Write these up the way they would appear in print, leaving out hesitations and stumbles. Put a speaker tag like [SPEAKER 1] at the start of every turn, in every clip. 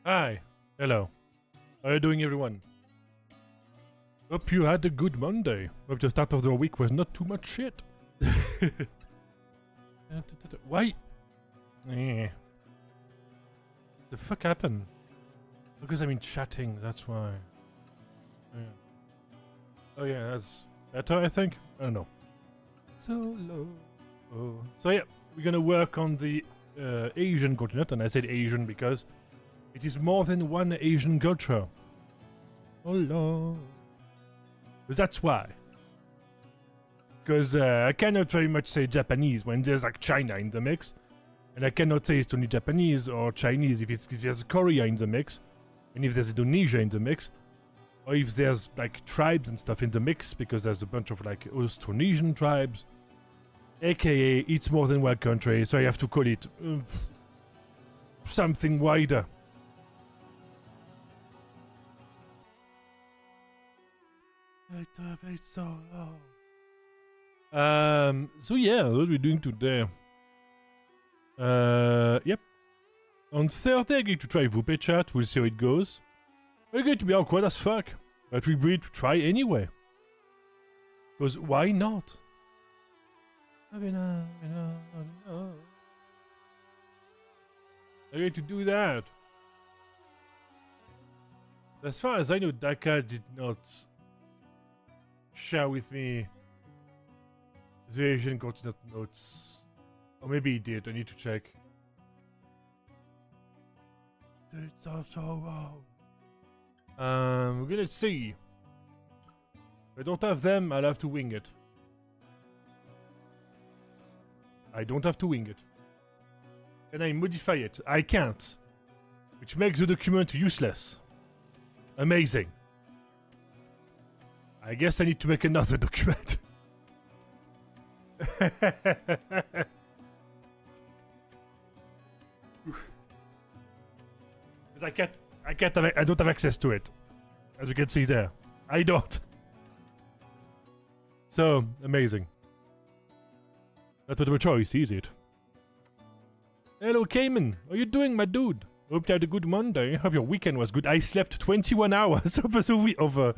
[SPEAKER 1] Hi. Hello. How are you doing, everyone? Hope you had a good Monday. Hope the start of the week was not too much shit. Why? The fuck happened? Because I'm in chatting, that's why. Yeah. Oh yeah, that's better, I think. I don't know. So low. Oh. So yeah, we're gonna work on the Asian continent, and I said Asian because it is more than one Asian culture. Oh no. But that's why. Because I cannot very much say Japanese when there's like China in the mix. And I cannot say it's only Japanese or Chinese if there's Korea in the mix. And if there's Indonesia in the mix. Or if there's like tribes and stuff in the mix, because there's a bunch of like Austronesian tribes. AKA, it's more than one country, so I have to call it something wider. So yeah, what are we doing today? Yep. On Thursday, I'm going to try Vtuber chat, we'll see how it goes. We're going to be awkward as fuck, but we're ready to try anyway. Because why not? I'm going to do that. As far as I know, Daka did not share with me the Asian continent notes. Or maybe he did, I need to check. It's also wrong. We're gonna see. If I don't have them, I'll have to wing it. I don't have to wing it. Can I modify it? I can't. Which makes the document useless. Amazing. I guess I need to make another document. Because I don't have access to it. As you can see there. I don't. So, amazing. Not much of a choice, is it? Hello, Cayman. How you doing, my dude? Hope you had a good Monday. Hope your weekend was good. I slept 21 hours over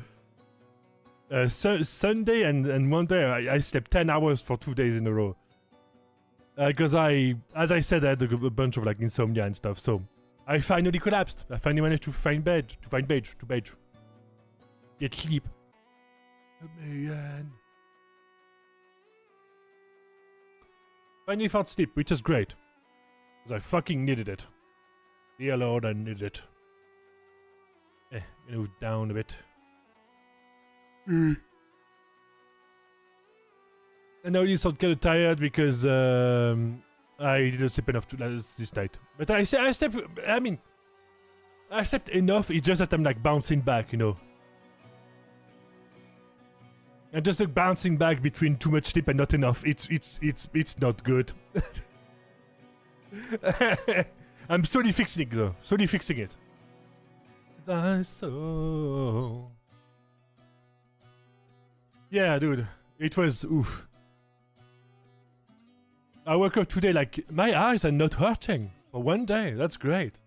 [SPEAKER 1] Sunday and Monday. I slept 10 hours for 2 days in a row. Because as I said, I had a bunch of like insomnia and stuff. So I finally collapsed. I finally managed to find bed. Get sleep. Man. Finally found sleep, which is great. Because I fucking needed it. Dear Lord, I needed it. Move down a bit. And now you sound kind of tired because I didn't sleep enough this night. But I slept enough, it's just that I'm like bouncing back, you know. And just like bouncing back between too much sleep and not enough. It's not good. I'm slowly fixing it though. Slowly fixing it. Thy soul. Yeah, dude. It was oof. I woke up today like my eyes are not hurting for one day. That's great.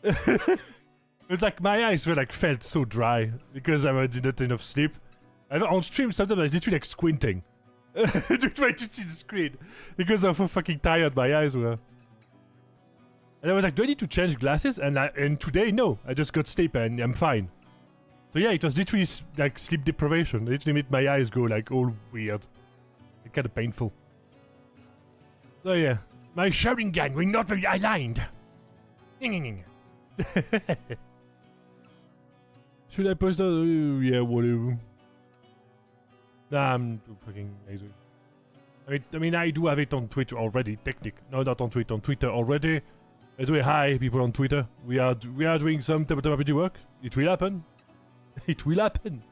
[SPEAKER 1] It's like my eyes were like felt so dry because I didn't enough sleep. On stream sometimes I literally like squinting to try to see the screen because I'm so fucking tired my eyes were. And I was like, do I need to change glasses? And today, no. I just got sleep and I'm fine. So yeah, it was literally like sleep deprivation. It literally made my eyes go like all weird. It's kind of painful. So yeah, my Sharingan were not very aligned. Should I post that? Yeah, whatever. Nah, I'm too fucking lazy. I mean, I do have it on Twitter already. No, not on Twitter. On Twitter already. By the way, hi people on Twitter. We are doing some tabletop RPG work. It will happen. It will happen.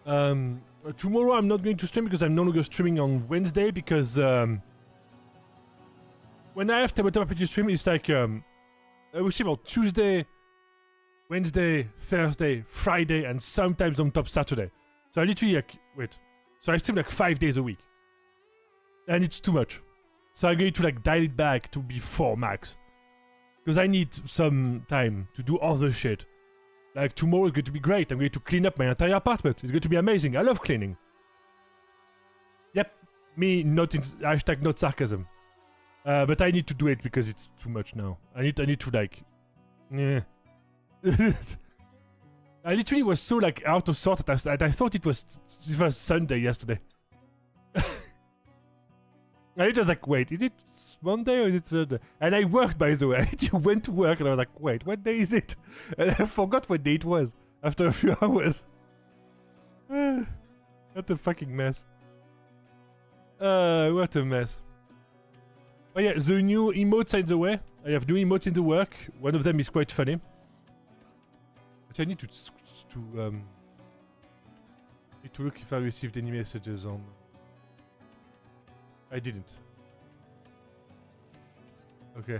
[SPEAKER 1] Tomorrow I'm not going to stream because I'm no longer streaming on Wednesday because when I have tabletop RPG stream, it's like I will stream on Tuesday, Wednesday, Thursday, Friday, and sometimes on top Saturday. So I literally like so I stream like 5 days a week, and it's too much. So I'm going to like dial it back to be 4 max. Because I need some time to do other shit. Like, tomorrow is going to be great. I'm going to clean up my entire apartment. It's going to be amazing. I love cleaning. Yep. Me, not in... Hashtag not sarcasm. But I need to do it because it's too much now. I need to, like... Yeah. I literally was so, like, out of sort that I thought it was Sunday yesterday. And it was like, wait, is it Monday or is it Sunday? And I worked, by the way. I went to work and I was like, wait, what day is it? And I forgot what day it was after a few hours. What a fucking mess. What a mess. Oh yeah, the new emotes are in the way. I have new emotes in the work. One of them is quite funny. But I need to look if I received any messages on... I didn't. Okay.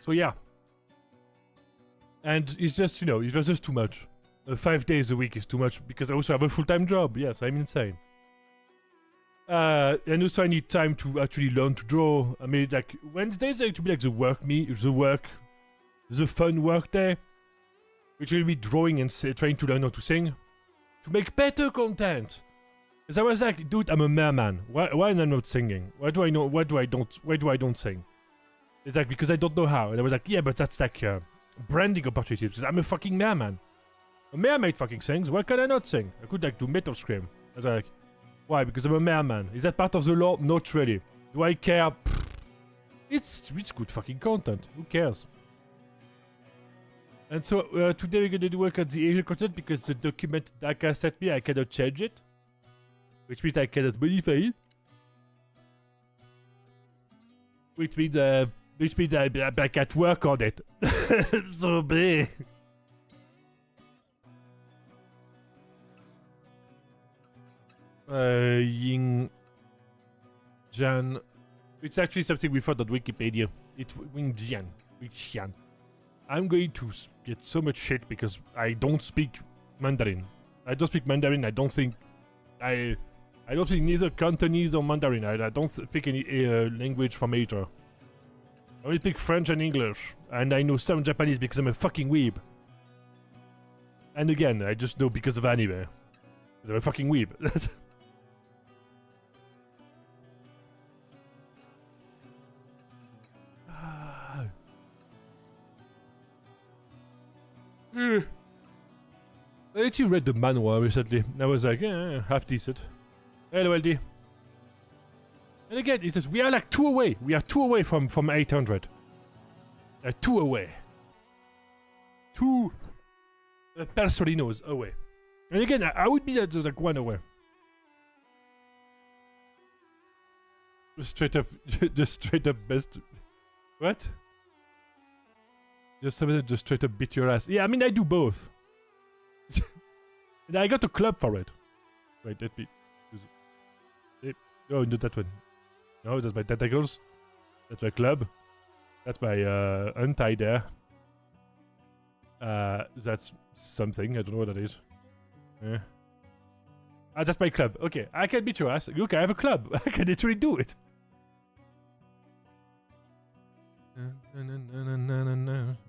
[SPEAKER 1] So yeah. And it's just, you know, it was just too much. 5 days a week is too much because I also have a full-time job. Yes, I'm insane. And also I need time to actually learn to draw. I mean, like, Wednesdays are to be like the fun work day. Which will be drawing and trying to learn how to sing. To make better content. Because I was like, dude, I'm a merman. Why am I not singing? Why do I don't sing? It's like, because I don't know how. And I was like, yeah, but that's like branding opportunities. Because I'm a fucking merman. A mermaid fucking sings. Why can I not sing? I could like do metal scream. I was like, why? Because I'm a merman. Is that part of the law? Not really. Do I care? It's good fucking content. Who cares? And so today we're gonna do work on the Asian content because the document Daka sent me, I cannot change it. Which means I cannot modify it. Which means I can't work on it. So big. Ying Jan. It's actually something we found on Wikipedia. It's Wing Jian. I'm going to get so much shit because I don't speak Mandarin. I don't speak Mandarin. I don't think neither Cantonese or Mandarin. I don't speak any language from Asia. I only speak French and English, and I know some Japanese because I'm a fucking weeb. And again, I just know because of anime. Because I'm a fucking weeb. I actually read the manhwa recently. I was like, yeah, half decent. Hello, LD. And again, it says we are like 2 away. We are 2 away from 800. 2 away. 2 personinos away. And again, I would be at like 1 away. Just straight up best. What? Just straight up beat your ass. Yeah, I mean, I do both. And I got a club for it. Wait, let me... Oh, not that one. No, that's my tentacles. That's my club. That's my untie there. That's something. I don't know what that is. Ah, that's my club. Okay, I can beat your ass. Look, I have a club. I can literally do it.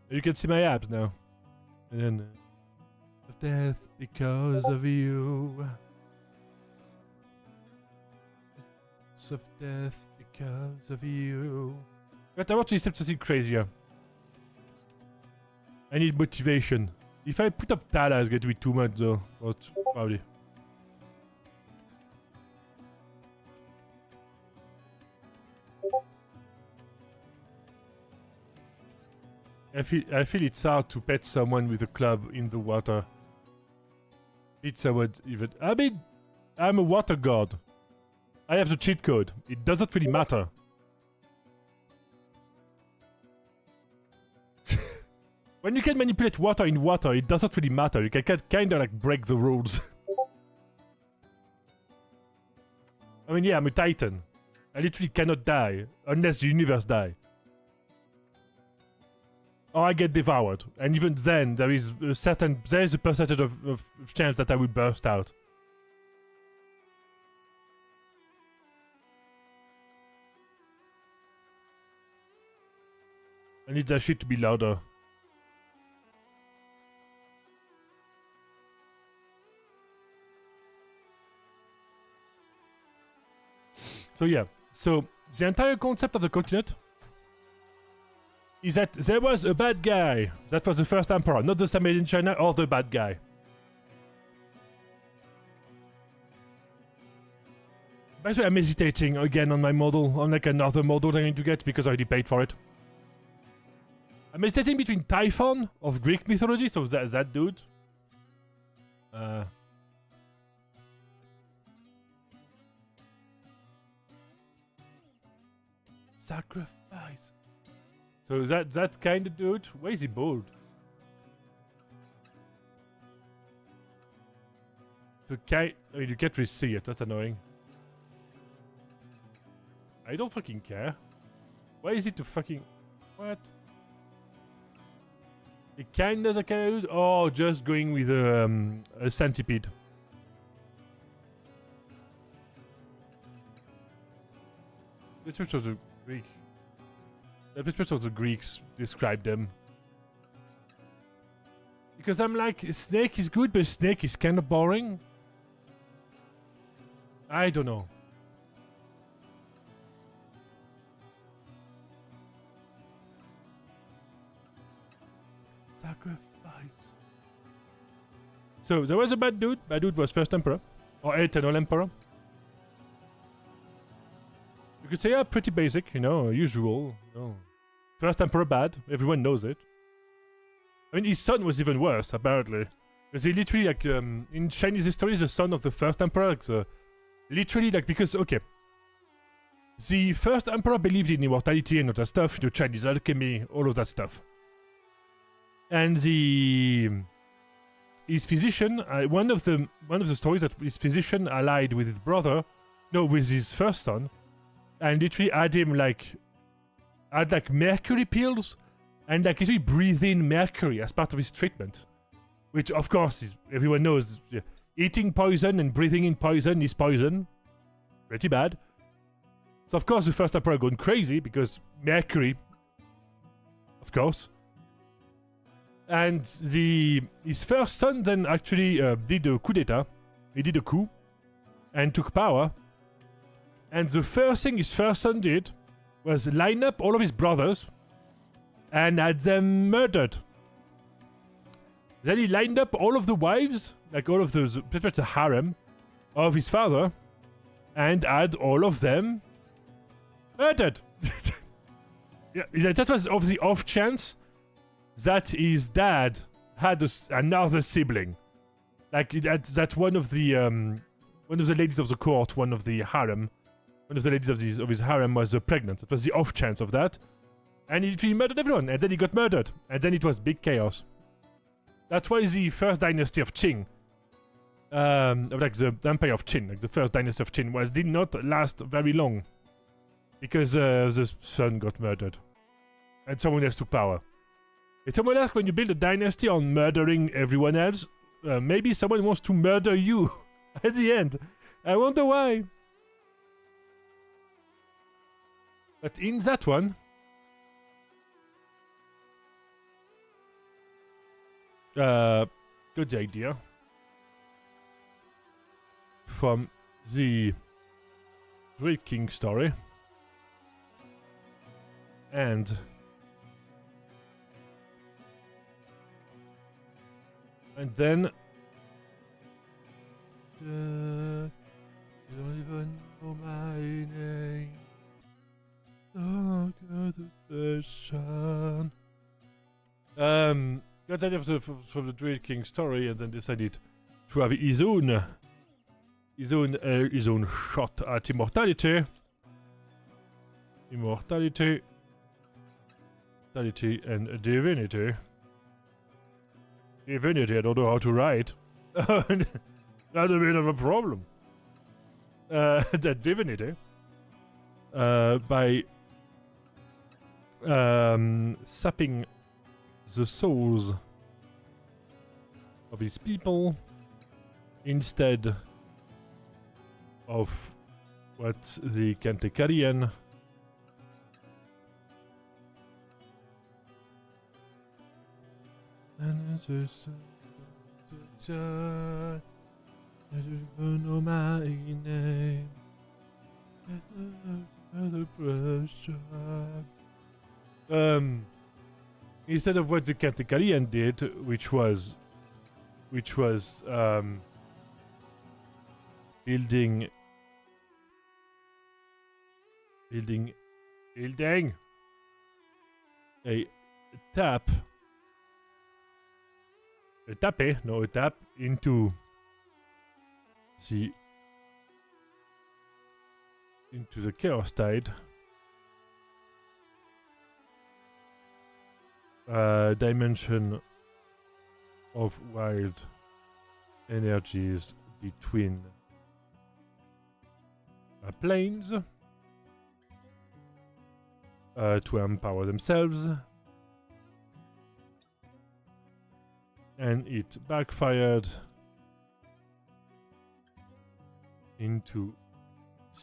[SPEAKER 1] You can see my abs now. Of death because of you. Of death because of you. But I want to do something crazier. I need motivation. If I put up Tala, it's going to be too much though. Probably. I feel it's hard to pet someone with a club in the water. Beat someone even. I mean, I'm a water god. I have the cheat code. It doesn't really matter. When you can manipulate water in water, it doesn't really matter. You can kind of like break the rules. I mean, yeah, I'm a Titan. I literally cannot die unless the universe die. Or I get devoured. And even then, there is a percentage of chance that I will burst out. I need that shit to be louder. So yeah, so the entire concept of the continent is that there was a bad guy. That was the first emperor, not the same in China or the bad guy. By the way, I'm hesitating again on my model, on like another model I'm going to get because I already paid for it. I'm hesitating between Typhon of Greek mythology, so that dude. Sacrifice. So that kind of dude. Why is he bold? So you can't really see it. That's annoying. I don't fucking care. Why is it to fucking what? It kinda like a dude, or just going with a centipede. Which of the Greek? Which of the Greeks describe them? Because I'm like, snake is good, but snake is kind of boring. I don't know. Sacrifice. So there was a bad dude. Bad dude was first emperor, or eternal emperor. You could say, yeah, pretty basic, you know, usual. No. First emperor bad. Everyone knows it. I mean, his son was even worse, apparently. Because he literally, like, in Chinese history, the son of the first emperor, like, literally, like, because, okay. The first emperor believed in immortality and all that stuff, you know, Chinese alchemy, all of that stuff. And his physician, one of the stories that his physician allied with his brother, no, with his first son, and literally had him had mercury pills, and like literally breathe in mercury as part of his treatment, which of course everyone knows. Eating poison and breathing in poison is poison, pretty bad. So of course the first emperor gone crazy because mercury, of course. And his first son then actually did a coup d'état. He did a coup and took power. And the first thing his first son did was line up all of his brothers and had them murdered. Then he lined up all of the wives, like all of the harem of his father, and had all of them murdered. Yeah, that was of the off chance that his dad had another sibling. Like that one of the ladies of the court, one of the harem. One of the ladies of his harem was pregnant. It was the off chance of that. And he murdered everyone. And then he got murdered. And then it was big chaos. That's why the first dynasty of Qing, like the Empire of Qin, like the first dynasty of Qin, did not last very long. Because the son got murdered. And someone else took power. If someone asks, when you build a dynasty on murdering everyone else, maybe someone wants to murder you at the end. I wonder why. But in that one, good idea from the Great King story, and then you don't even know my name. Got that from the Great King story, and then decided to have his own shot at immortality, and divinity. Divinity, I don't know how to write. That's a bit of a problem. that divinity by sapping the souls of his people instead of what the Canticarian know my name. Instead of what the Canticarian did, which was building a tap into the chaos tide dimension of wild energies between planes to empower themselves, and it backfired into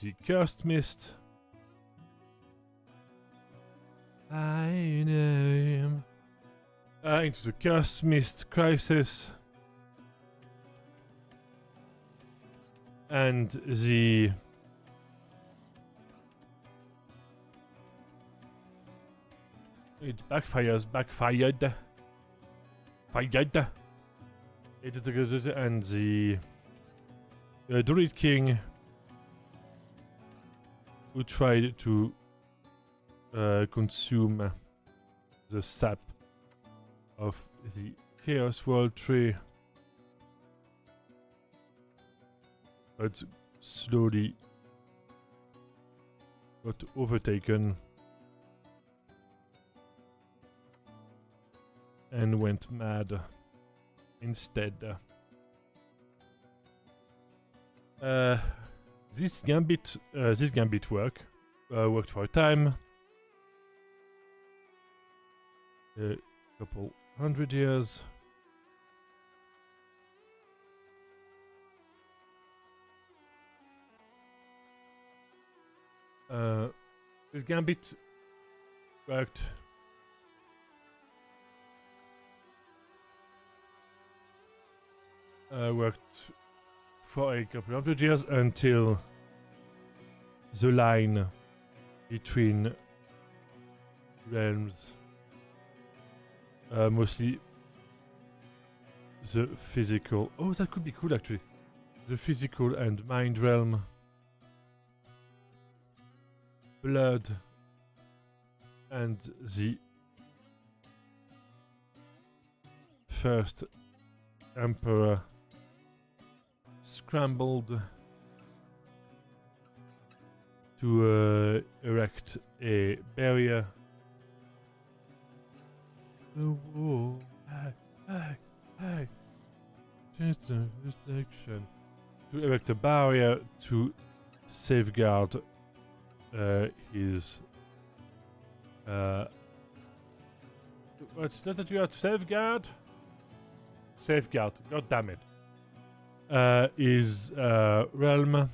[SPEAKER 1] the cursed mist. Into the cursed mist crisis, and the it backfired. It is the and the Druid King, who tried to consume the sap of the Chaos World Tree, but slowly got overtaken and went mad instead. This gambit worked for a time, a couple 100 years. This gambit worked for a couple 100 years until the line between realms, mostly the physical. Oh, that could be cool actually. The physical and mind realm blurred, and the first emperor scrambled to erect a barrier. Whoa, hey. Change the jurisdiction. To erect a barrier to safeguard his what's that you have to safeguard? Safeguard, god damn it. His realm.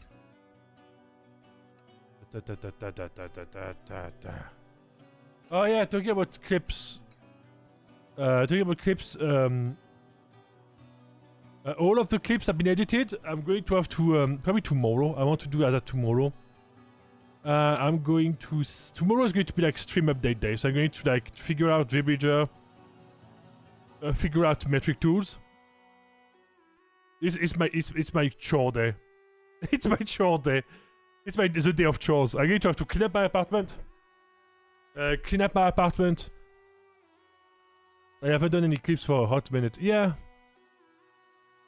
[SPEAKER 1] Oh yeah, talking about clips. All of the clips have been edited. I'm going to have to probably tomorrow. I want to do that tomorrow. I'm going to tomorrow is going to be like stream update day, so I'm going to like figure out Vbridger, figure out metric tools. It's my chore day. It's my chore day. It's the day of chores. I'm going to have to clean up my apartment. I haven't done any clips for a hot minute. Yeah.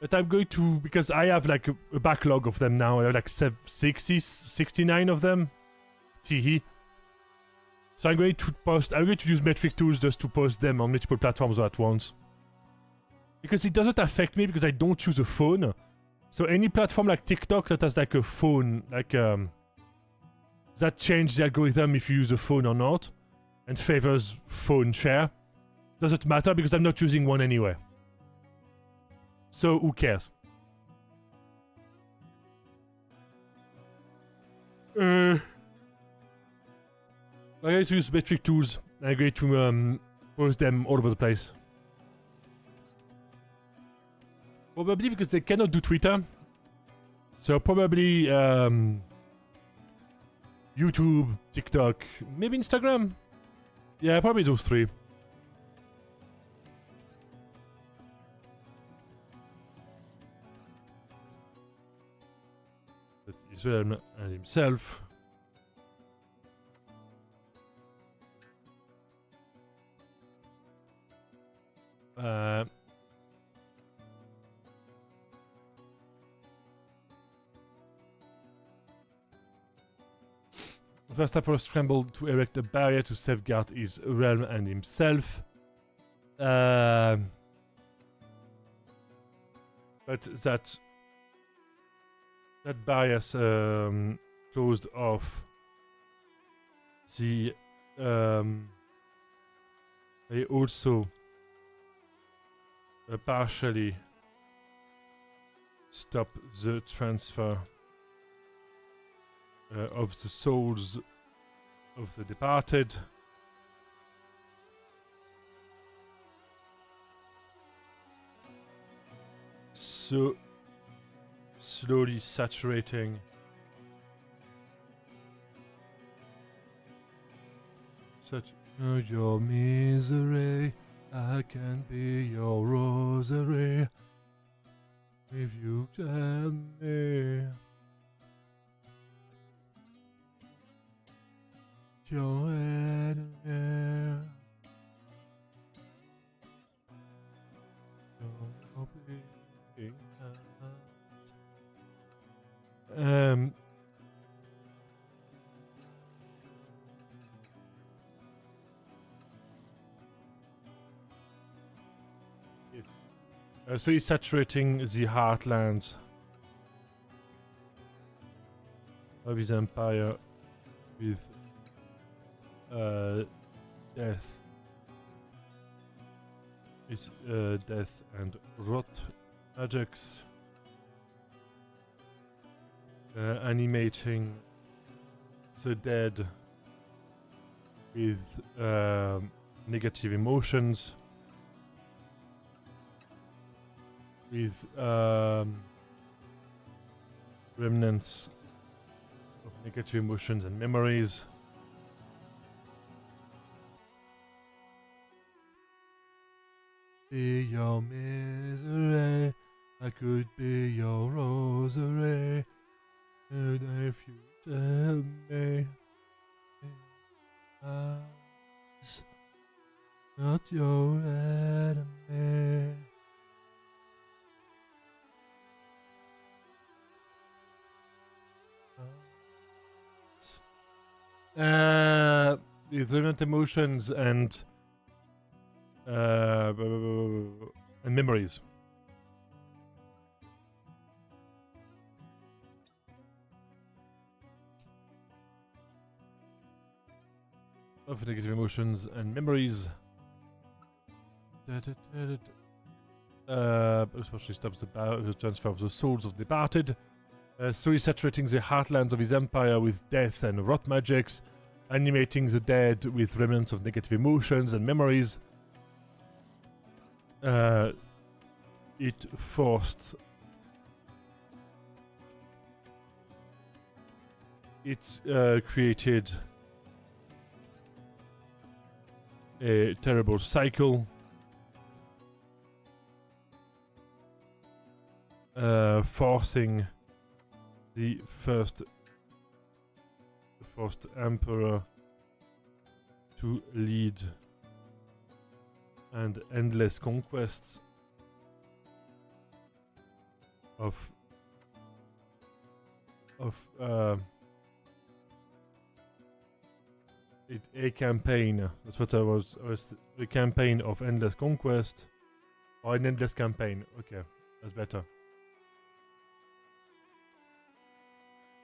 [SPEAKER 1] But I'm going to, because I have like a backlog of them now. I have like 69 of them. Teehee. So I'm going to use metric tools just to post them on multiple platforms at once. Because it doesn't affect me because I don't use a phone. So any platform like TikTok that has like a phone, like that changes the algorithm if you use a phone or not, and favors phone share. Doesn't matter because I'm not using one anyway. So who cares? I'm going to use metric tools. I'm going to post them all over the place. Probably because they cannot do Twitter. So probably YouTube, TikTok, maybe Instagram. Yeah, probably those three. That Israel and himself. First Apollo scrambled to erect a barrier to safeguard his realm and himself. But that barrier closed off the they also partially stopped the transfer of the souls of the departed. So slowly saturating your misery. I can be your rosary if you tell me. Your enemy. So he's saturating the heartlands of his empire with death. It's death and rot magics. Animating the dead with negative emotions. With remnants of negative emotions and memories. Be your misery, I could be your rosary, and if you tell me I was not your enemy. With remnant emotions and memories. Of negative emotions and memories. Especially stops the transfer of the souls of departed. Slowly saturating the heartlands of his empire with death and rot magics, animating the dead with remnants of negative emotions and memories. It forced it created a terrible cycle, forcing the first emperor to lead and endless conquests of a campaign. That's what I was a campaign of endless conquest, or an endless campaign. Okay, that's better.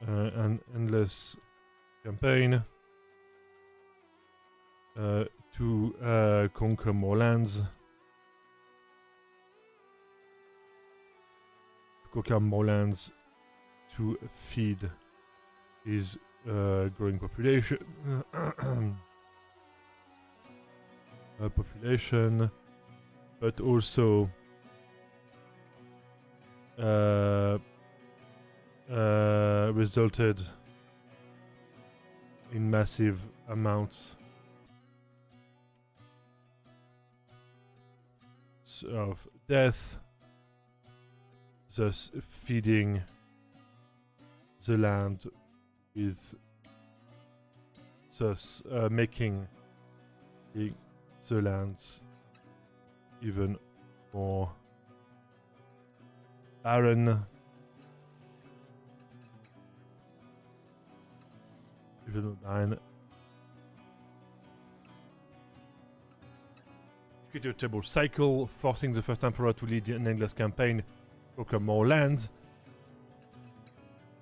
[SPEAKER 1] an endless campaign to conquer more lands, to feed his growing population. But also resulted in massive amounts of death, thus feeding the land with, thus making the lands even more barren, Equitable cycle, forcing the first emperor to lead an endless campaign, conquer more lands,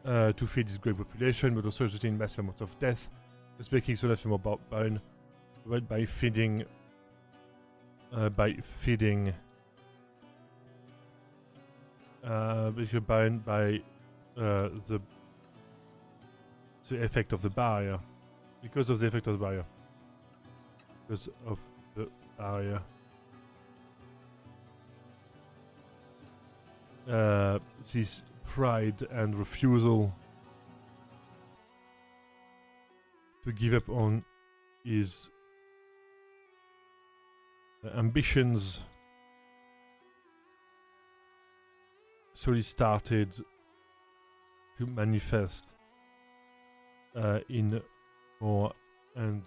[SPEAKER 1] to feed his great population, but also resulting in massive amounts of death, thus making so much more barren by feeding basically barren by the effect of the barrier. Because of the effect of the barrier. Because of the barrier. This pride and refusal to give up on his ambitions slowly started to manifest in more and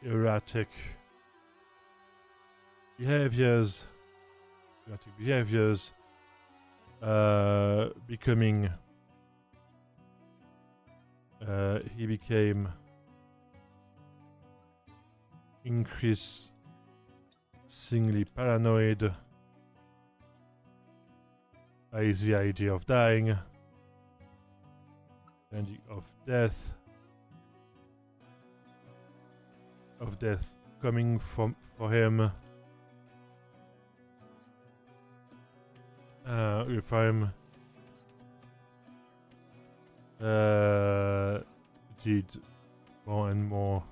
[SPEAKER 1] erratic behaviors, becoming he became increasingly paranoid by the idea of dying and of death coming for him. If I'm did more and more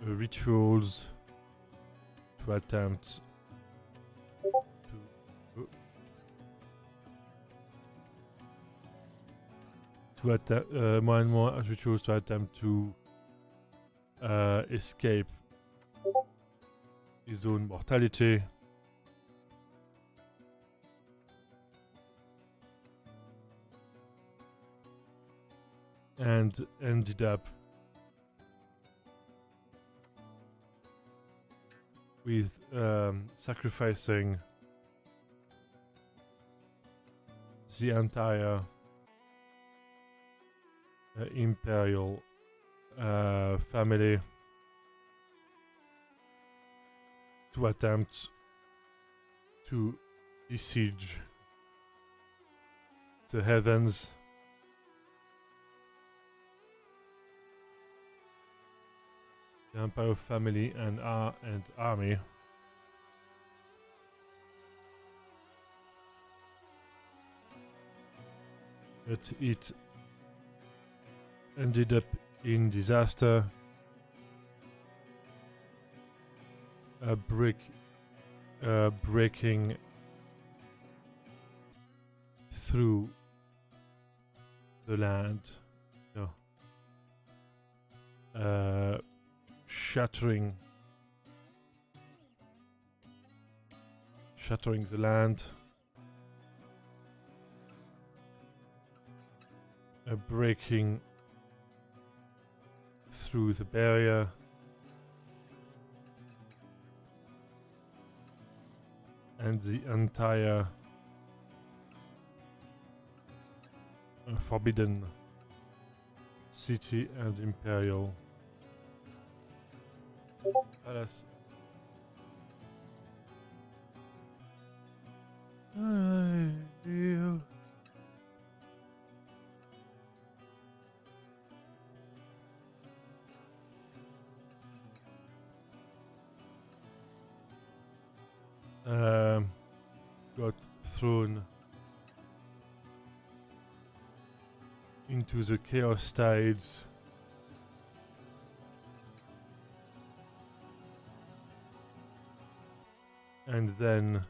[SPEAKER 1] rituals to attempt more and more rituals to attempt to escape his own mortality. And ended up with sacrificing the entire imperial family to attempt to besiege the heavens. The Empire family and army but it ended up in disaster, breaking through the land, shattering the land, breaking through the barrier, and the entire forbidden city and imperial palace You. Got thrown into the chaos tides. And then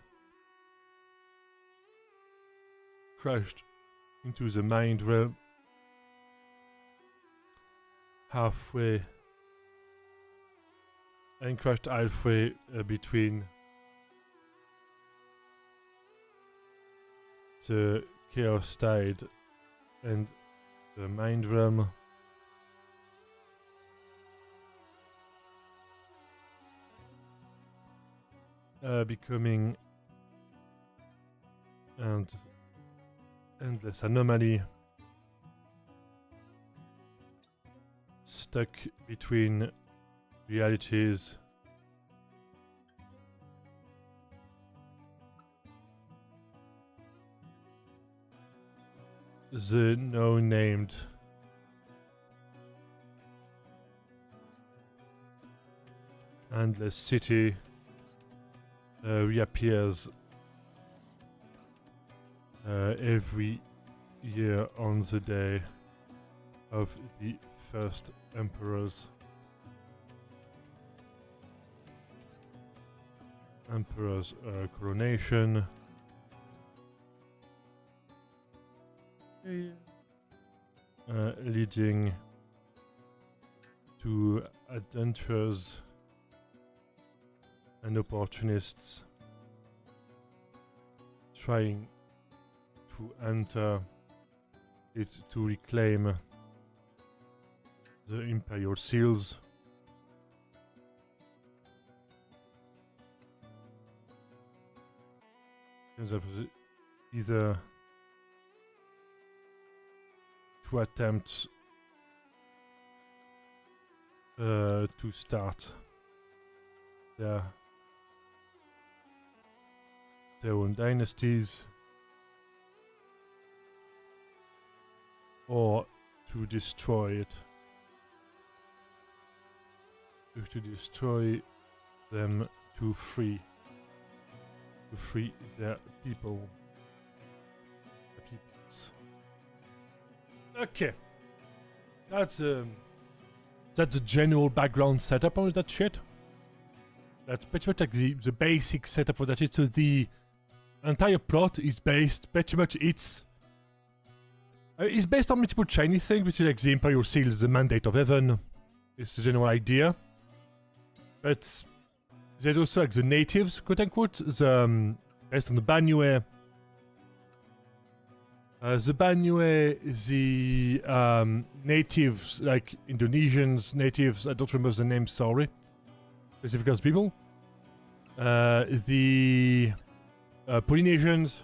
[SPEAKER 1] crashed into the mind realm halfway and crashed halfway between the chaos tide and the mind realm. Becoming an endless anomaly stuck between realities. The no-named endless city reappears every year on the day of the first emperor's coronation. Leading to adventurers and opportunists trying to enter it to reclaim the imperial seals. Either to attempt to start their own dynasties, or to destroy it, to destroy them to free their people. The peoples. Okay, that's the general background setup on that shit. That's pretty much like the basic setup for that shit. So the entire plot is based pretty much it's based on multiple Chinese things, which is like the Imperial Seal is the mandate of heaven. It's the general idea. But there's also like the natives, quote unquote, based on the Banyue. The Banyue, the natives, like Indonesians, natives, I don't remember the name, sorry. Pacific people. The Polynesians,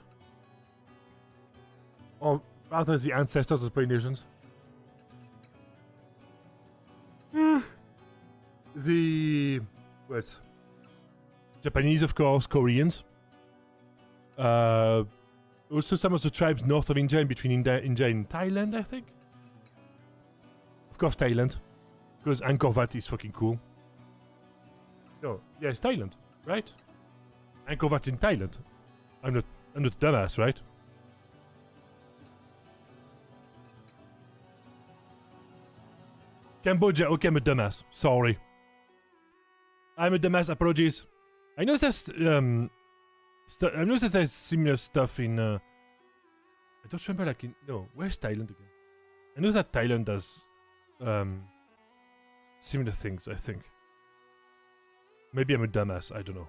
[SPEAKER 1] or rather the ancestors of Polynesians. The Japanese, of course, Koreans. Also some of the tribes north of India and between India and Thailand, I think. Of course, Thailand. Because Angkor Wat is fucking cool. No, yeah, it's Thailand, right? Angkor Wat's in Thailand. I'm not a dumbass, right? Cambodia, okay, I'm a dumbass. Sorry. I'm a dumbass, apologies. I know there's I know that there's similar stuff in I don't remember, like in where's Thailand again? I know that Thailand does similar things, I think. Maybe I'm a dumbass, I don't know.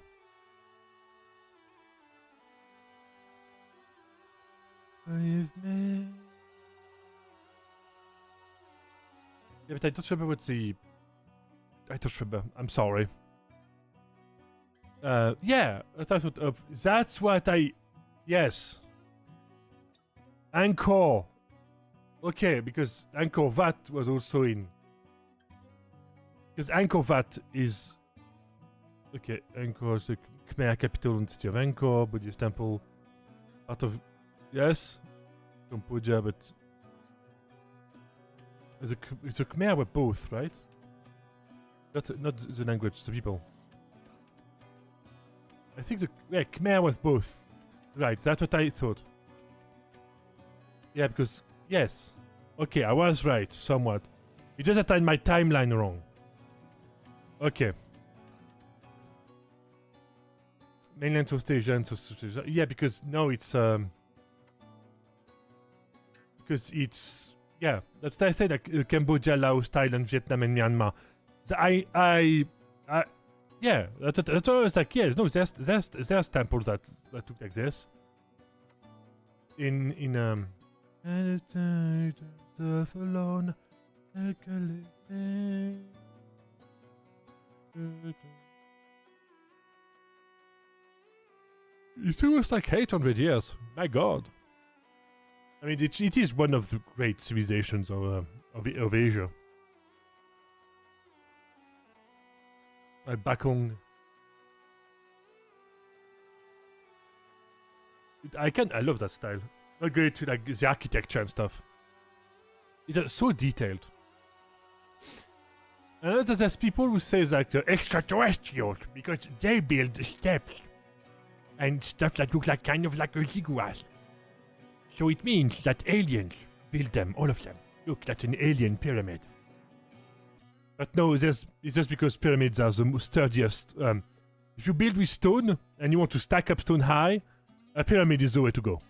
[SPEAKER 1] Yeah, but I don't remember what's the... I don't remember. I'm sorry. Yeah, that's what I... Yes. Angkor. Okay, because Angkor Wat was also in... Because Angkor Wat is... Okay, Angkor is the Khmer capital and city of Angkor, Buddhist temple. Part of, yes, Cambodia, but the Khmer were both, right? Not the language, the people. I think Khmer was both. Right, that's what I thought. Yeah, because, yes. Okay, I was right, somewhat. You just had my timeline wrong. Okay. Mainland South Asia and South Asia. Yeah, because no, it's because it's yeah. That's what I said. Like Cambodia, Laos, Thailand, Vietnam, and Myanmar. So yeah. That's what I was like. Yeah, no, there's temples that look like this. In alone. It was like 800 years. My God. I mean, it is one of the great civilizations of Asia. Like Bakong. I love that style. I go to like the architecture and stuff. It's so detailed. I know that there's people who say that extraterrestrials because they build steps and stuff that looks like kind of like a ziggurat. So it means that aliens build them, all of them. Look, that's an alien pyramid. But no, it's just because pyramids are the most sturdiest. If you build with stone and you want to stack up stone high, a pyramid is the way to go.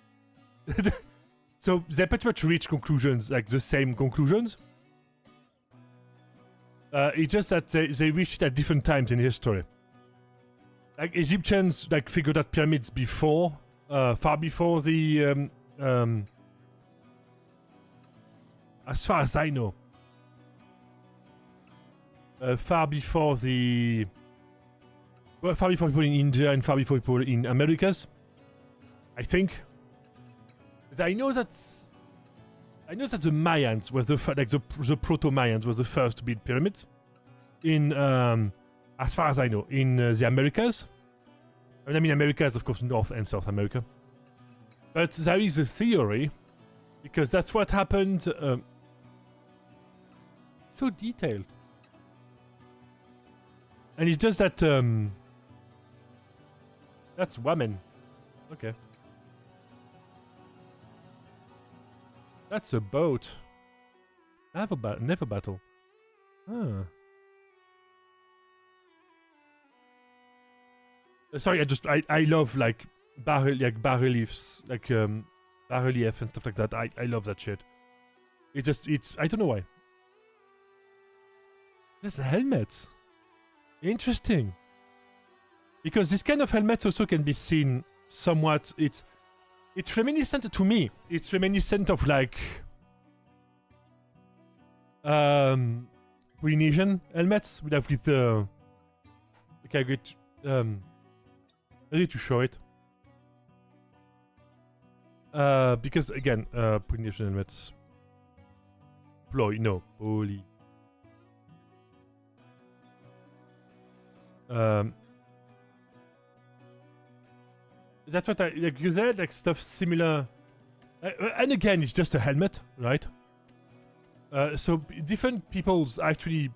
[SPEAKER 1] So they pretty much reach conclusions, like the same conclusions. It's just that they reached it at different times in history. Like Egyptians like figured out pyramids before, far before the as far as I know. Far before people in India and far before people in Americas, I think. But I know that the Mayans was the proto Mayans was the first to build pyramids in as far as I know in the Americas. I mean Americas, of course, North and South America. But there is a theory because that's what happened. So detailed. And it's just that that's woman. Okay. That's a boat. Never battle. Ah. Sorry, I love like bas-reliefs, like bas-relief and stuff like that. I love that shit. It's I don't know why. There's helmets. Interesting. Because this kind of helmet also can be seen somewhat. It's reminiscent to me. It's reminiscent of like Polynesian helmets. We have with the okay, great. Ready to show it. Because again, Polynesian helmets. Poly. That's what I like. You said like stuff similar, and again, it's just a helmet, right? So different peoples actually,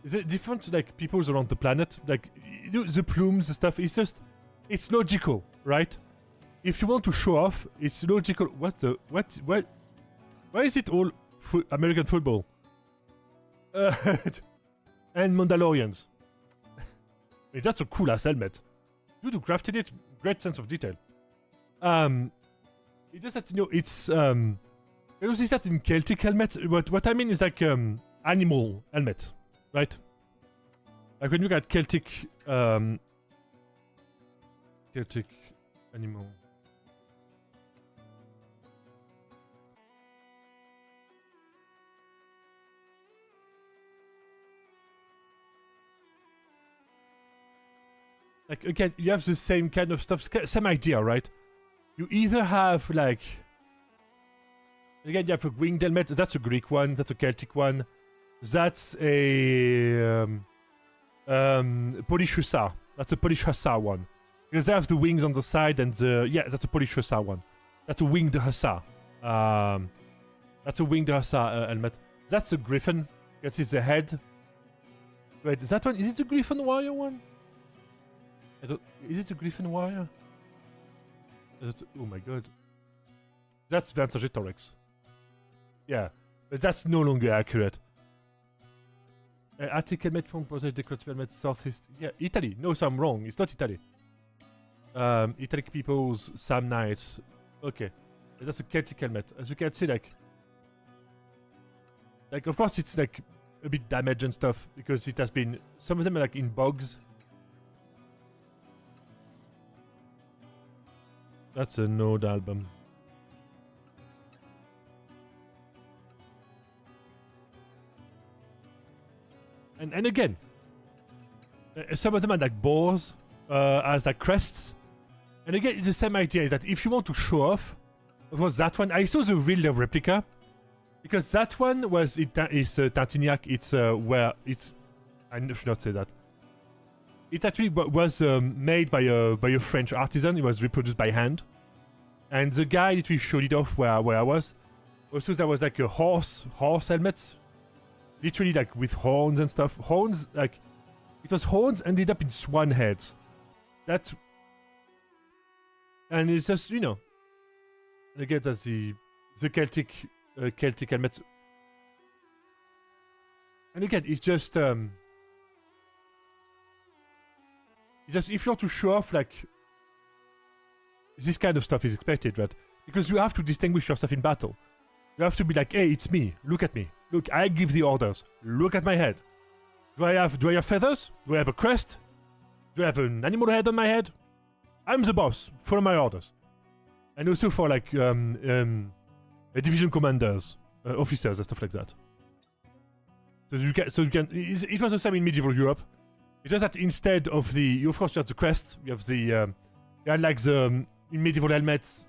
[SPEAKER 1] different like peoples around the planet, like the plumes, the stuff. It's logical, right? If you want to show off, it's logical. What? Why is it all American football? And Mandalorians. I mean, that's a cool ass helmet. Dude who crafted it, great sense of detail. It just that it's you see that in Celtic helmet. What I mean is like animal helmet, right? Like when you got Celtic animal. Like again, you have the same kind of stuff, same idea, right? You either have like, again, you have a winged helmet. That's a Greek one. That's a Celtic one. That's a Polish hussar. That's a Polish hussar one. Because they have the wings on the side and the... Yeah, that's a Polish Hussar one. That's a winged Hussar. That's a winged Hussar helmet. That's a Griffin. You can see the head. Wait, is that one? Is it the Griffin Warrior one? Is it a Griffin Warrior? Oh my god. That's Vercingetorix. Yeah, but that's no longer accurate. Attic helmet from protect decorative helmet southeast. Yeah, Italy. No, so I'm wrong. It's not Italy. Italic peoples, Sam Knights. Okay, that's a Celtic helmet. As you can see, like of course it's like a bit damaged and stuff because it has been. Some of them are like in bogs. That's a Node album. And again, some of them are like boars, as like crests. And again, it's the same idea, is that if you want to show off, of course that one, I saw the real replica, because that one was, is Tantiniac, it's where, it's, I should not say that. It actually was made by a French artisan, it was reproduced by hand. And the guy literally showed it off where I was. Also there was like a horse helmet. Literally like with horns and stuff. Horns, like, it was horns ended up in swan heads. That, and it's just, you know, again that's the Celtic helmet. And again, it's just if you want to show off, like, this kind of stuff is expected, right? Because you have to distinguish yourself in battle. You have to be like, hey, it's me. Look at me. Look, I give the orders. Look at my head. Do I have feathers? Do I have a crest? Do I have an animal head on my head? I'm the boss. Follow my orders. And also for like division commanders, officers and stuff like that. So you can. It was the same in medieval Europe. It's just that instead of the, of course, you have the crest. You have the, you had like the in medieval helmets,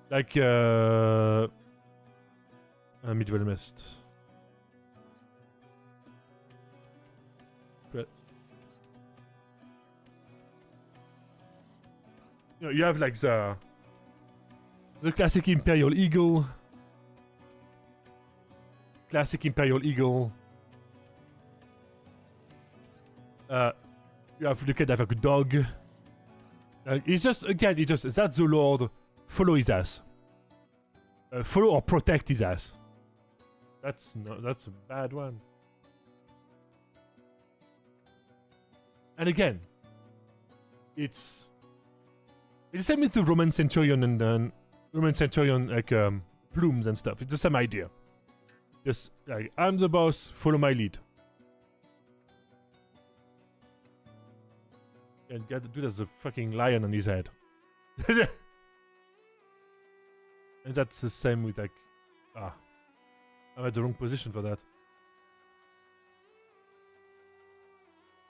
[SPEAKER 1] like medieval helmets. You know, you have like the classic Imperial Eagle. Classic Imperial Eagle. You have, look at that, like a dog. It's just, again, it's just, that's the Lord, follow his ass. Follow or protect his ass. That's a bad one. And again, it's the same with the Roman Centurion and Roman Centurion, like, plumes and stuff. It's the same idea. Just, like, I'm the boss, follow my lead. And get the dude has a fucking lion on his head. And that's the same with, like, I'm at the wrong position for that.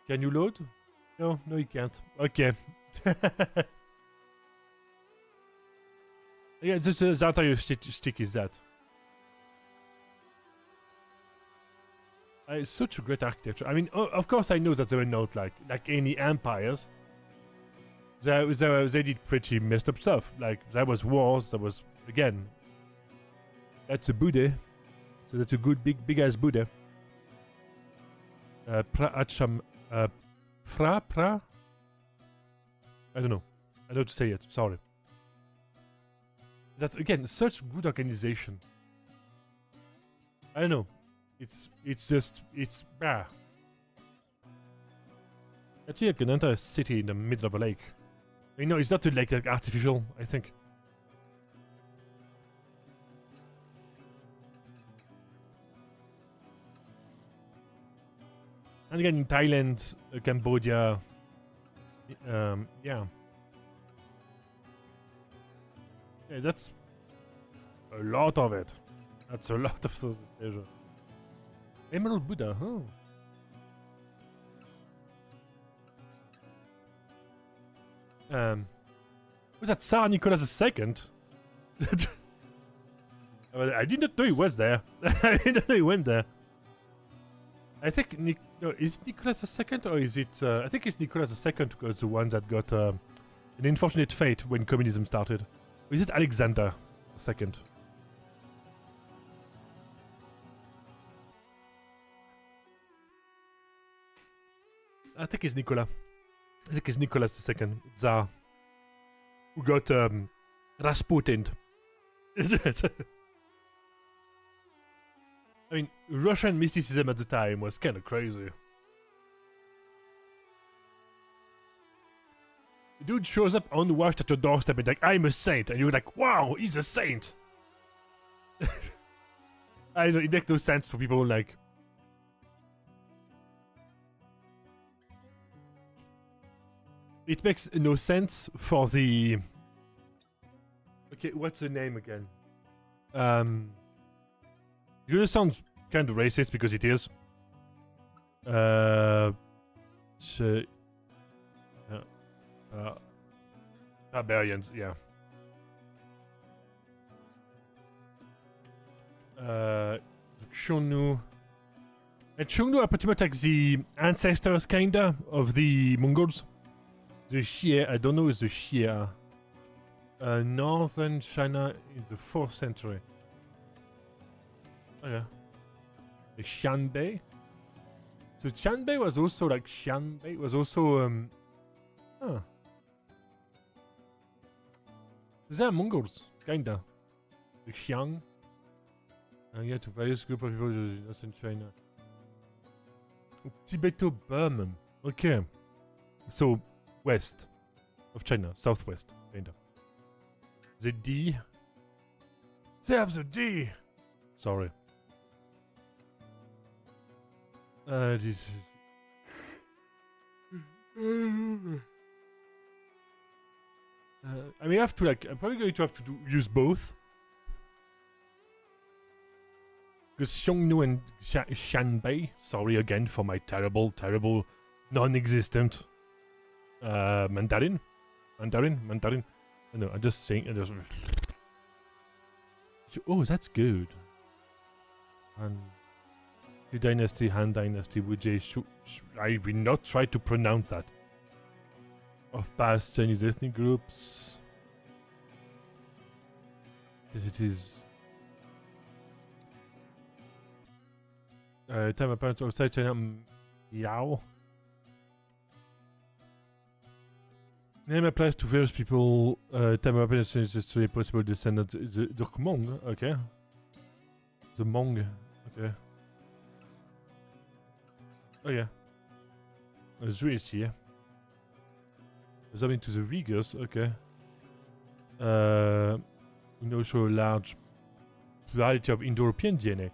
[SPEAKER 1] Can you load? No, you can't. Okay. Yeah, just the entire stick is that. It's such a great architecture. I mean, of course I know that they were not like any empires. They did pretty messed up stuff. Like, there was wars, there was, again, that's a Buddha. So that's a good big ass Buddha. Pra. I don't know. I don't know how to say it, sorry. That's, again, such good organization. I don't know. It's just, it's bah. Actually, like an entire city in the middle of a lake. I mean, no, it's not a lake, like artificial, I think. And again, in Thailand, Cambodia, yeah. Yeah, that's a lot of it. That's a lot of Southeast Asia. Emerald Buddha, huh? Was that Tsar Nicholas II? I did not know he was there. I didn't know he went there. I think no, is it Nicholas II or is it? I think it's Nicholas II because the one that got an unfortunate fate when communism started. Or is it Alexander II? I think it's Nicola. I think it's Nicholas II, Tsar, who got Rasputin. I mean, Russian mysticism at the time was kind of crazy. The dude shows up unwashed at your doorstep and like, I'm a saint, and you're like, wow, he's a saint. I don't know, it makes no sense for people like. It makes no sense for the. Okay, what's the name again? It really sounds kind of racist because it is. Barbarians, yeah. Xiongnu. And Xiongnu are pretty much like the ancestors, kinda, of the Mongols. The Xie, I don't know if the Xie are. Northern China in the 4th century. Oh yeah. The Xianbei. So Xianbei was also like Xianbei was also So they are Mongols, kinda. The Xiang. And yeah, to various group of people in northern China. Tibeto-Burman. Okay. So west of China, southwest, kinda. The D. They have the D. Sorry. This. I may have to like. I'm probably going to have to use both. Because Xiongnu and Xianbei. Sorry again for my terrible, non-existent Mandarin. No, I'm just saying. Oh, that's good. And the dynasty, Han Dynasty, Wujie. I will not try to pronounce that. Of past Chinese ethnic groups. This it is. Time my parents outside China. Yao. Name applies to various people. Time my parents is just a possible descendant. The Hmong, okay. The Hmong, okay. Oh yeah. Zhu is here. Zooming to the Uyghurs, okay. And also a large variety of Indo-European DNA.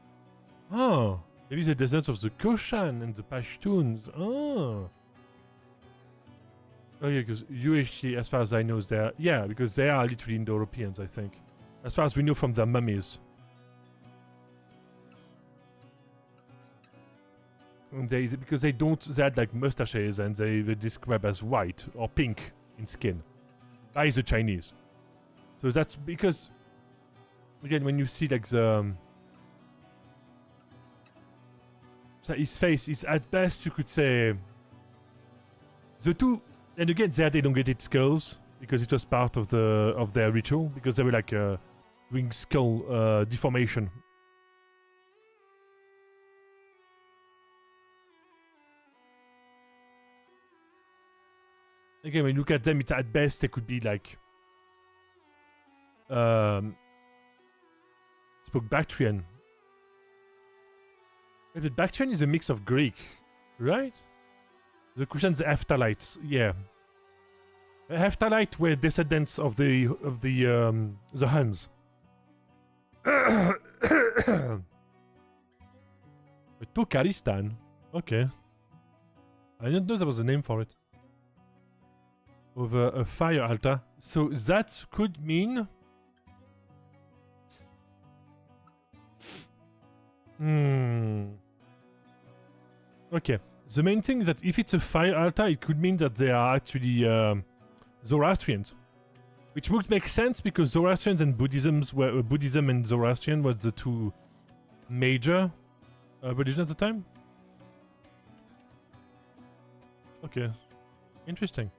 [SPEAKER 1] Oh, maybe the descendants of the Koshan and the Pashtuns. Oh. Oh yeah, because USC, as far as I know, they're... Yeah, because they are literally Indo-Europeans, I think. As far as we know from their mummies. And because they had like mustaches and they were described as white or pink in skin by the Chinese. So that's because, again, when you see like the... So his face is at best, you could say... The two... And again, they had elongated skulls because it was part of their ritual, because they were like doing skull deformation. Again, when you look at them, it's at best they could be like spoke Bactrian. But Bactrian is a mix of Greek, right? The Kushans, the Hephthalites, yeah. The Hephthalite were descendants of the Huns. Turkmenistan, okay. I didn't know there was a name for it. Of a fire altar. So that could mean... Okay. The main thing is that if it's a fire altar, it could mean that they are actually Zoroastrians. Which would make sense because Zoroastrians and Buddhism and Zoroastrian was the two major religions at the time. Ok. Interesting.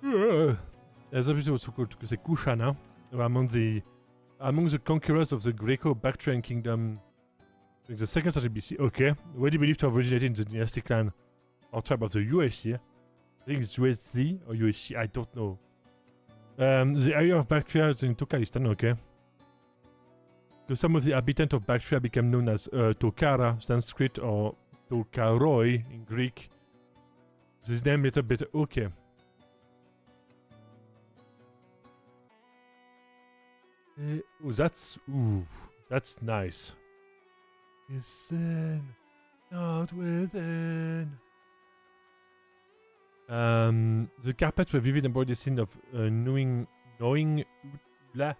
[SPEAKER 1] There's obviously also called c'est Kushana, among the conquerors of the Greco-Bactrian kingdom in the 2nd century BC. Okay. Where do you believe to have originated in the dynastic clan or tribe of the USC? I think it's USC or USC, I don't know. The area of Bactria is in Turkmenistan, okay. Because some of the inhabitants of Bactria became known as Tokara, Sanskrit, or Tokaroi in Greek. So his name later better, okay. That's nice. Listen, not within. The carpets were vivid embodied scene of knowing were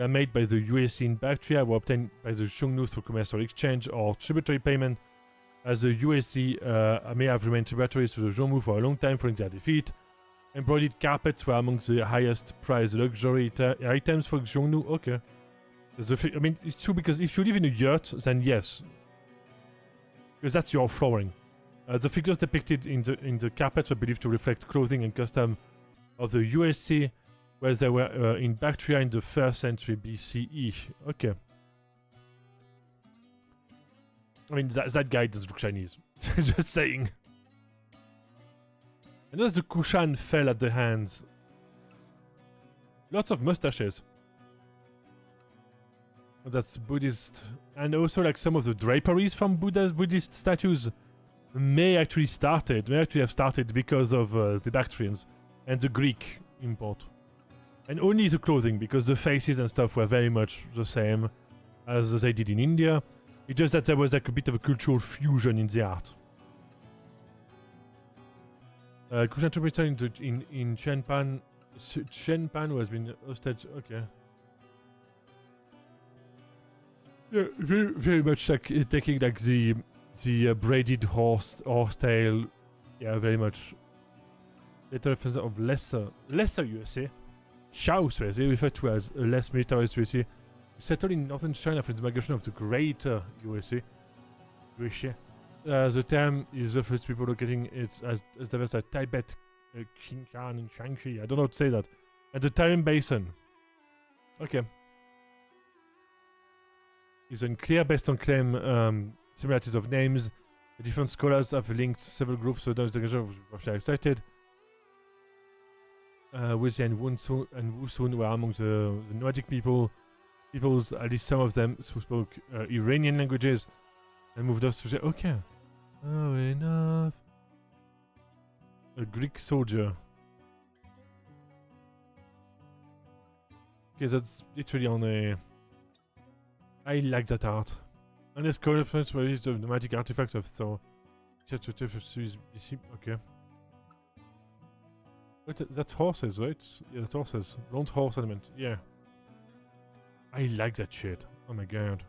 [SPEAKER 1] made by the USC in Bactria, were obtained by the Xiongnu through commercial exchange or tributary payment, as the USC may have remained tributaries to the Xiongnu for a long time following their defeat. Embroidered carpets were among the highest priced luxury items for Xiongnu. Okay. I mean, it's true because if you live in a yurt, then yes. Because that's your flooring. The figures depicted in the carpets were believed to reflect clothing and custom of the USC, where they were in Bactria in the 1st century BCE. Okay. I mean, that guy doesn't look Chinese. Just saying. And as the Kushan fell at the hands. Lots of mustaches. Oh, that's Buddhist. And also like some of the draperies from Buddhist statues may actually have started because of the Bactrians and the Greek import. And only the clothing, because the faces and stuff were very much the same as they did in India. It's just that there was like a bit of a cultural fusion in the art. Kushan tributary in Chenpan. Chenpan has been hosted. Okay. Yeah, very, very much like taking like the braided horse tail. Yeah, very much. Later reference of lesser USA. South USA, referred to as a less militarized USA, settled in northern China for the migration of the greater USA. The term is refers to people locating it as diverse as Tibet, Xinjiang, and Shaanxi. I don't know how to say that. And the Tarim Basin. Okay. It's unclear based on claim similarities of names. The different scholars have linked several groups so those are cited. Wuxi and Wusun were among the nomadic peoples, at least some of them who spoke Iranian languages and moved us to say, okay. Oh, enough. A Greek soldier. Okay, that's literally on a... I like that art. And this code of French were the nomadic artifacts of Thor. Okay. Wait, that's horses, right? Yeah, that's horses. Blonde horse element. Yeah. I like that shit. Oh my god.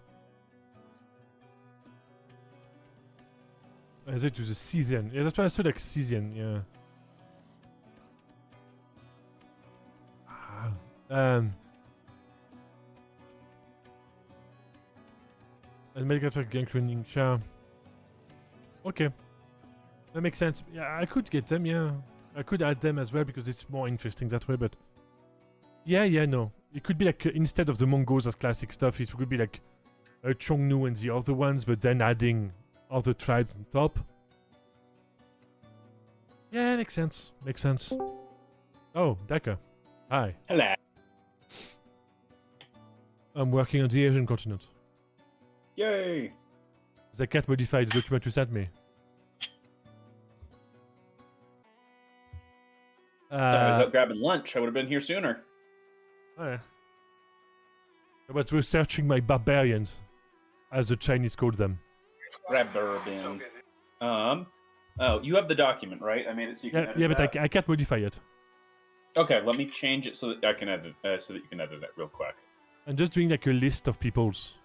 [SPEAKER 1] Is it to the Scythian? Yeah, that's why I said like Scythian, yeah. And medical track gang training, sure. Okay. That makes sense. Yeah, I could get them, yeah. I could add them as well because it's more interesting that way, but... Yeah, no. It could be like, instead of the Mongols as classic stuff, it could be like Xiongnu and the other ones, but then adding other tribes on top. Yeah, makes sense. Makes sense. Oh, Daka. Hi.
[SPEAKER 2] Hello.
[SPEAKER 1] I'm working on the Asian continent.
[SPEAKER 2] Yay!
[SPEAKER 1] I can't modify the document you sent me.
[SPEAKER 2] I was out grabbing lunch. I would have been here sooner.
[SPEAKER 1] Oh yeah. I was researching my barbarians, as the Chinese called them.
[SPEAKER 2] Barbarian. Oh, you have the document, right? I made it so you can edit
[SPEAKER 1] but
[SPEAKER 2] that.
[SPEAKER 1] I can't modify it.
[SPEAKER 2] Okay, let me change it so that I can edit, so that you can edit it real quick.
[SPEAKER 1] I'm just doing like a list of peoples.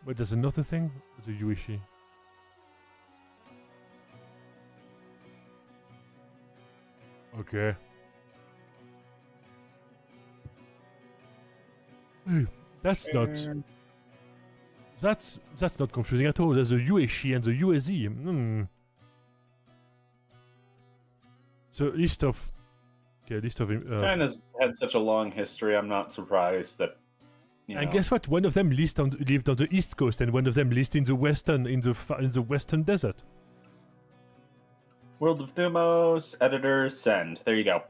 [SPEAKER 1] But there's another thing? The Yuishi. Okay. Hey, that's not... That's not confusing at all. There's a USC and the USE. So list of. Okay, list of.
[SPEAKER 2] China's had such a long history. I'm not surprised that.
[SPEAKER 1] And guess what? One of them lived on the east coast, and one of them lived in the western desert.
[SPEAKER 2] World of Thumos, editor, send. There you go.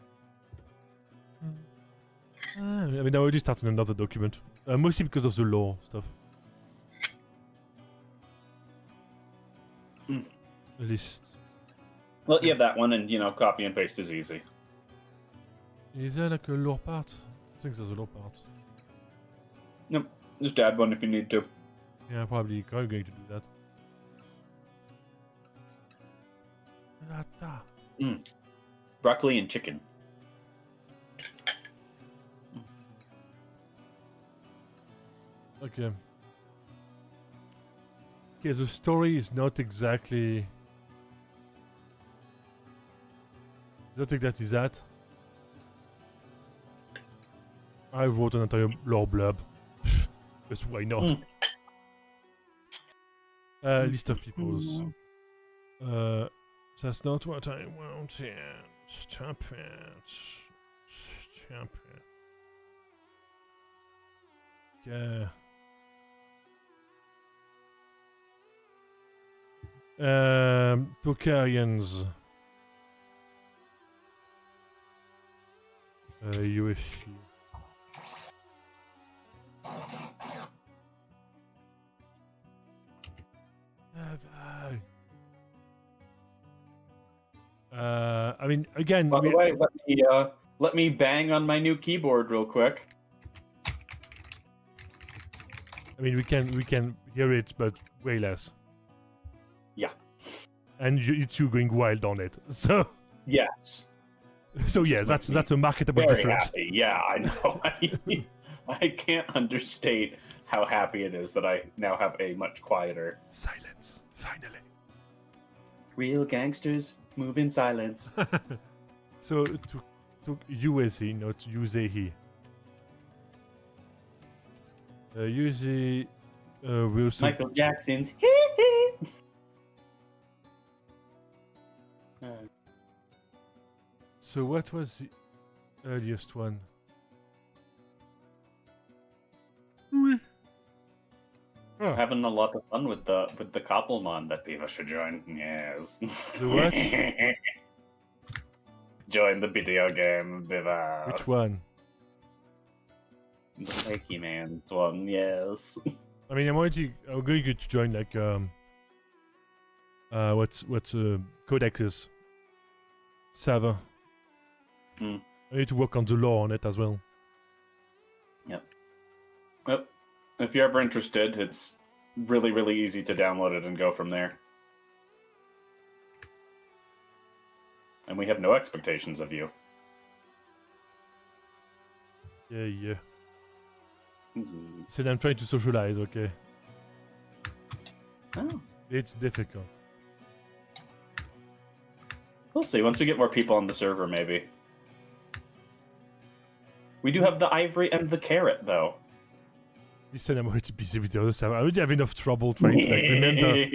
[SPEAKER 1] I mean, I already started another document, mostly because of the lore stuff. List.
[SPEAKER 2] Well, you have that one, and copy and paste is easy.
[SPEAKER 1] Is there like a lore part? I think there's a lore part.
[SPEAKER 2] Yep, just add one if you need to.
[SPEAKER 1] Yeah, probably going to do that.
[SPEAKER 2] Broccoli and chicken.
[SPEAKER 1] Okay. Okay, the story is not exactly. I don't think that is that. I wrote an entire lore blurb. Because why not? List of peoples. That's not what I wanted. Stop it. Stop it. Okay. Tokarians. USC. I mean, again.
[SPEAKER 2] By the way, let me bang on my new keyboard real quick.
[SPEAKER 1] I mean, we can hear it, but way less.
[SPEAKER 2] Yeah.
[SPEAKER 1] And it's you going wild on it. So.
[SPEAKER 2] Yes.
[SPEAKER 1] So yeah, that's a marketable
[SPEAKER 2] very
[SPEAKER 1] difference.
[SPEAKER 2] Happy. Yeah, I know. I can't understate how happy it is that I now have a much quieter.
[SPEAKER 1] Silence, finally.
[SPEAKER 2] Real gangsters move in silence.
[SPEAKER 1] So to USA, not UZE. UZ Wilson.
[SPEAKER 2] Michael Jackson's.
[SPEAKER 1] So what was the earliest one?
[SPEAKER 2] Having a lot of fun with the Koppelmon that people should join. Yes.
[SPEAKER 1] The what?
[SPEAKER 2] Join the video game, Biva.
[SPEAKER 1] Which one?
[SPEAKER 2] The Fakey Man's one, yes.
[SPEAKER 1] I mean, I'm going to join like what's Codex's server. I need to work on the lore on it as well.
[SPEAKER 2] Yep. Well, if you're ever interested, it's really, really easy to download it and go from there. And we have no expectations of you.
[SPEAKER 1] Yeah. So I'm trying to socialize, okay?
[SPEAKER 2] Oh.
[SPEAKER 1] It's difficult.
[SPEAKER 2] We'll see. Once we get more people on the server, maybe. We do have the ivory and the carrot, though.
[SPEAKER 1] Listen, I'm already busy with the other stuff. I already have enough trouble trying to remember.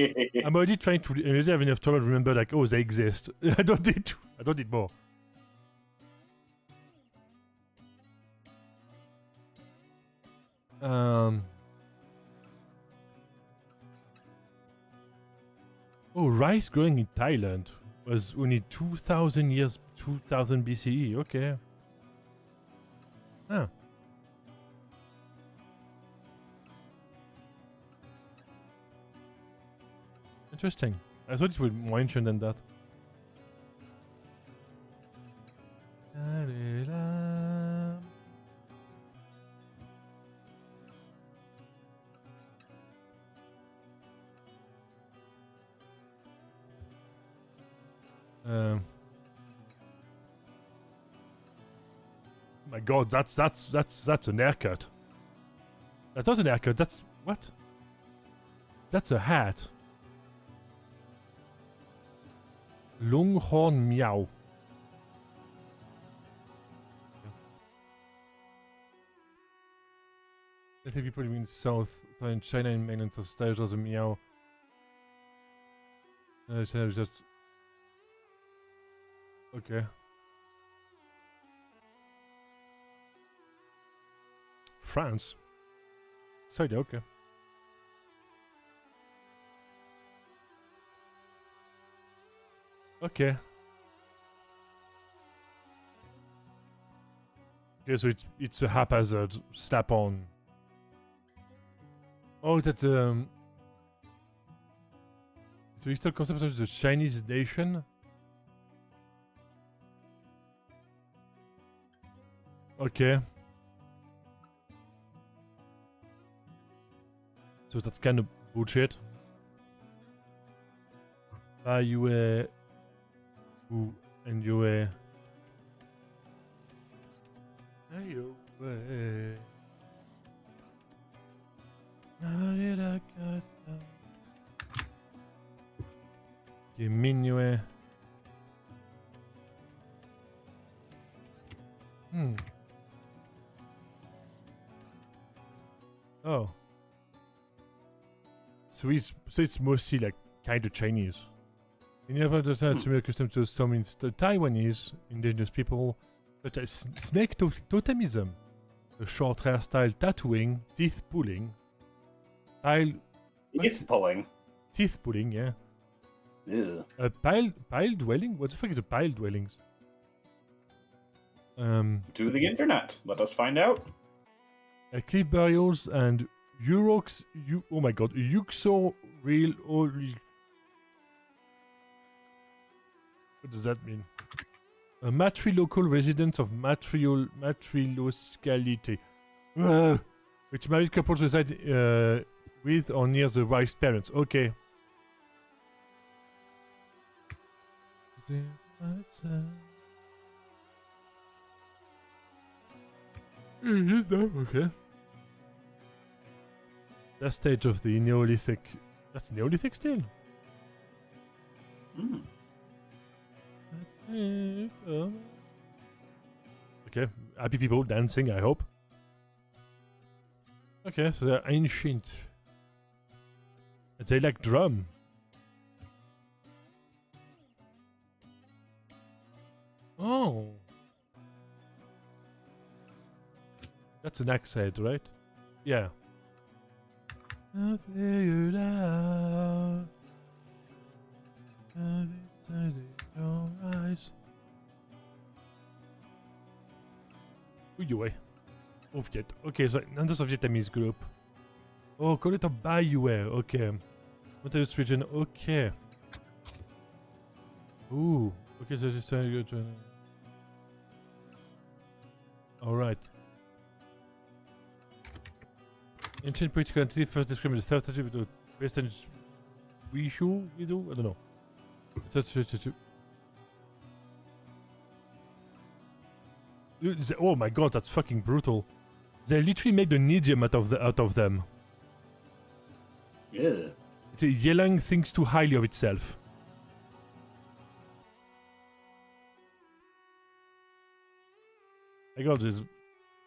[SPEAKER 1] I'm already trying to. I already have enough trouble to remember, oh, they exist. I don't need more. Oh, rice growing in Thailand was only 2,000 BCE. Okay. Huh. Interesting. I thought it would be more ancient than that. My God, that's an haircut. That's not an haircut. That's what? That's a hat. Longhorn meow. I think people in southern China and mainland Australia rozumiał. China is just... Okay. France? Sorry, okay. Okay. Okay, so it's a haphazard slap on. Oh, that's so you still concept of the Chinese nation? Okay. So that's kind of bullshit. You who and you you minue. Oh. So it's mostly like kind of Chinese. In the other time, similar custom to some Taiwanese indigenous people, such as snake totemism, a short hairstyle tattooing, teeth pulling, teeth pulling, yeah.
[SPEAKER 2] Ew.
[SPEAKER 1] A pile dwelling? What the fuck is a pile dwellings?
[SPEAKER 2] To the internet. Let us find out.
[SPEAKER 1] Cliff burials and oh my god, Yuxo real or what does that mean? A matrilocal residence of matriloscality, which married couples reside with or near the wife's parents. Okay. Okay. That stage of the Neolithic. That's Neolithic still? Okay, happy people dancing, I hope. Okay, so they're ancient. And they like drum. Oh. That's an axe head, right? Yeah. I figured out your eyes. Uioi. Soviet. Okay, so another Vietnamese group. Oh, call it a Bayouer. Okay. What is this region? Okay. Ooh. Okay, so this is alright. Ancient political entity first described as third century with the Western Wishu? I don't know. Oh my god, that's fucking brutal. They literally made an idiom out of them.
[SPEAKER 2] Yeah.
[SPEAKER 1] Yelang thinks too highly of itself. My god, there's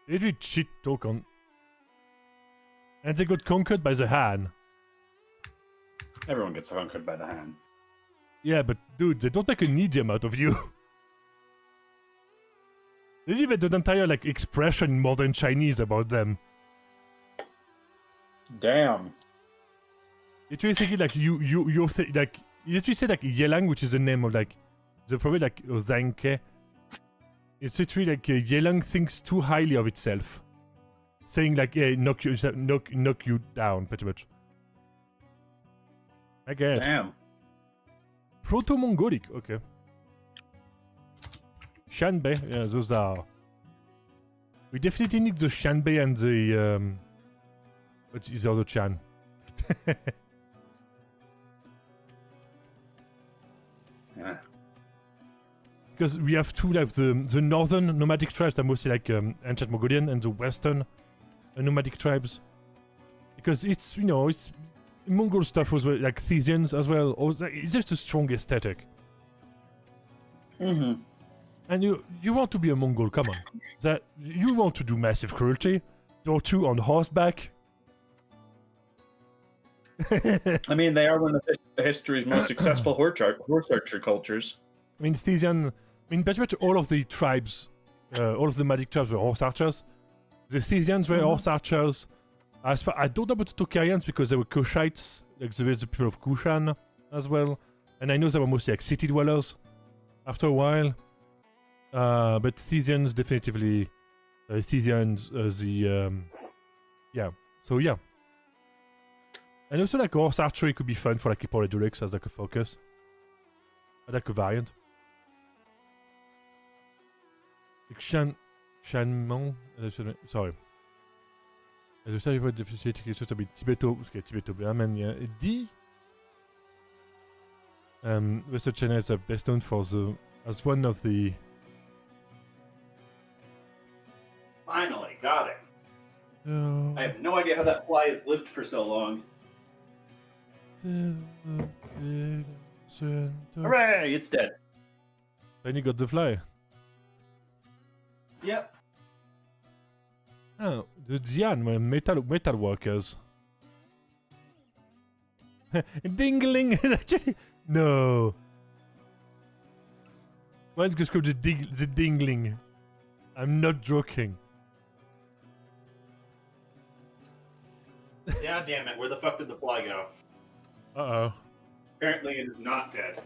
[SPEAKER 1] literally shit talk on. And they got conquered by the Han.
[SPEAKER 2] Everyone gets conquered by the Han.
[SPEAKER 1] Yeah, but dude, they don't make an idiom out of you. They even made an entire like expression in modern Chinese about them.
[SPEAKER 2] Damn.
[SPEAKER 1] Literally thinking like you like you literally say like Yelang, which is the name of like the probably like Ozanke. It's literally like Yelang thinks too highly of itself. Saying like, yeah, knock you down, pretty much. I get it.
[SPEAKER 2] Damn.
[SPEAKER 1] Proto-Mongolic, okay. Shanbei, yeah, those are... We definitely need the Shanbei and the, what is the other Chan?
[SPEAKER 2] Yeah.
[SPEAKER 1] Because we have two, like, the northern nomadic tribes are mostly like ancient Mongolian, and the western nomadic tribes. Because it's, you know, it's... Mongol stuff was like Thesians as well. Or it's just a strong aesthetic.
[SPEAKER 2] Mm-hmm.
[SPEAKER 1] And you want to be a Mongol, come on. That you want to do massive cruelty. or two on horseback.
[SPEAKER 2] I mean, they are one of history's most successful horse archer cultures.
[SPEAKER 1] I mean, Thesian. I mean, pretty much all of the tribes, all of the magic tribes were horse archers. The Thesians were horse archers. As far I don't know about the Tokarians because they were Kushites, like the people of Kushan as well. And I know they were mostly like city dwellers after a while. But Thesians definitely, Thesians, yeah. So yeah. And also like horse archery could be fun for like Hippolydrix as like a focus. Like a variant. Like Shanmon, sorry. Je savais pas définir quelque chose comme tibéto-birman, yeah. D. Western China is best known for as one of the.
[SPEAKER 2] Finally, got it. I have no idea how that fly has lived for so long. Hooray! It's dead.
[SPEAKER 1] Then you got the fly.
[SPEAKER 2] Yep.
[SPEAKER 1] Oh, the Xian were metal workers. Dingling! Actually, no. Why don't you call the dingling? I'm not joking.
[SPEAKER 2] Yeah, damn it. Where the fuck did the fly go?
[SPEAKER 1] Uh-oh.
[SPEAKER 2] Apparently it is not dead.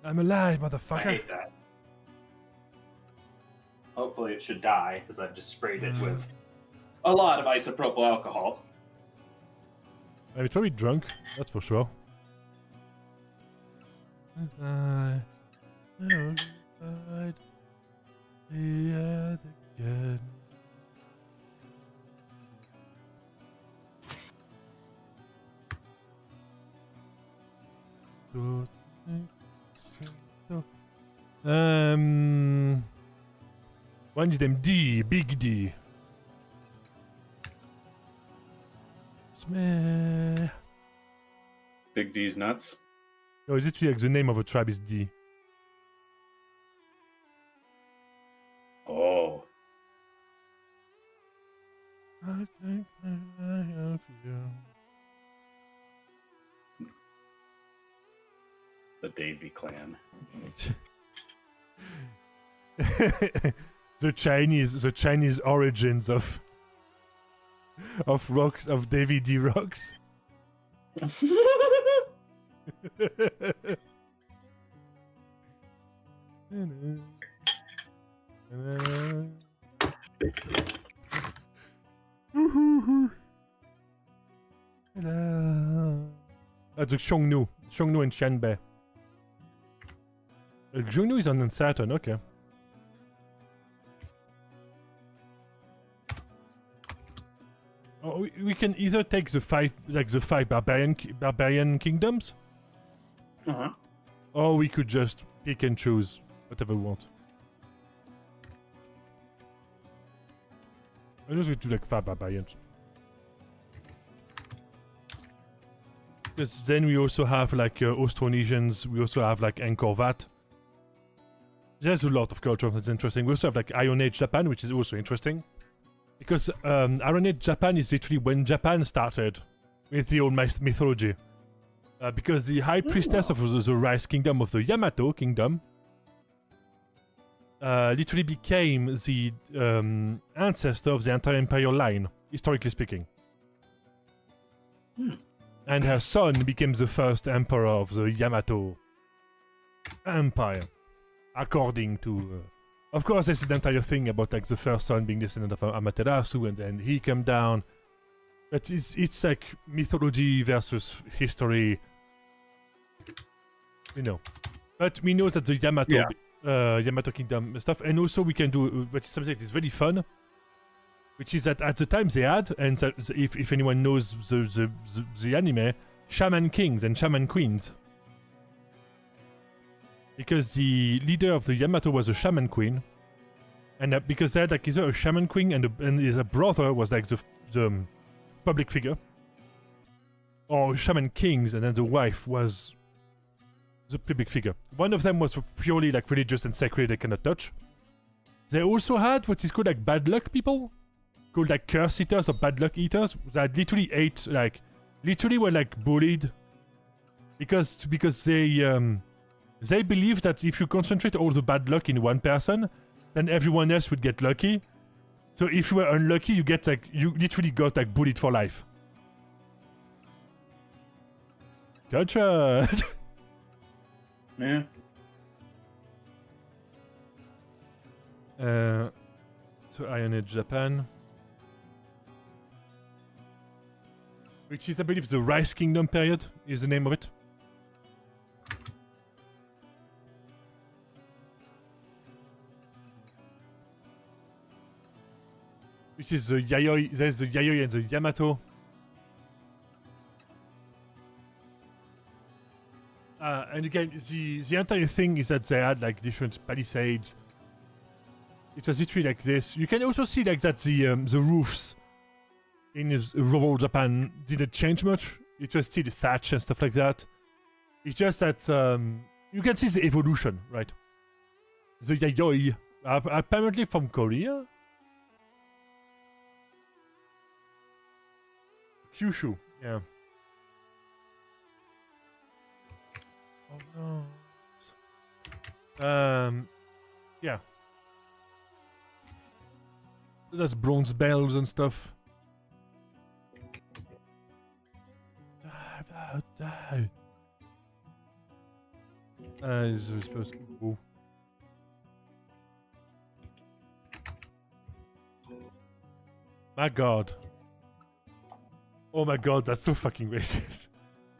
[SPEAKER 1] I'm alive, motherfucker.
[SPEAKER 2] I hate that. Hopefully it should die, because I've just sprayed it with a lot of isopropyl alcohol.
[SPEAKER 1] I'm probably drunk, that's for sure. One is them D, big D.
[SPEAKER 2] Big D's nuts.
[SPEAKER 1] No, it's literally like the name of a tribe is D.
[SPEAKER 2] Oh.
[SPEAKER 1] I think I have you.
[SPEAKER 2] The Davy clan.
[SPEAKER 1] the Chinese origins of rocks, of Davy D rocks. That's a Xiongnu and Qianbei. Xiongnu is on Saturn, okay. Oh, we can either take the five barbarian kingdoms, or we could just pick and choose whatever we want. I just want to do like 5 barbarians. Because then we also have like Austronesians, we also have like Angkor Wat. There's a lot of culture that's interesting. We also have like Iron Age Japan, which is also interesting. Because Iron Age Japan is literally when Japan started with the old mythology. Because the High Priestess of the Rice Kingdom of the Yamato Kingdom literally became the ancestor of the entire imperial line, historically speaking. And her son became the first emperor of the Yamato Empire, according to... of course, there's the entire thing about like the first son being descendant of Amaterasu, and then he came down. But it's like mythology versus history, you know. But we know that the Yamato Kingdom stuff, and also we can do, which is something that is really fun, which is that at the time they had, and that if anyone knows the anime, Shaman Kings and Shaman Queens. Because the leader of the Yamato was a Shaman Queen, and because they had like either a Shaman Queen and his brother was like the public figure, or Shaman Kings, and then the wife was the public figure. One of them was purely like religious and sacred, they cannot touch. They also had what is called like bad luck people, called like curse eaters or bad luck eaters that literally ate like literally were like bullied because they believe that if you concentrate all the bad luck in one person, then everyone else would get lucky. So if you were unlucky, you literally got like bullied for life. Gotcha.
[SPEAKER 2] Yeah.
[SPEAKER 1] So Iron Age Japan, which is I believe the Rice Kingdom period is the name of it. Which is the Yayoi, there's the Yayoi and the Yamato. And again, the entire thing is that they had like different palisades. It was literally like this. You can also see like that the roofs in rural Japan didn't change much. It was still thatch and stuff like that. It's just that you can see the evolution, right? The Yayoi are apparently from Korea. Kyushu, yeah. Oh no. Yeah. There's bronze bells and stuff. Die. Is supposed to go. My god. Oh my god, that's so fucking racist.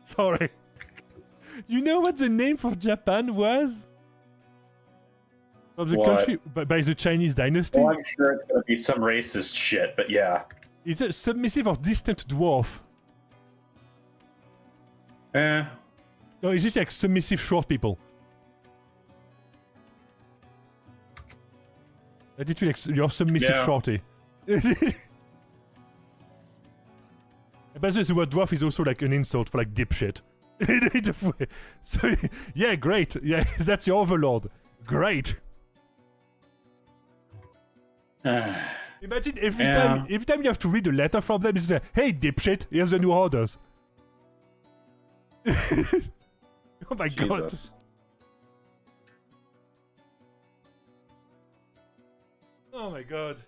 [SPEAKER 1] Sorry. You know what the name for Japan was? Of the country by the Chinese dynasty?
[SPEAKER 2] Well, I'm sure it's gonna be some racist shit, but yeah.
[SPEAKER 1] Is it submissive or distant dwarf?
[SPEAKER 2] Eh.
[SPEAKER 1] No, is it like submissive short people? I did feel like you're submissive shorty. And by the way, the word dwarf is also like an insult for like dipshit. So, yeah, great. Yeah, that's your overlord. Great. Imagine every time you have to read a letter from them, it's like, hey, dipshit, here's the new orders. Oh my god. Oh my god.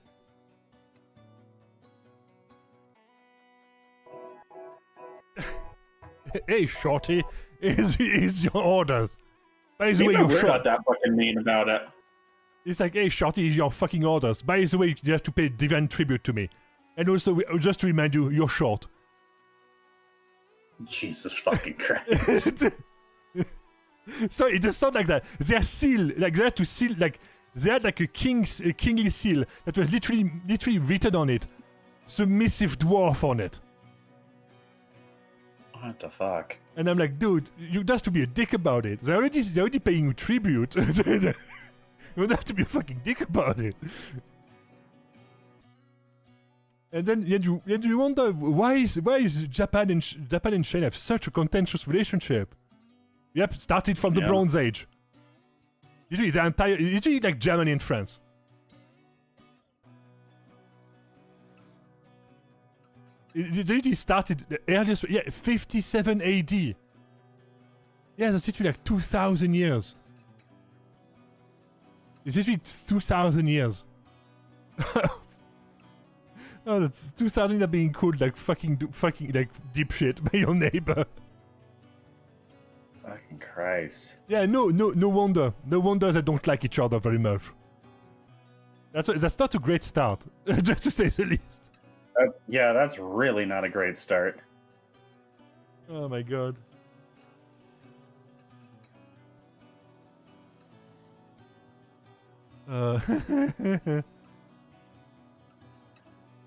[SPEAKER 1] Hey, shorty, is your orders. By the way, you
[SPEAKER 2] we're not that fucking mean about it.
[SPEAKER 1] It's like, hey, shorty, is your fucking orders. By the way, you have to pay divine tribute to me. And also, just to remind you, you're short.
[SPEAKER 2] Jesus fucking Christ.
[SPEAKER 1] So it does sound like that. Their seal, like they had to seal, like they had like a kingly seal that was literally written on it, submissive dwarf on it.
[SPEAKER 2] What the fuck?
[SPEAKER 1] And I'm like, dude, you have to be a dick about it. They're already paying you tribute. You don't have to be a fucking dick about it. And then you wonder why is Japan and China have such a contentious relationship? Yep, started from the Bronze Age. Usually like Germany and France. It really started the earliest, 57 AD. Yeah, that's literally like 2,000 years. It's literally 2,000 years. Oh, that's 2,000 years being called like fucking like dipshit by your neighbor.
[SPEAKER 2] Fucking Christ.
[SPEAKER 1] Yeah, no wonder they don't like each other very much. That's not a great start, just to say the least.
[SPEAKER 2] That's really not a great start.
[SPEAKER 1] Oh my god.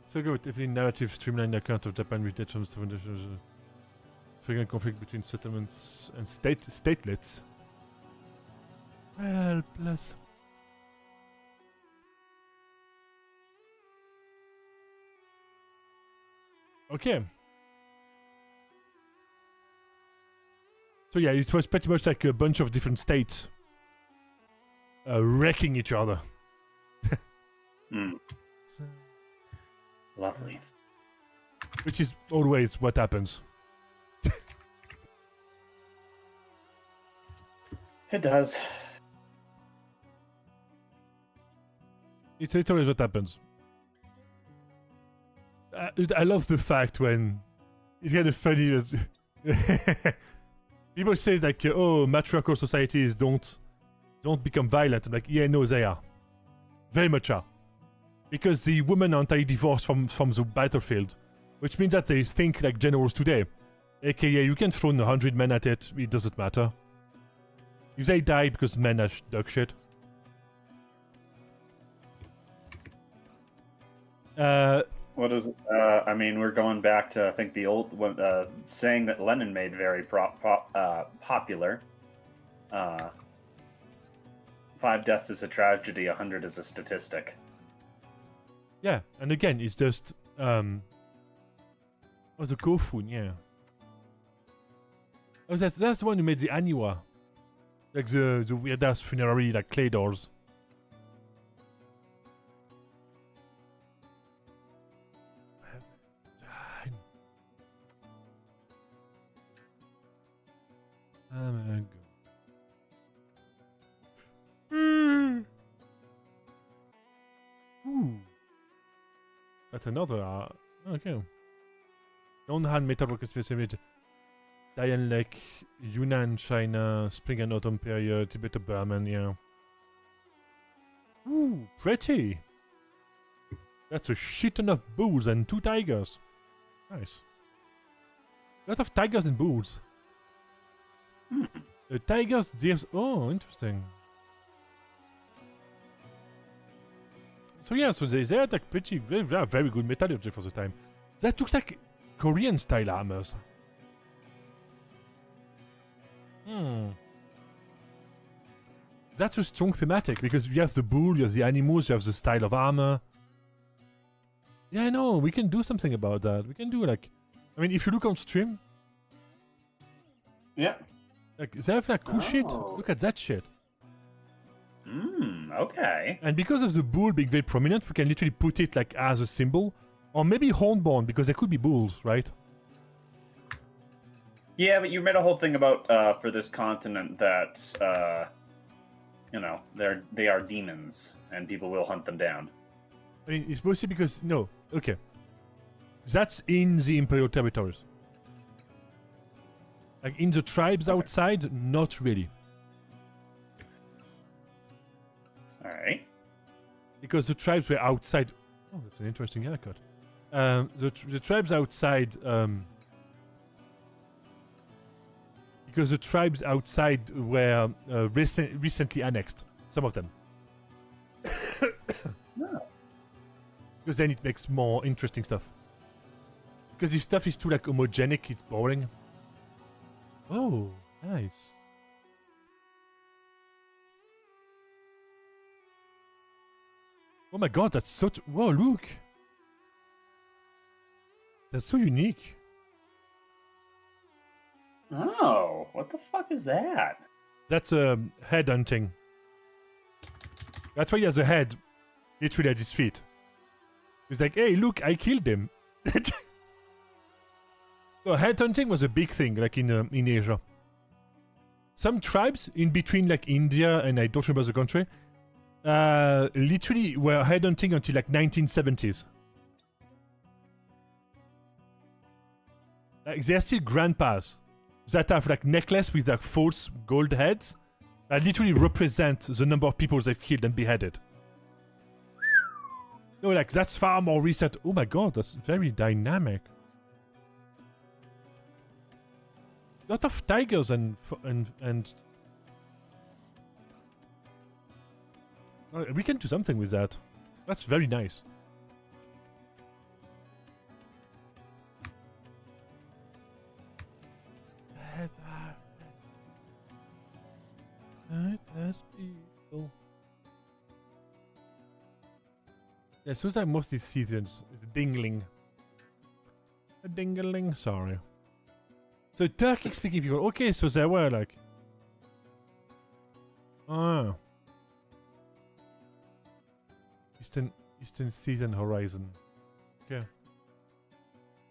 [SPEAKER 1] So good, definitely narrative streamlined account of Japan with data from frequent conflict between settlements and statelets. Well, plus. Okay. So yeah, it was pretty much like a bunch of different states wrecking each other.
[SPEAKER 2] Mm. Lovely.
[SPEAKER 1] Which is always what happens.
[SPEAKER 2] It does.
[SPEAKER 1] It's always what happens. I love the fact when it's kind of funny as people say like, oh, matriarchal societies don't become violent. I'm like, yeah, no, they are. Very much are. Because the women are anti-divorce from the battlefield, which means that they think like generals today. AKA, you can throw 100 men at it, it doesn't matter. If they die because men are dog shit.
[SPEAKER 2] What is? I mean, we're going back to I think the old saying that Lenin made very popular. 5 deaths is a tragedy, 100 is a statistic.
[SPEAKER 1] Yeah, and again, it's just the Kofun, yeah. Oh, that's the one who made the Aniwa, like the weird ass funerary like clay doors. Ooh. That's another. Okay. Non-hand metalworkers facility. Diane Lake, Yunnan, China, Spring and Autumn period, Tibet to Burman, yeah. Ooh, pretty. That's a shit ton of bulls and 2 tigers. Nice. A lot of tigers and bulls. Tigers, deers. Oh, interesting. So yeah, so they had like pretty, very good metallurgy for the time. That looks like Korean style armors. That's a strong thematic because you have the bull, you have the animals, you have the style of armor. Yeah, I know, we can do something about that. We can do like, I mean, if you look on stream.
[SPEAKER 2] Yeah.
[SPEAKER 1] Like, they have like cool shit. Look at that shit.
[SPEAKER 2] Okay.
[SPEAKER 1] And because of the bull being very prominent, we can literally put it like as a symbol. Or maybe hornborn, because there could be bulls, right?
[SPEAKER 2] Yeah, but you made a whole thing about for this continent that you know, they are demons and people will hunt them down.
[SPEAKER 1] I mean, it's mostly because no, okay, that's in the imperial territories. Like in the tribes outside, not really.
[SPEAKER 2] All right.
[SPEAKER 1] Because the tribes were outside. Oh, that's an interesting haircut. The tribes outside. Because the tribes outside were recently annexed. Some of them.
[SPEAKER 2] No.
[SPEAKER 1] Because then it makes more interesting stuff. Because if stuff is too like homogenic, it's boring. Oh, nice. Oh my god, that's so... Whoa, look! That's so unique.
[SPEAKER 2] Oh, what the fuck is that?
[SPEAKER 1] That's head hunting. That's why he has a head literally at his feet. He's like, hey, look, I killed him. So head hunting was a big thing, like in Asia. Some tribes in between, like India and I don't remember the country, literally were head hunting until like 1970s. Like they're still grandpas that have like necklace with like false gold heads that literally represent the number of people they've killed and beheaded. No, like that's far more recent. Oh my god, that's very dynamic. A lot of tigers and we can do something with that. That's very nice. That's beautiful. Yeah, so that mostly seasons. It's dingling. A dingling, sorry. So Turkic speaking people. Okay, so there were like. Ah. Eastern season horizon. Okay.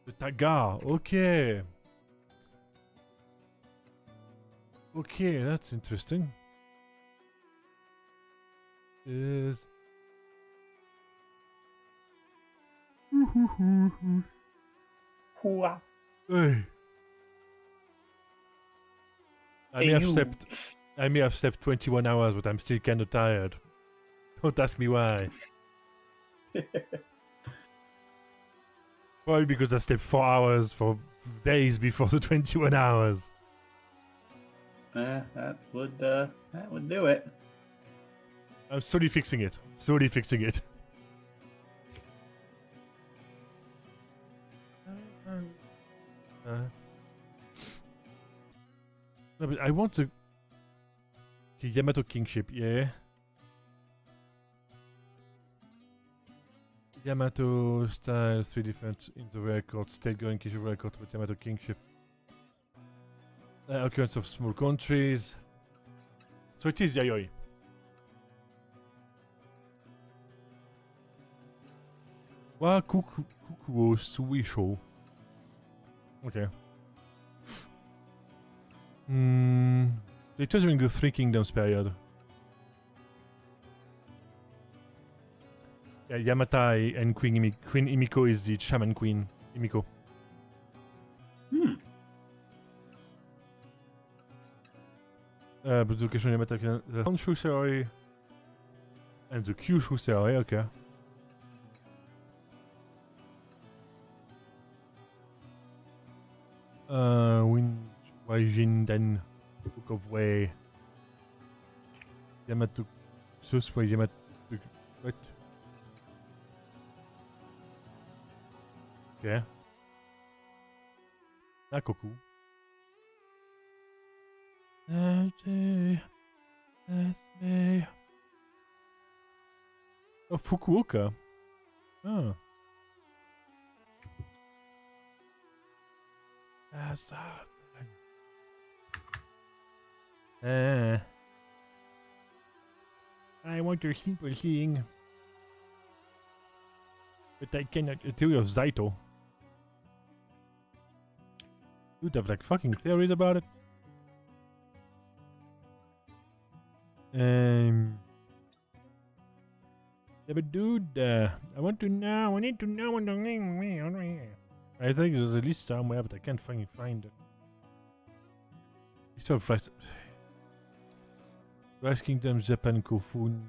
[SPEAKER 1] The Tagar. Okay. Okay, that's interesting. Is.
[SPEAKER 2] Hooah.
[SPEAKER 1] Hey. I may have slept 21 hours, but I'm still kind of tired. Don't ask me why. Probably because I slept 4 hours for days before the 21 hours.
[SPEAKER 2] That would do it.
[SPEAKER 1] I'm slowly fixing it. Slowly fixing it. No, but I want to. Okay, Yamato Kingship, yeah. Yamato styles, 3 different in the record, state going Kingship record with Yamato Kingship. Occurrence of small countries. So it is Yayoi. Wa Kukuo Suisho. Okay. It was during the Three Kingdoms period. Yeah, Yamatai and Queen Imiko is the shaman queen. Imiko. But the location Yamatai, the Honshu Serai and the Kyushu Serai, okay. Wind Waijin then Book of Way. Yamato Susway Yamato what? Okay. Nakoku. That's me. Oh, Fukuoka. Oh. That's I want to keep seeing. But I cannot. A theory of Zaito. You'd have like fucking theories about it. Yeah, but dude, I want to know. I need to know what the. I think there's at least somewhere, but I can't fucking find it. So fast. Rice Kingdom, Japan, Kofun.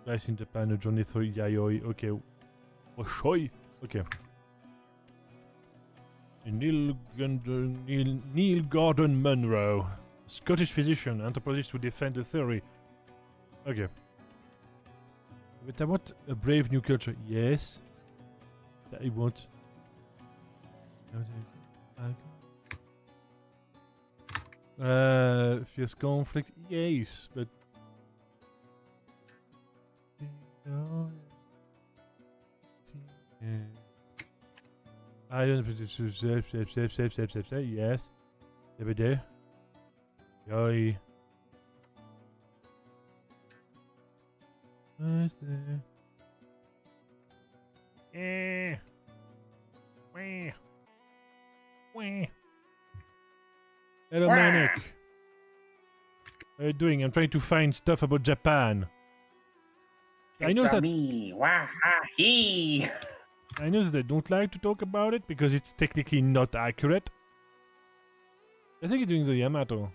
[SPEAKER 1] Rice in Japan, Johnny 3, Yayoi. Okay. Oshoi. Okay. Neil Gordon Munro. Scottish physician, anthropologist to defend the theory. Okay. But I want a brave new culture. Yes. I want. Fierce conflict. Yes, but. I don't. Yes. Every day. Yoi. What's there? Hello, Manic. What are you doing? I'm trying to find stuff about Japan. I know that
[SPEAKER 2] me. Wah-ha-hee.
[SPEAKER 1] I know that they don't like to talk about it because it's technically not accurate. I think you're doing the Yamato.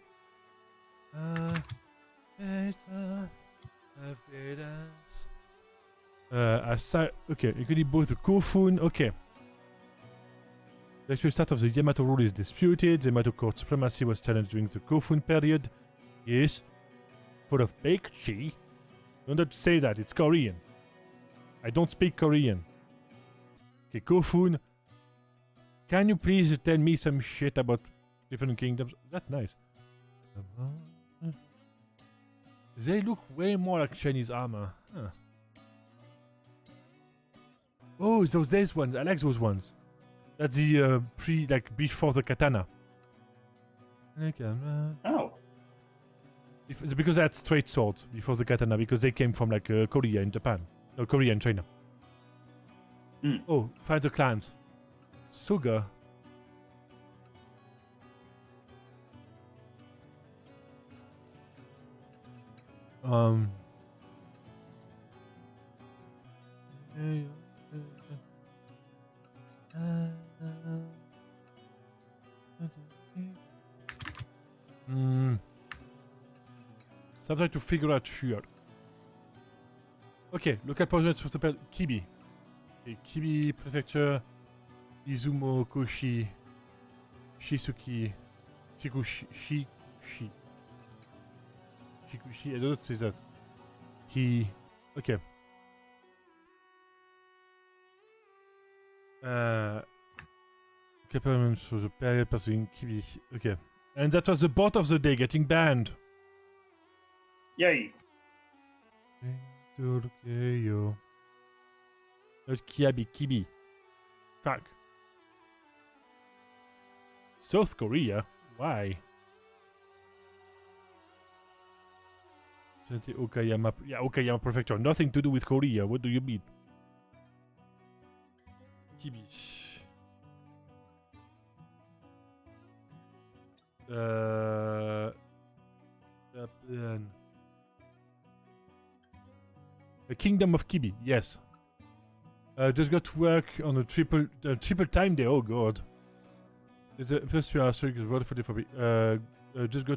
[SPEAKER 1] Okay, you could do both the Kofun. Okay. The actual start of the Yamato rule is disputed. The Yamato court supremacy was challenged during the Kofun period. Yes. Full of baked cheese. Don't say that, it's Korean. I don't speak Korean. Okay, Kofun. Can you please tell me some shit about different kingdoms? That's nice. They look way more like Chinese armor. Huh. Oh, those ones. I like those ones. That's the before the katana.
[SPEAKER 2] Oh.
[SPEAKER 1] It's because I had straight swords before the katana because they came from like Korea and Japan. No, Korea and China. Oh, find the clans. Suga. Something to figure out here. Okay, local projects for the Kibi. Okay, Kibi Prefecture, Izumo, Koshi, Shisuki, Shikushi. I don't say that. Okay. Okay, for the period pursuing Kibi. Okay. And that was the bot of the day getting banned.
[SPEAKER 2] Yay!
[SPEAKER 1] Okay, yo. Not Kibi. Fuck. South Korea? Why? Okayama. Yeah, Okayama Prefecture. Nothing to do with Korea. What do you mean? Kibi. The Kingdom of Kibi, yes. Just got to work on a triple time day. Oh god. Plus we are sorry, just got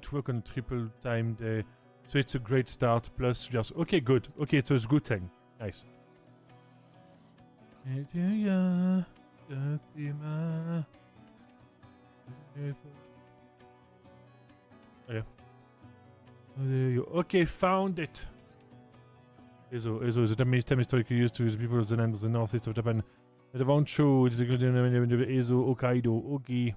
[SPEAKER 1] to work on a triple time day, so it's a great start. Plus we are okay, good. Okay, so it's a good thing. Nice. Oh, yeah. Okay, found it. Ezo is a Japanese term historically used to use people of the land of the northeast of Japan. The Wancho is the good name of Ezo, Hokkaido, Oki.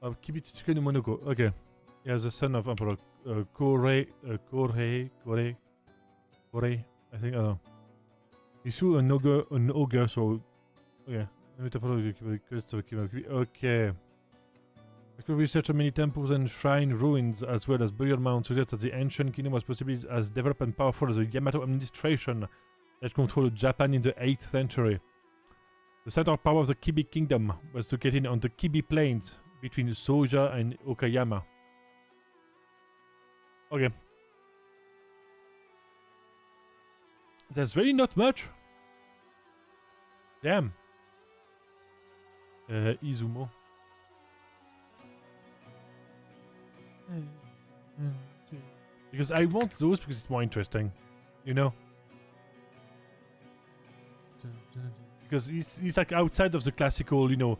[SPEAKER 1] Kibitsuke no Monoko. Okay. He is the son of Emperor Korei, I think, I don't know. He slew an ogre, so... Okay. Okay. I could research many temples and shrine ruins, as well as burial mounds, suggest that the ancient kingdom was possibly as developed and powerful as the Yamato administration that controlled Japan in the 8th century. The center of power of the Kibi kingdom was located on the Kibi plains between Soja and Okayama. Okay. There's really not much. Damn. Izumo. Because I want those because it's more interesting, you know? Because he's like outside of the classical, you know,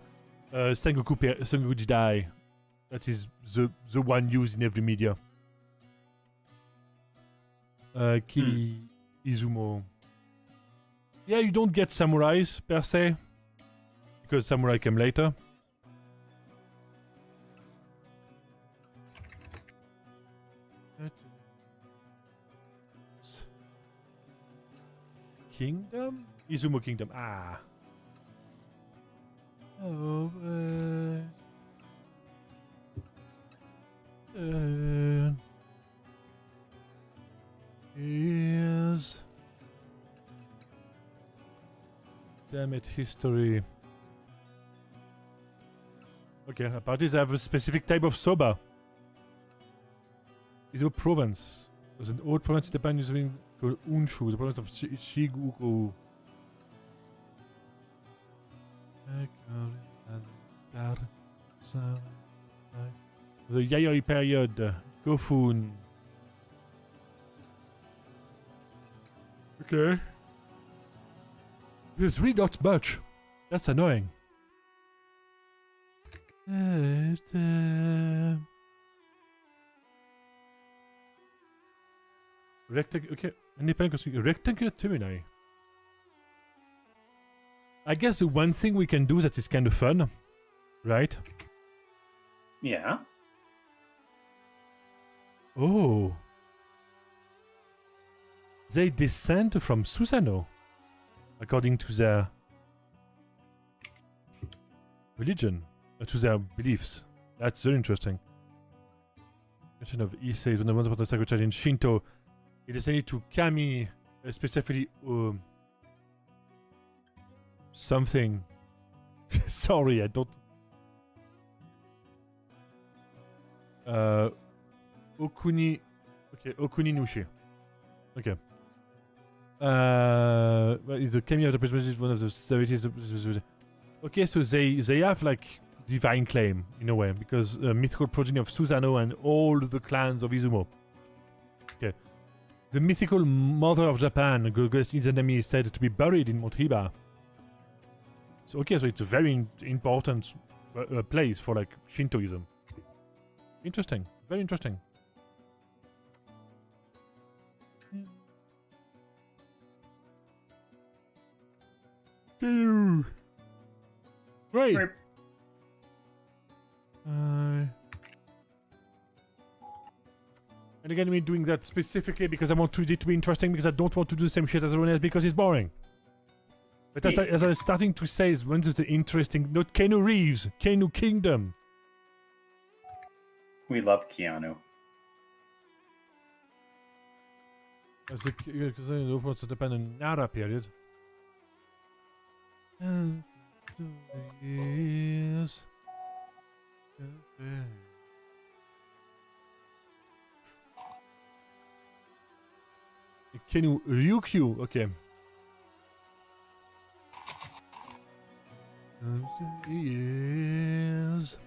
[SPEAKER 1] Sengoku Jidai. That is the one used in every media. Kibi, Izumo. Yeah, you don't get samurais per se, because samurai came later. Kingdom? Izumo Kingdom. Ah. Oh, is... Damn it, history. Okay, apparently they have a specific type of soba. Izumo province. It was an old province in Japan using called Unshu, the province of Shiguku. The Yayoi period, Kofun. Okay. There's really not much. That's annoying. Rectangle. Okay, independent rectangular termini. I guess the one thing we can do that is kind of fun, right?
[SPEAKER 2] Yeah.
[SPEAKER 1] Oh. They descend from Susano, according to their religion, to their beliefs. That's very interesting. Mention of Issei is one of the most important sacred church in Shinto. It is related to Kami, specifically something. Sorry, I don't. Okuni. Okay, Okuni Nushi. Okay. Well, is the Kami of the Prism is one of the services. Okay, so they have like divine claim in a way because mythical progeny of Susanoo and all the clans of Izumo. Okay. The mythical mother of Japan, Goddess Izanami, is said to be buried in Mount Hiba. So okay, so it's a very important place for like Shintoism. Interesting, very interesting. Great. And again, we're doing that specifically because I want it to be interesting, because I don't want to do the same shit as everyone else because it's boring. But as I was starting to say, when there's the interesting, not Keanu Reeves, Keanu Kingdom.
[SPEAKER 2] We love Keanu.
[SPEAKER 1] As the because I don't want to depend on Nara period. Yes. Keanu Ryukyu, okay. Yes.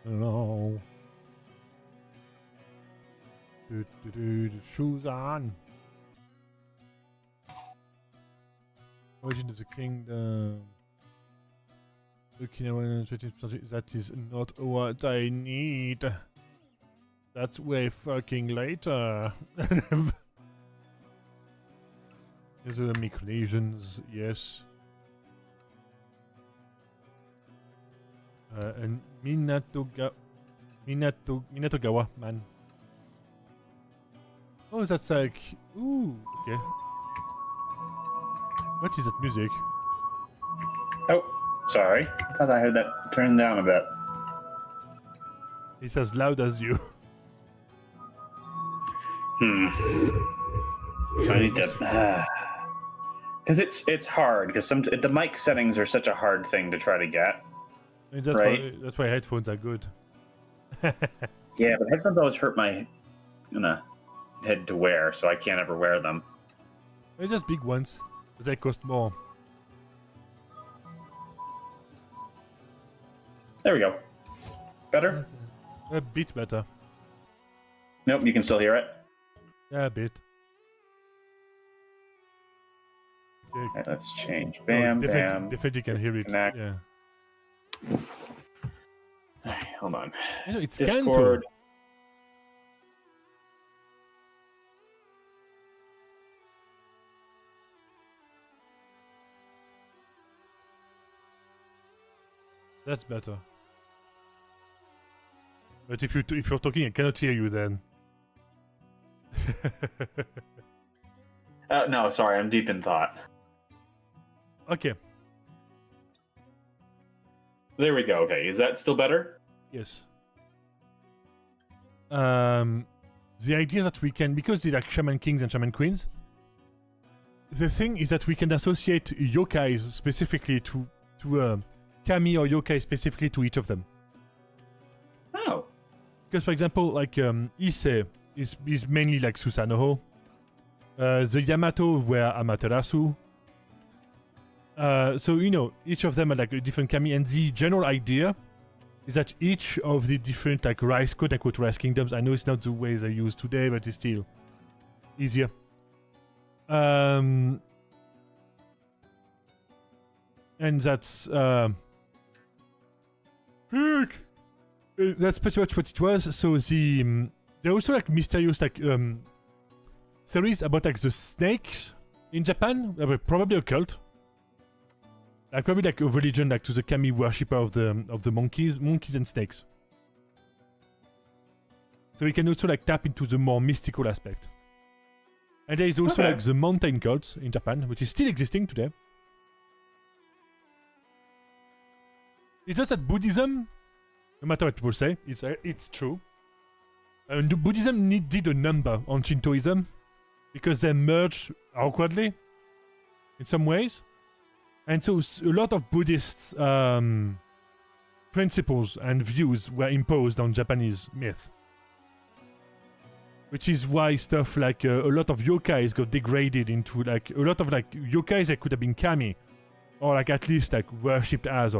[SPEAKER 1] No. Shoes on. Origin of the kingdom. That is not what I need. That's way fucking later. There's lesions, yes. And Minatogawa, man. Oh, that's like... Ooh, okay. What is that music?
[SPEAKER 2] Oh, sorry. I thought I heard that turn down a bit.
[SPEAKER 1] It's as loud as you.
[SPEAKER 2] So I need to... Because it's hard, because the mic settings are such a hard thing to try to get.
[SPEAKER 1] I mean, that's why headphones are good.
[SPEAKER 2] Yeah, but headphones always hurt my head to wear, so I can't ever wear them.
[SPEAKER 1] They're just big ones, but they cost more.
[SPEAKER 2] There we go. Better?
[SPEAKER 1] A bit better.
[SPEAKER 2] Nope, you can still hear it?
[SPEAKER 1] Yeah, a bit. Okay.
[SPEAKER 2] All right, let's change. Bam, bam.
[SPEAKER 1] Definitely can hear it.
[SPEAKER 2] Connect.
[SPEAKER 1] Yeah.
[SPEAKER 2] All right, hold on.
[SPEAKER 1] You know, it's
[SPEAKER 2] Discord.
[SPEAKER 1] Kanto. That's better. But if you're talking, I cannot hear you then.
[SPEAKER 2] No, sorry, I'm deep in thought.
[SPEAKER 1] Okay.
[SPEAKER 2] There we go. Okay, is that still better?
[SPEAKER 1] Yes. The idea that we can, because they're like shaman kings and shaman queens, the thing is that we can associate yokais specifically to kami or yokai specifically to each of them.
[SPEAKER 2] Oh.
[SPEAKER 1] Because, for example, like Issei is mainly like Susanoo. The Yamato were Amaterasu. So, you know, each of them are like a different kami, and the general idea is that each of the different like rice, quote-unquote rice kingdoms, I know it's not the way they use today, but it's still easier. And that's pretty much what it was. So there are also like mysterious like theories about like the snakes in Japan. They were probably a cult. Like probably like a religion like to the kami worshipper of the monkeys and snakes. So we can also like tap into the more mystical aspect. And there is also like the mountain cult in Japan, which is still existing today. It's just that Buddhism No matter what people say, it's true. And Buddhism did a number on Shintoism because they merged awkwardly in some ways. And so a lot of Buddhist principles and views were imposed on Japanese myth. Which is why stuff like a lot of yokais got degraded into like a lot of like yokais that could have been kami, or like at least like worshipped as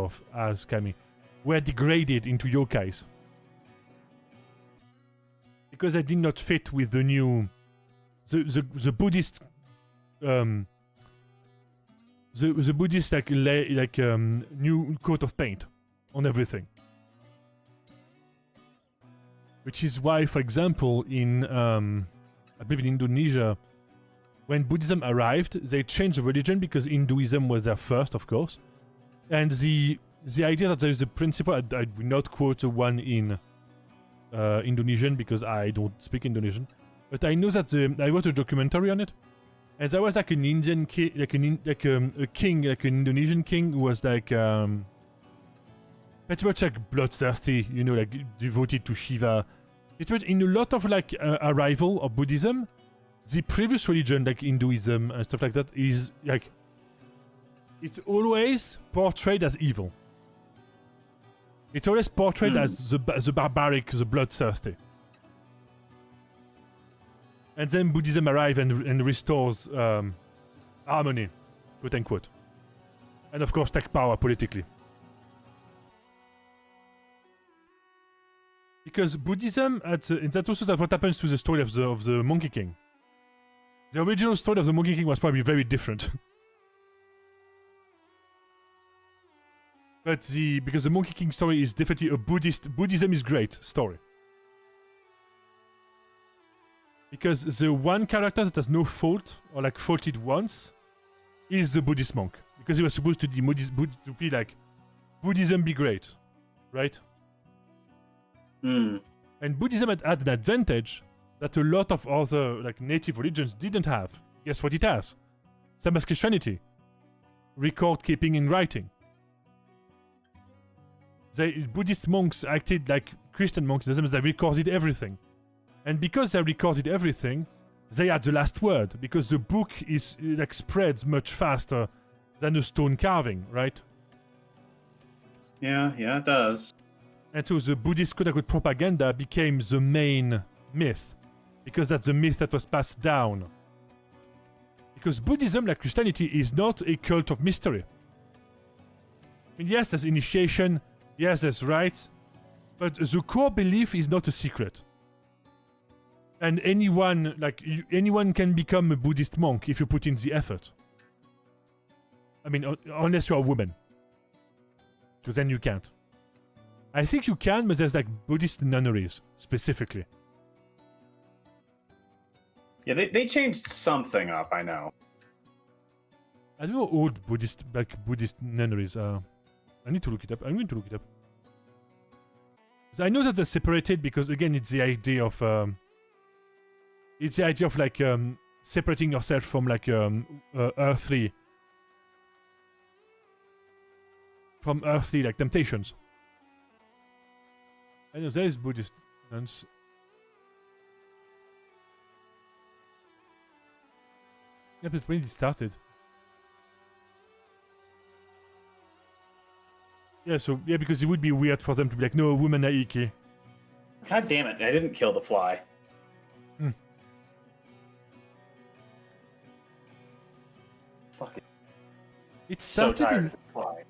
[SPEAKER 1] kami, were degraded into yokais because they did not fit with the new the Buddhist the Buddhist new coat of paint on everything. Which is why, for example, in I believe in Indonesia, when Buddhism arrived, they changed the religion because Hinduism was there first, of course. And the idea that there is a principle, I will not quote the one in Indonesian because I don't speak Indonesian, but I know that I wrote a documentary on it, and there was like an Indian king, like a king, like an Indonesian king who was like pretty much like bloodthirsty, you know, like devoted to Shiva. It was in a lot of like arrival of Buddhism. The previous religion, like Hinduism and stuff like that, is like it's always portrayed as evil. It's always portrayed as the barbaric, the bloodthirsty. And then Buddhism arrives and restores harmony, quote unquote, and of course take power politically. Because Buddhism, and that's also what happens to the story of the Monkey King. The original story of the Monkey King was probably very different. But because the Monkey King story is definitely a Buddhism is great story. Because the one character that has no fault, or like faulted once, is the Buddhist monk. Because he was supposed to be like, Buddhism be great, right? And Buddhism had an advantage that a lot of other like native religions didn't have. Guess what it has? Same as Christianity. Record keeping in writing. Buddhist monks acted like Christian monks in the sense they recorded everything. And because they recorded everything, they had the last word. Because the book is like spreads much faster than a stone carving, right?
[SPEAKER 2] Yeah, it does.
[SPEAKER 1] And so the Buddhist quote-unquote propaganda became the main myth. Because that's the myth that was passed down. Because Buddhism, like Christianity, is not a cult of mystery. I mean, yes, there's initiation, yes, there's rites, but the core belief is not a secret. And anyone can become a Buddhist monk if you put in the effort. I mean, unless you're a woman. Because then you can't. I think you can, but there's like Buddhist nunneries, specifically.
[SPEAKER 2] Yeah, they changed something up, I know.
[SPEAKER 1] I don't know old Buddhist nunneries are. I need to look it up. I'm going to look it up. I know that they're separated because, again, it's the idea of like separating yourself from like earthly like temptations. I know there is Buddhist nuns. Yeah, but when it started. Yeah, so yeah, because it would be weird for them to be like, no, women are icky.
[SPEAKER 2] God damn it! I didn't kill the fly. Fuck it.
[SPEAKER 1] It started
[SPEAKER 2] so tired of the fly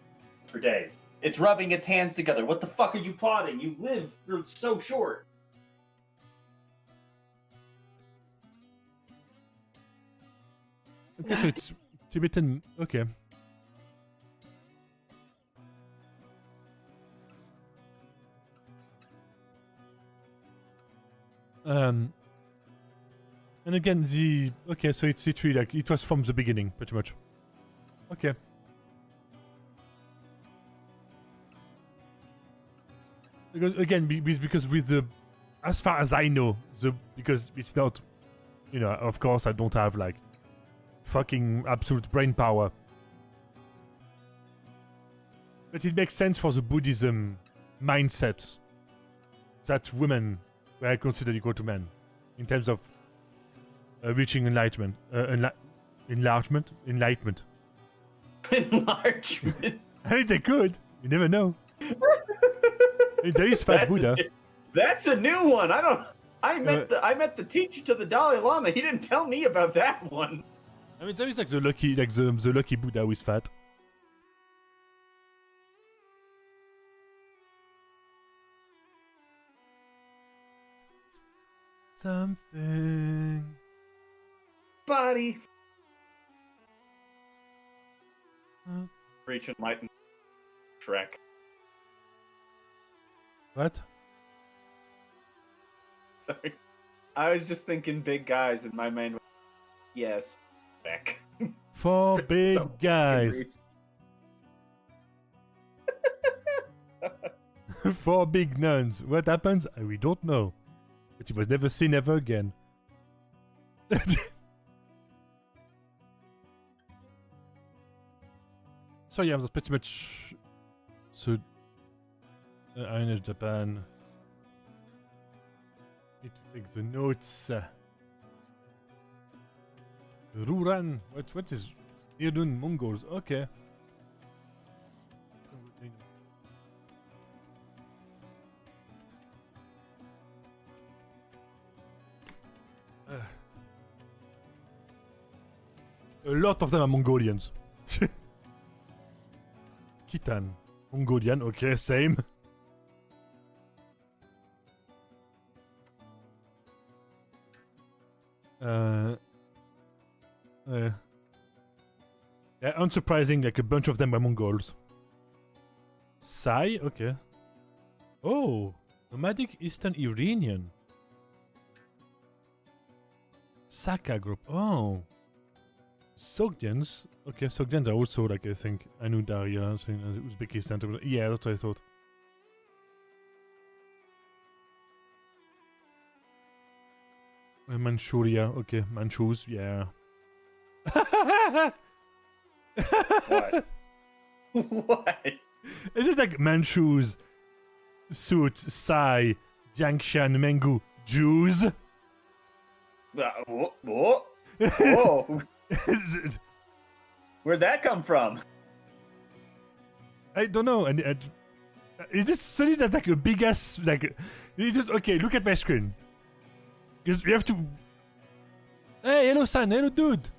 [SPEAKER 2] for days. It's rubbing its hands together. What the fuck are you plotting? You live through so short.
[SPEAKER 1] Okay, so it's Tibetan. Okay. And again, so it's literally like it was from the beginning, pretty much. Okay. Because with the, as far as I know, because it's not, you know, of course I don't have like fucking absolute brain power. But it makes sense for the Buddhism mindset that women were considered equal to men in terms of reaching enlightenment. Enlargement? Enlightenment.
[SPEAKER 2] Enlargement.
[SPEAKER 1] I think they could. You never know. There is Fat Buddha.
[SPEAKER 2] That's a new one. I met the teacher to the Dalai Lama. He didn't tell me about that one.
[SPEAKER 1] I mean, there is like the lucky Buddha who is fat. Something.
[SPEAKER 2] Body. Reach enlightenment. Shrek.
[SPEAKER 1] What?
[SPEAKER 2] Sorry. I was just thinking big guys in my mind. Yes. Back.
[SPEAKER 1] For big guys. For big nuns. What happens? We don't know. But he was never seen ever again. So yeah, that's pretty much... So... I know Japan. Need to take the notes. Ruran. What is... Irdun Mongols. Okay. A lot of them are Mongolians. Khitan. Mongolian, okay, same. Yeah, unsurprising, like a bunch of them were Mongols. Sai? Okay. Oh, nomadic Eastern Iranian. Saka group. Oh. Sogdians? Okay, Sogdians are also like, I think, Anudaria, Uzbekistan. Yeah, that's what I thought. Manchuria, okay, Manchus, yeah.
[SPEAKER 2] What? What?
[SPEAKER 1] It's just like Manchus, Suits, Sai, Jiangshan, Mengu, Jews.
[SPEAKER 2] Whoa. Where'd that come from?
[SPEAKER 1] I don't know, and it's just suddenly that's like a big ass like. You just okay. Look at my screen. You have to. Hey, hello, son. Hello, dude.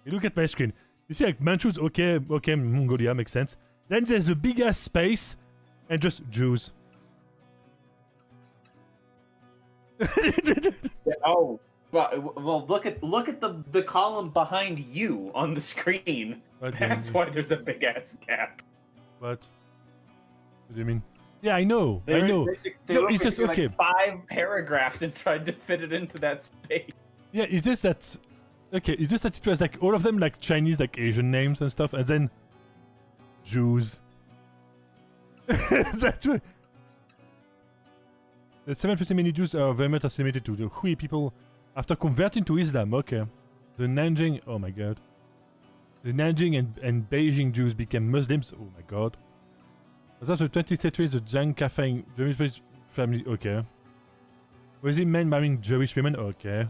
[SPEAKER 1] You look at my screen. You see, like Manchus. Okay, Mongolia makes sense. Then there's a big ass space, and just Jews.
[SPEAKER 2] Oh, well, look at the column behind you on the screen. That's why there's a big ass gap.
[SPEAKER 1] What do you mean? Yeah, I know.
[SPEAKER 2] They
[SPEAKER 1] no, it's just okay.
[SPEAKER 2] Like 5 paragraphs and tried to fit it into that space.
[SPEAKER 1] Yeah, it's just that. Okay, it's just that it was like all of them like Chinese, like Asian names and stuff, and then Jews. That's what. The 7% many Jews are very much assimilated to the Hui people after converting to Islam. Okay. The Nanjing. Oh my god. The Nanjing and Beijing Jews became Muslims. Oh my god. That's the 20th century, the Zhang Kafeng family. Okay. Was it men marrying Jewish women? Okay.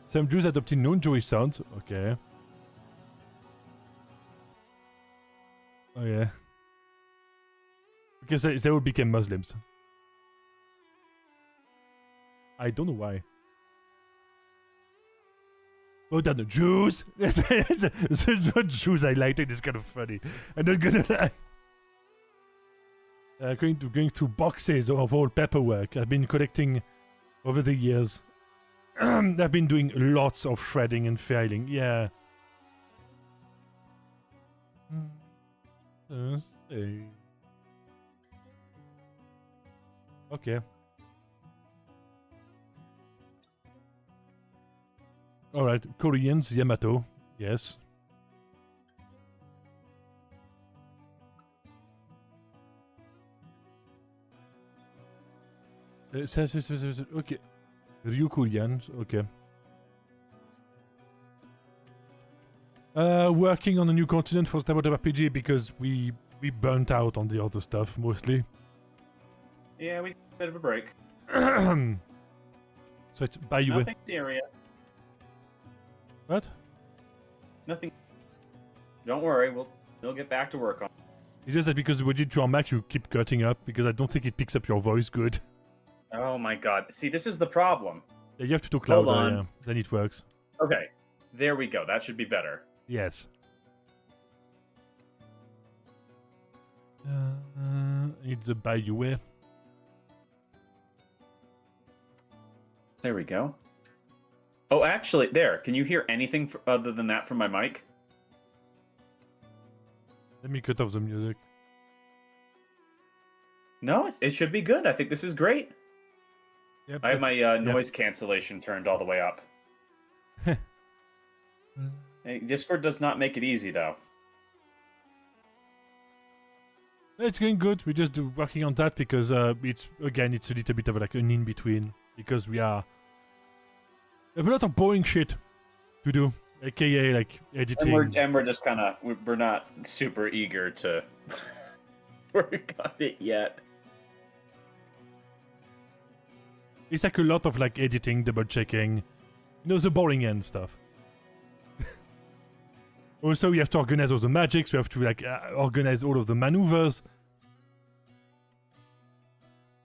[SPEAKER 1] Some Jews adopted non-Jewish sons. Okay. Oh yeah. Because they all became Muslims. I don't know why. Oh, then the Jews! The Jews I liked it is kind of funny. I'm not gonna lie. Going through boxes of old paperwork I've been collecting over the years. I've been doing lots of shredding and filing, yeah. Okay. Alright, Koreans, Yamato, yes. Okay. Ryukulians, okay. Working on a new continent for tabletop RPG because we burnt out on the other stuff mostly.
[SPEAKER 2] Yeah, we took a bit of a break.
[SPEAKER 1] So it's Baiue.
[SPEAKER 2] Nothing serious.
[SPEAKER 1] What?
[SPEAKER 2] Nothing. Don't worry, we'll get back to work on it.
[SPEAKER 1] It's just that because we did to our Mac, you keep cutting up because I don't think it picks up your voice good.
[SPEAKER 2] Oh my god. See, this is the problem.
[SPEAKER 1] Yeah, you have to talk
[SPEAKER 2] Hold
[SPEAKER 1] louder,
[SPEAKER 2] on.
[SPEAKER 1] yeah. Then it works.
[SPEAKER 2] Okay, there we go. That should be better.
[SPEAKER 1] Yes. It's a Baiue.
[SPEAKER 2] There we go. Oh, actually, there. Can you hear anything other than that from my mic?
[SPEAKER 1] Let me cut off the music.
[SPEAKER 2] No, it should be good. I think this is great.
[SPEAKER 1] Yep,
[SPEAKER 2] I have my noise
[SPEAKER 1] yep.
[SPEAKER 2] cancellation turned all the way up. Hey, Discord does not make it easy, though.
[SPEAKER 1] It's going good. We're just working on that because it's a little bit of like an in-between because we have a lot of boring shit to do, aka like editing.
[SPEAKER 2] And we're just kind of we're not super eager to work on it yet.
[SPEAKER 1] It's like a lot of like editing, double checking, the boring end stuff. Also, we have to organize all the magics. We have to like organize all of the maneuvers.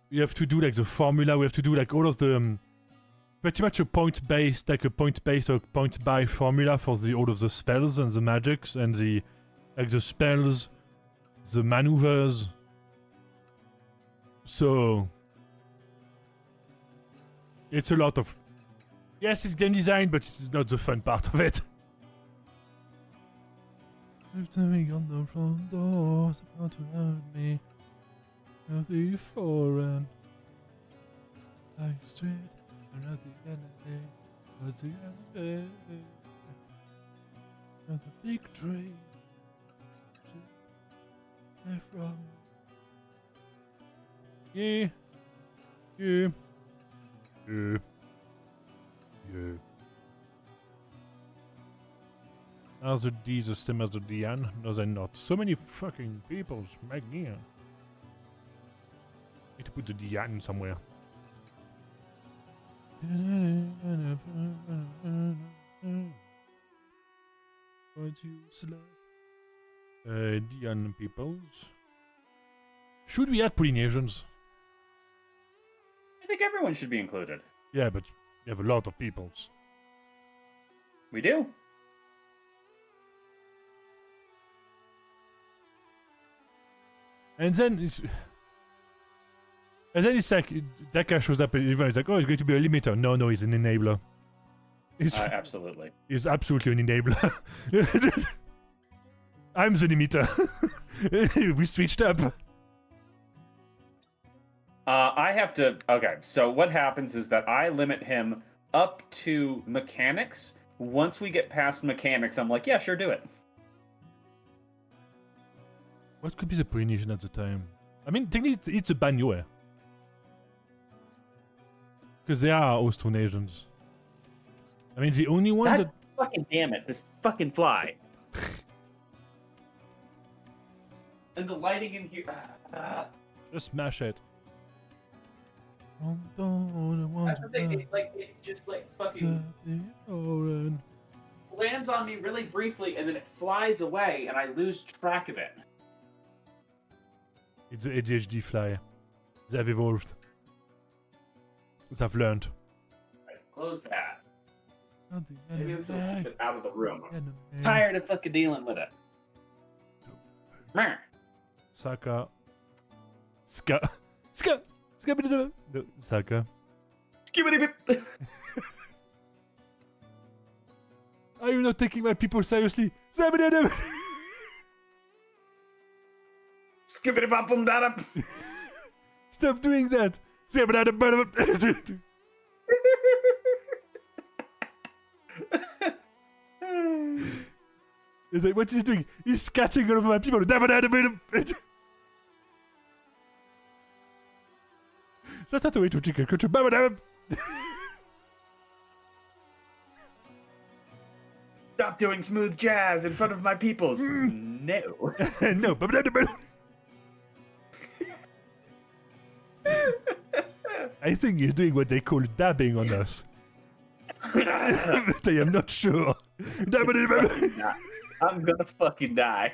[SPEAKER 1] We have to do like the formula. We have to do like all of the pretty much a point-based or point-by formula for all of the spells and the magics and the spells, the maneuvers. So it's a lot of yes, it's game design, but it's not the fun part of it. Standing on the front door, about to hurt me. Healthy foreign. Like straight, not the enemy, not the enemy. Not the big tree. From. Yeah. Yeah. Yeah. Yeah. Are the D the same as the DN? No, they're not. So many fucking people smacking here. Need to put the DN somewhere. What useless? DN peoples. Should we add Polynesians?
[SPEAKER 2] I think everyone should be included.
[SPEAKER 1] Yeah, but we have a lot of peoples.
[SPEAKER 2] We do.
[SPEAKER 1] And then it's like that guy shows up and everyone's like, oh, it's going to be a limiter. No, he's an enabler.
[SPEAKER 2] Absolutely.
[SPEAKER 1] He's absolutely an enabler. I'm the limiter. We switched up.
[SPEAKER 2] I have to. Okay, so what happens is that I limit him up to mechanics. Once we get past mechanics, I'm like, yeah, sure, do it.
[SPEAKER 1] What could be the Polynesian at the time? I mean, technically, it's a Baiue. Because they are Austronesians. I mean, the only one that...
[SPEAKER 2] Fucking damn it, this fucking fly. And the lighting in here...
[SPEAKER 1] Just smash it.
[SPEAKER 2] It just fucking... lands on me really briefly, and then it flies away, and I lose track of it.
[SPEAKER 1] It's the ADHD fly. They have evolved. They've learned.
[SPEAKER 2] Right, close that. Maybe this will
[SPEAKER 1] Enemy.
[SPEAKER 2] keep it out of the room.
[SPEAKER 1] Enemy.
[SPEAKER 2] Tired of fucking dealing with it. Meh.
[SPEAKER 1] Saka. Ska. No, Saka.
[SPEAKER 2] Skibbity-bip.
[SPEAKER 1] Are you not taking my people seriously?
[SPEAKER 2] Skibbity-bop-bum-da-dum.
[SPEAKER 1] Stop doing that! It's like, what is he doing? He's scattering all over my people. That's not a way to trick a culture.
[SPEAKER 2] Stop doing smooth jazz in front of my peoples. No.
[SPEAKER 1] No. I think he's doing what they call dabbing on us. But I am not sure.
[SPEAKER 2] I'm gonna fucking die.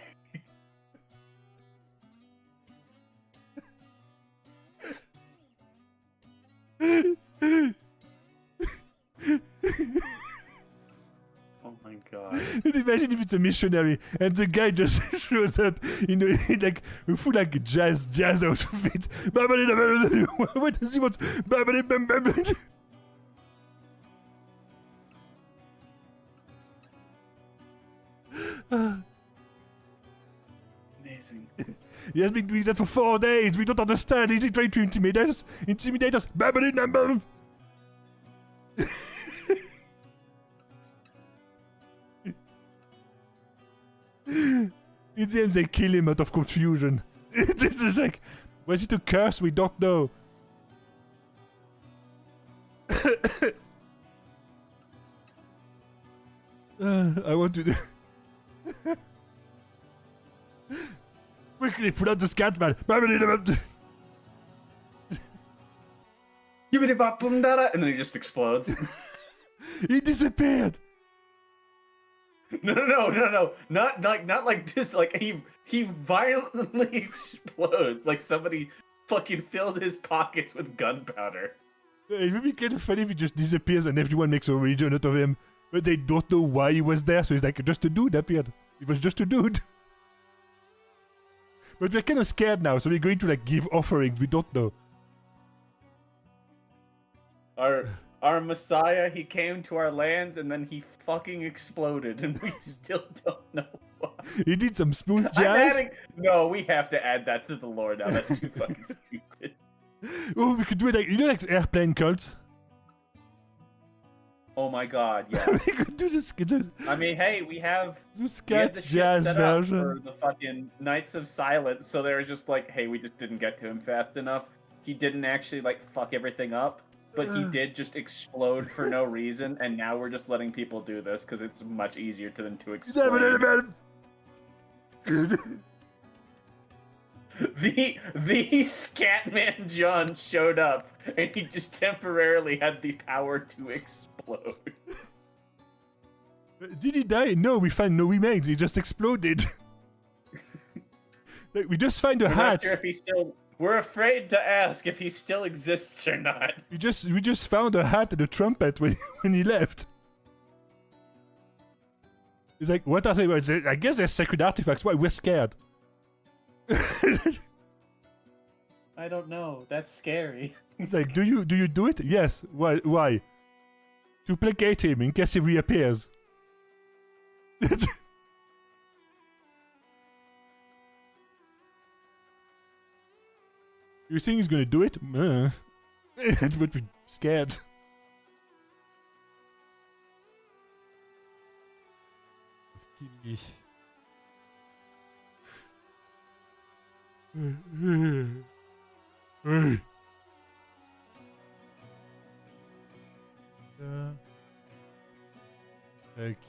[SPEAKER 2] Oh my god.
[SPEAKER 1] Imagine if it's a missionary and the guy just shows up in like a full like jazz outfit. What does he want?
[SPEAKER 2] Amazing.
[SPEAKER 1] He has been doing that for 4 days. We don't understand. Is he trying to intimidate us? In the end, they kill him out of confusion. It's just like, was it a curse? We don't know. I want to. Quickly, pull out the scat man.
[SPEAKER 2] And then he just explodes.
[SPEAKER 1] He disappeared.
[SPEAKER 2] No. Not like this. Like he violently explodes. Like somebody fucking filled his pockets with gunpowder.
[SPEAKER 1] It would be kind of funny if he just disappears and everyone makes a religion out of him. But they don't know why he was there, so he's like, just a dude appeared. He was just a dude. But we're kind of scared now, so we're going to like give offerings. We don't know.
[SPEAKER 2] Our Messiah, he came to our lands and then he fucking exploded, and we still don't know why.
[SPEAKER 1] He did some smooth jazz.
[SPEAKER 2] No, we have to add that to the lore now. That's too fucking stupid.
[SPEAKER 1] Oh, we could do it like, you know, like airplane cults.
[SPEAKER 2] Oh my god, yeah.
[SPEAKER 1] We could do this.
[SPEAKER 2] I mean, hey, we have
[SPEAKER 1] the scat
[SPEAKER 2] the shit
[SPEAKER 1] jazz
[SPEAKER 2] set up
[SPEAKER 1] version
[SPEAKER 2] for the fucking Knights of Silence, so they were just like, hey, we just didn't get to him fast enough. He didn't actually like fuck everything up, but he did just explode for no reason, and now we're just letting people do this because it's much easier to them to explode. The Scatman John showed up, and he just temporarily had the power to explode.
[SPEAKER 1] Did he die? No, we found no remains. He just exploded. Like, we just find a
[SPEAKER 2] We're
[SPEAKER 1] hat.
[SPEAKER 2] not sure if he still. We're afraid to ask if he still exists or not.
[SPEAKER 1] We just found a hat and a trumpet when he left. He's like, what are they? I guess they're sacred artifacts. Why? We're scared.
[SPEAKER 2] I don't know. That's scary.
[SPEAKER 1] He's like, do you do it? Yes. Why? To placate him in case he reappears. You think he's gonna do it? It would be scared.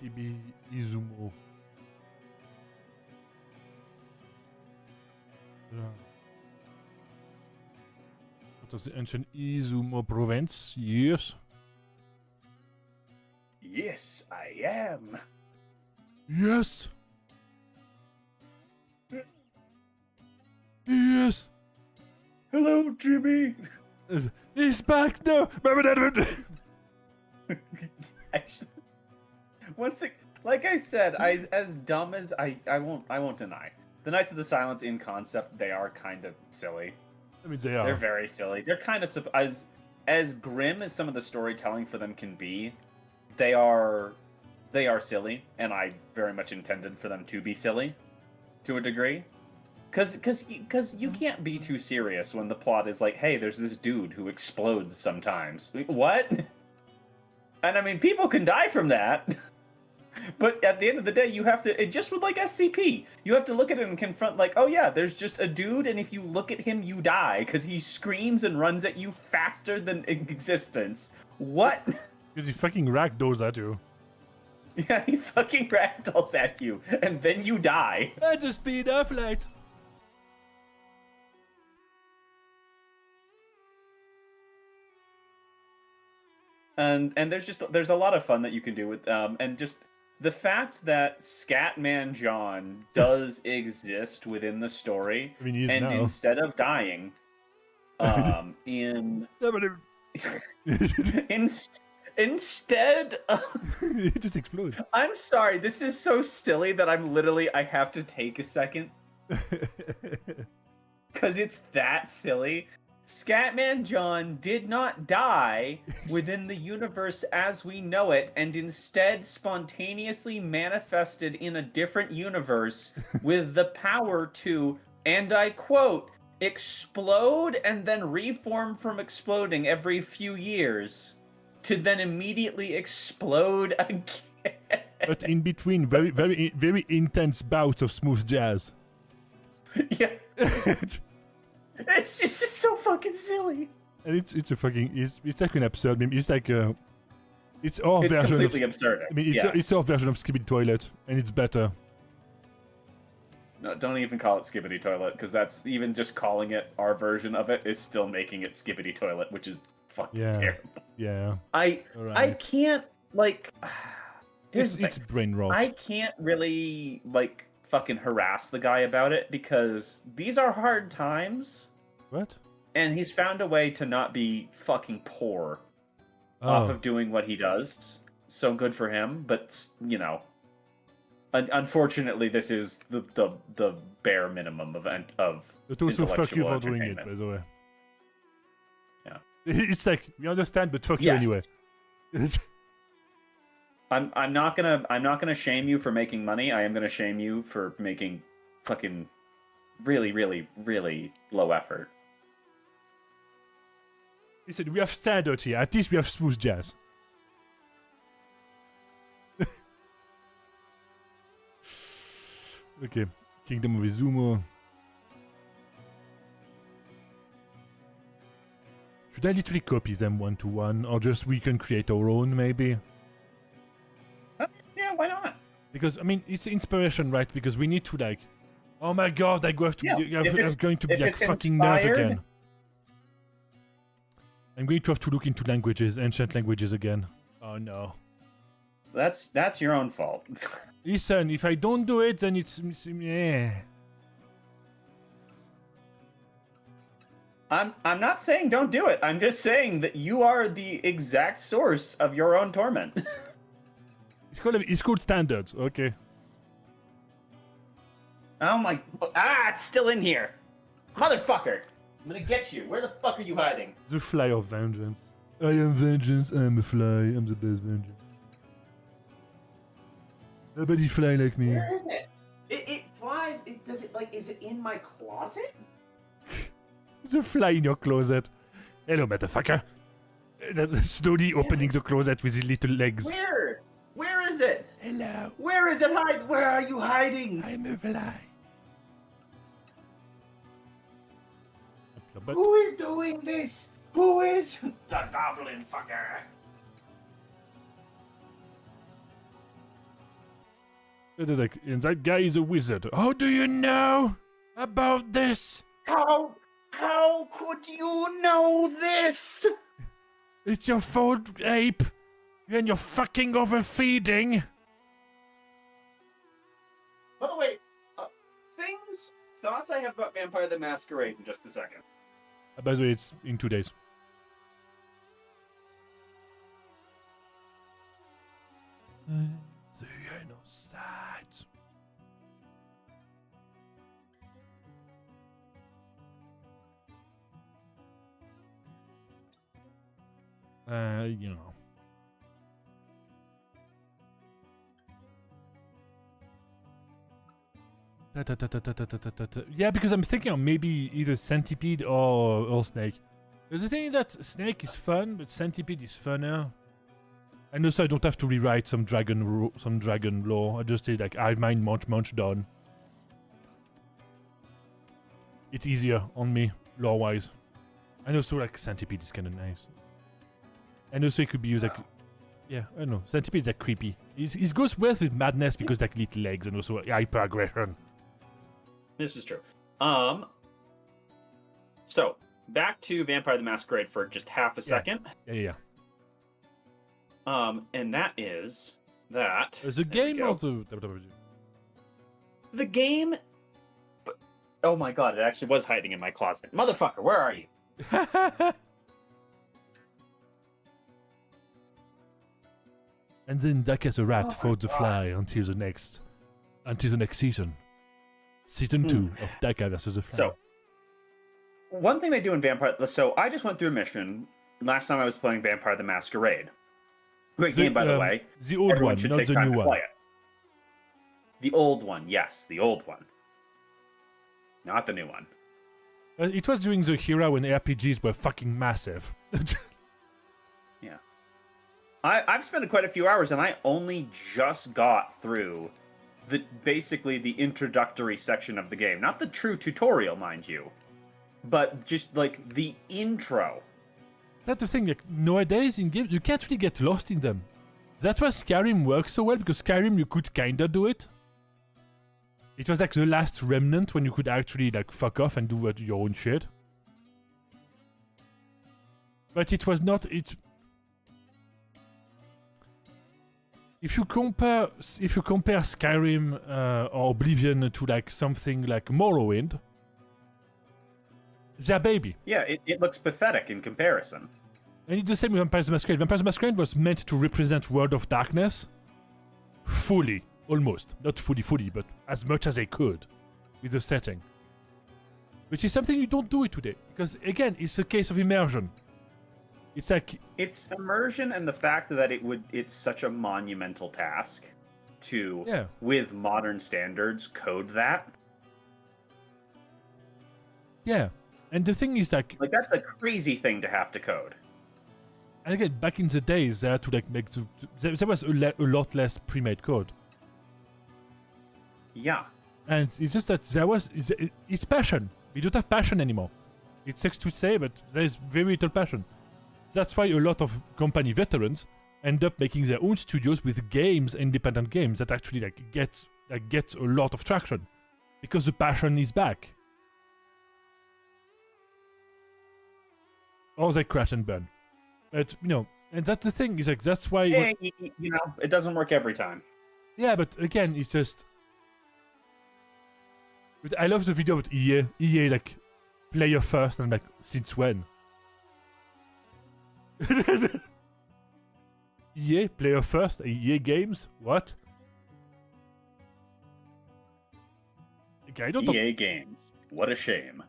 [SPEAKER 1] Kibi Izumo. What was the ancient Izumo province? Yes.
[SPEAKER 2] Yes, I am.
[SPEAKER 1] Yes. Yes.
[SPEAKER 2] Hello, Jimmy.
[SPEAKER 1] He's back now.
[SPEAKER 2] Actually, like I said, as dumb as I won't deny. The Knights of the Silence in concept, they are kind of silly.
[SPEAKER 1] I mean, they are.
[SPEAKER 2] They're very silly. They're kind of as grim as some of the storytelling for them can be. They are silly, and I very much intended for them to be silly, to a degree. Because you can't be too serious when the plot is like, hey, there's this dude who explodes sometimes. What? And I mean, people can die from that. But at the end of the day, you have to, just with like SCP, you have to look at it and confront like, oh yeah, there's just a dude, and if you look at him, you die, because he screams and runs at you faster than existence. What?
[SPEAKER 1] Because he fucking ragdolls at you.
[SPEAKER 2] Yeah, he fucking ragdolls at you, and then you die.
[SPEAKER 1] At the speed of light.
[SPEAKER 2] And there's a lot of fun that you can do with and just the fact that Scatman John does exist within the story,
[SPEAKER 1] I mean, he is
[SPEAKER 2] and
[SPEAKER 1] now.
[SPEAKER 2] instead of dying, in instead of,
[SPEAKER 1] it just explodes.
[SPEAKER 2] I'm sorry, this is so silly that I have to take a second because it's that silly. Scatman John did not die within the universe as we know it, and instead spontaneously manifested in a different universe with the power to, and I quote, explode and then reform from exploding every few years, to then immediately explode again.
[SPEAKER 1] But in between, very, very, very intense bouts of smooth jazz.
[SPEAKER 2] Yeah. It's just so fucking silly.
[SPEAKER 1] And it's a fucking it's like an episode. I mean, it's like it's our version
[SPEAKER 2] completely
[SPEAKER 1] of,
[SPEAKER 2] absurd.
[SPEAKER 1] I mean, it's our version of Skibidi Toilet, and it's better.
[SPEAKER 2] No, don't even call it Skibidi Toilet, because that's even just calling it our version of it is still making it Skibidi Toilet, which is fucking terrible.
[SPEAKER 1] Yeah.
[SPEAKER 2] I can't like.
[SPEAKER 1] It's brain rot.
[SPEAKER 2] I can't really like fucking harass the guy about it because these are hard times.
[SPEAKER 1] What?
[SPEAKER 2] And he's found a way to not be fucking poor off of doing what he does. So good for him, but you know, unfortunately, this is the bare minimum of.
[SPEAKER 1] But also, fuck you for doing it, by the way. Yeah. It's like we understand, but fuck you anyway.
[SPEAKER 2] I'm not gonna shame you for making money. I am gonna shame you for making fucking really, really, really low effort.
[SPEAKER 1] Listen, we have standard here. At least we have smooth jazz. Okay, Kingdom of Izumo. Should I literally copy them one to one, or just we can create our own, maybe?
[SPEAKER 2] Yeah, why not?
[SPEAKER 1] Because I mean, it's inspiration, right? Because we need to like, oh my god, I'm going to be like fucking nerd again. I'm going to have to look into languages, ancient languages again. Oh no.
[SPEAKER 2] That's your own fault.
[SPEAKER 1] Listen, if I don't do it, then it's
[SPEAKER 2] I'm not saying don't do it. I'm just saying that you are the exact source of your own torment.
[SPEAKER 1] It's called standards, okay.
[SPEAKER 2] Oh my... it's still in here. Motherfucker. I'm gonna get you. Where the fuck are you hiding?
[SPEAKER 1] The fly of vengeance. I am vengeance, I'm a fly, I'm the best vengeance. Nobody fly like me.
[SPEAKER 2] Where is it? It flies. Is it in my closet?
[SPEAKER 1] There's a fly in your closet. Hello, motherfucker. Slowly opening the closet with his little legs.
[SPEAKER 2] Where? Where is it?
[SPEAKER 1] Hello.
[SPEAKER 2] Where is it hiding? Where are you hiding?
[SPEAKER 1] I'm a fly.
[SPEAKER 2] Who is doing this? Who is the goblin fucker?
[SPEAKER 1] And that guy is a wizard. How do you know about this?
[SPEAKER 2] How could you know this?
[SPEAKER 1] It's your fault, ape. You and your fucking overfeeding.
[SPEAKER 2] By the way, thoughts I have about Vampire the Masquerade in just a second.
[SPEAKER 1] By the way, it's in 2 days. The genocide. You know. Yeah, because I'm thinking of maybe either Centipede or Snake. Because the thing is that Snake is fun, but Centipede is funner. And also I don't have to rewrite some dragon lore. I just say like, I have mine munch done. It's easier on me, lore-wise. And also like Centipede is kind of nice. And also it could be used like... Yeah, I know. Centipede is like creepy. He goes well with madness because like little legs and also hyper aggression.
[SPEAKER 2] This is true. So back to Vampire the Masquerade for just half a second.
[SPEAKER 1] Yeah.
[SPEAKER 2] And that is that.
[SPEAKER 1] The game or the
[SPEAKER 2] The game. But, oh my god! It actually was hiding in my closet. Motherfucker, where are you?
[SPEAKER 1] And then Duck as a rat fought the fly until the next season. Season 2 of Duck versus the Fly.
[SPEAKER 2] So, one thing they do in Vampire... So, I just went through a mission last time I was playing Vampire the Masquerade. Great game, by the way.
[SPEAKER 1] The old one, not the new one.
[SPEAKER 2] The old one, yes. The old one. Not the new one.
[SPEAKER 1] It was during the era when RPGs were fucking massive.
[SPEAKER 2] Yeah. I've spent quite a few hours, and I only just got through basically the introductory section of the game. Not the true tutorial, mind you, but just like the intro.
[SPEAKER 1] That's the thing, like nowadays in games, you can't really get lost in them. That's why Skyrim works so well, because Skyrim you could kinda do it. It was like the last remnant when you could actually like fuck off and do your own shit. But it was not, If you compare Skyrim or Oblivion to like something like Morrowind, they're baby.
[SPEAKER 2] Yeah, it looks pathetic in comparison.
[SPEAKER 1] And it's the same with Vampire the Masquerade. Vampire the Masquerade was meant to represent World of Darkness fully, almost. Not fully, but as much as they could with the setting. Which is something you don't do it today. Because again, it's a case of immersion. It's like...
[SPEAKER 2] It's immersion and the fact that it's such a monumental task to, with modern standards, code that.
[SPEAKER 1] Yeah. And the thing is like
[SPEAKER 2] that's a crazy thing to have to code.
[SPEAKER 1] And again, back in the days, they had to like make there was a lot less pre-made code.
[SPEAKER 2] Yeah.
[SPEAKER 1] And it's just that it's passion. We don't have passion anymore. It sucks to say, but there's very little passion. That's why a lot of company veterans end up making their own studios with games, independent games that actually get a lot of traction because the passion is back. Or they crash and burn. But and that's the thing is that's why.
[SPEAKER 2] It doesn't work every time.
[SPEAKER 1] Yeah, but again, it's just. But I love the video with EA. EA like player first, and I'm like, since when? EA player first, EA games, what? Okay, I don't.
[SPEAKER 2] EA games, what a shame.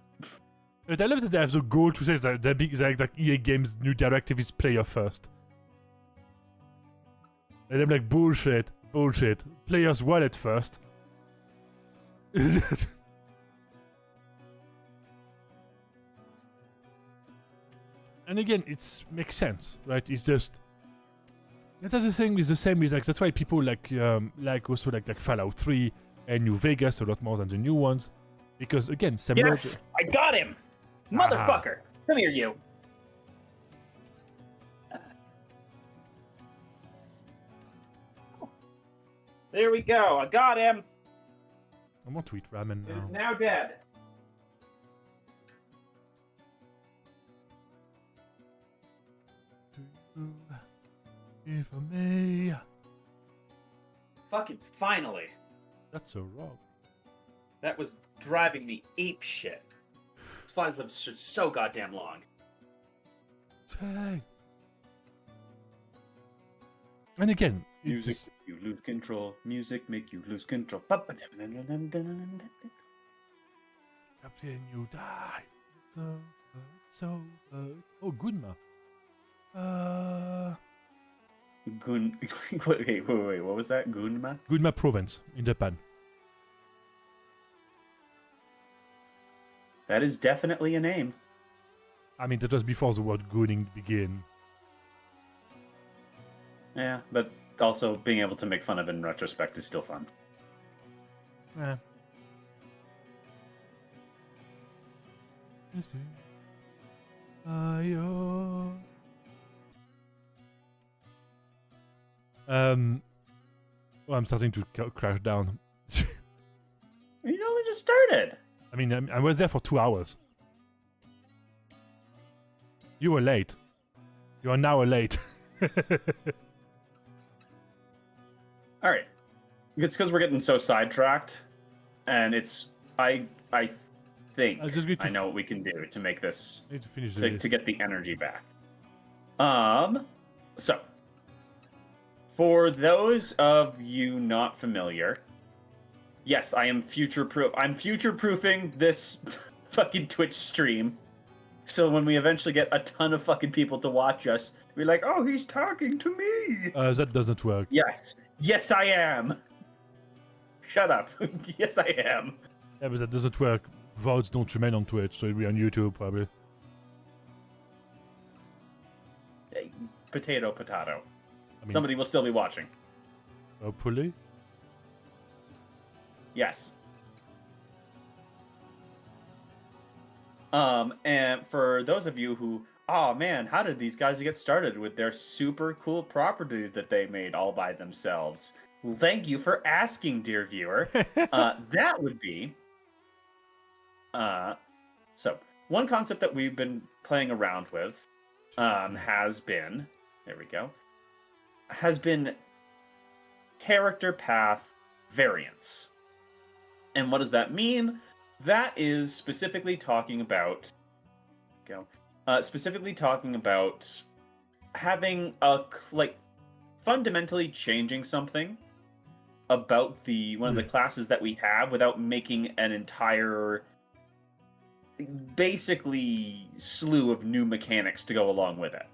[SPEAKER 1] But I love that they have the goal to say that EA Games' new directive is player first. And I'm like, bullshit. Players wallet first. And again, it makes sense, right? It's just... That's the thing with the same is that's why people like Fallout 3 and New Vegas a lot more than the new ones. Because again,
[SPEAKER 2] Yes! I got him! Motherfucker! Come here, you! There we go, I got him!
[SPEAKER 1] I want to eat ramen now.
[SPEAKER 2] He's now dead.
[SPEAKER 1] If I may.
[SPEAKER 2] Fucking finally.
[SPEAKER 1] That's a rock.
[SPEAKER 2] That was driving me ape shit. These flies live so goddamn long.
[SPEAKER 1] Hey. And again,
[SPEAKER 2] music, you lose control. Music make you lose control.
[SPEAKER 1] Captain, you die. So, oh, Gunma.
[SPEAKER 2] Wait, what was that? Gunma?
[SPEAKER 1] Gunma province in Japan.
[SPEAKER 2] That is definitely a name.
[SPEAKER 1] I mean, that was before the word gooning began.
[SPEAKER 2] Yeah, but also being able to make fun of it in retrospect is still fun.
[SPEAKER 1] Yeah. Well, I'm starting to crash down.
[SPEAKER 2] You only just started.
[SPEAKER 1] I mean, I was there for 2 hours. You were late. You are now late.
[SPEAKER 2] All right. It's because we're getting so sidetracked, and it's I think I know what we can do to make this to get the energy back. So for those of you not familiar, yes, I am future-proof. I'm future-proofing this fucking Twitch stream. So when we eventually get a ton of fucking people to watch us, we're like, oh, he's talking to me.
[SPEAKER 1] That doesn't work.
[SPEAKER 2] Yes. Yes, I am. Shut up. Yes, I am.
[SPEAKER 1] Yeah, but that doesn't work. Votes don't remain on Twitch, so it'll be on YouTube, probably.
[SPEAKER 2] Potato, potato.
[SPEAKER 1] I mean,
[SPEAKER 2] somebody will still be watching.
[SPEAKER 1] Hopefully.
[SPEAKER 2] Yes. And for those of you who, oh man, how did these guys get started with their super cool property that they made all by themselves? Well, thank you for asking, dear viewer. That would be, so one concept that we've been playing around with, has been, there we go, has been character path variance. And what does that mean? That is specifically talking about, having a, like, fundamentally changing something about the one of the classes that we have without making an entire, basically, slew of new mechanics to go along with it.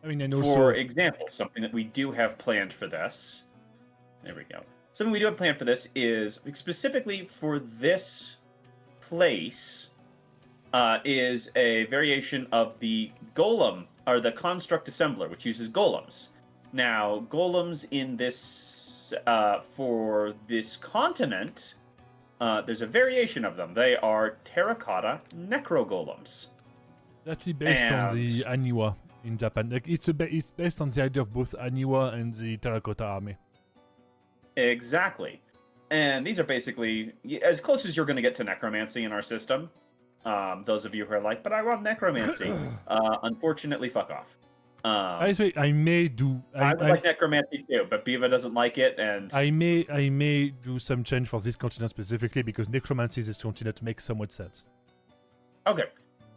[SPEAKER 1] I mean, and also,
[SPEAKER 2] for example, something that we do have planned for this. There we go. Something we do have planned for this is specifically for this place is a variation of the golem or the construct assembler, which uses golems. Now, golems in this for this continent, there's a variation of them. They are terracotta necro golems.
[SPEAKER 1] Actually, based on the Aniwa in Japan, like it's based on the idea of both Aniwa and the terracotta army.
[SPEAKER 2] Exactly. And these are basically as close as you're going to get to necromancy in our system. Those of you who are like, but I want necromancy. Unfortunately, fuck off.
[SPEAKER 1] I may do.
[SPEAKER 2] I would like necromancy too, but Biva doesn't like it, and
[SPEAKER 1] I may do some change for this continent specifically because necromancy in this continent makes somewhat sense.
[SPEAKER 2] Okay.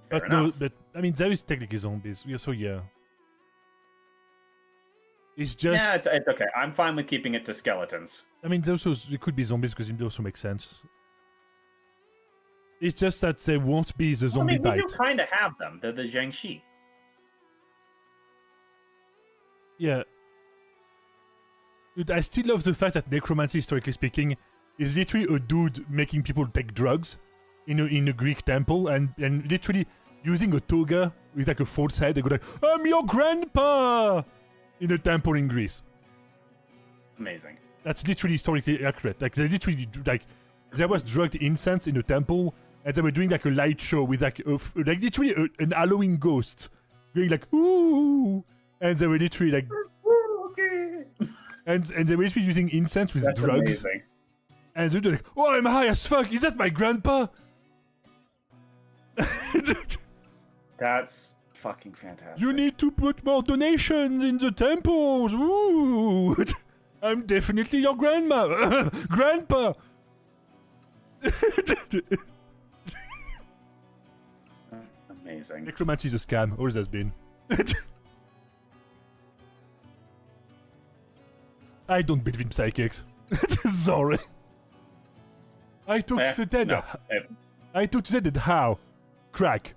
[SPEAKER 1] But no, but I mean there is technically zombies. So yeah. It's just...
[SPEAKER 2] Yeah, it's okay. I'm fine with keeping it to skeletons.
[SPEAKER 1] I mean, there could be zombies because it also makes sense. It's just that there won't be the zombie bite.
[SPEAKER 2] We do kind of have them. They're the Jiangxi.
[SPEAKER 1] Yeah. Dude, I still love the fact that necromancy, historically speaking, is literally a dude making people take drugs in a Greek temple and literally using a toga with like a false head. They go like, I'm your grandpa! In a temple in Greece.
[SPEAKER 2] Amazing.
[SPEAKER 1] That's literally historically accurate. Like they literally there was drugged incense in a temple, and they were doing like a light show with like literally an Halloween ghost going like ooh, and they were literally like
[SPEAKER 2] okay.
[SPEAKER 1] and they were literally using incense with
[SPEAKER 2] That's
[SPEAKER 1] drugs.
[SPEAKER 2] Amazing.
[SPEAKER 1] And they're like, oh, I'm high as fuck. Is that my grandpa?
[SPEAKER 2] That's fucking fantastic.
[SPEAKER 1] You need to put more donations in the temples. Ooh. I'm definitely your grandma. Grandpa.
[SPEAKER 2] Amazing.
[SPEAKER 1] Necromancy is a scam. Always has been. I don't believe in psychics. Sorry. I took the dead.
[SPEAKER 2] No.
[SPEAKER 1] I took the dead. How? Crack.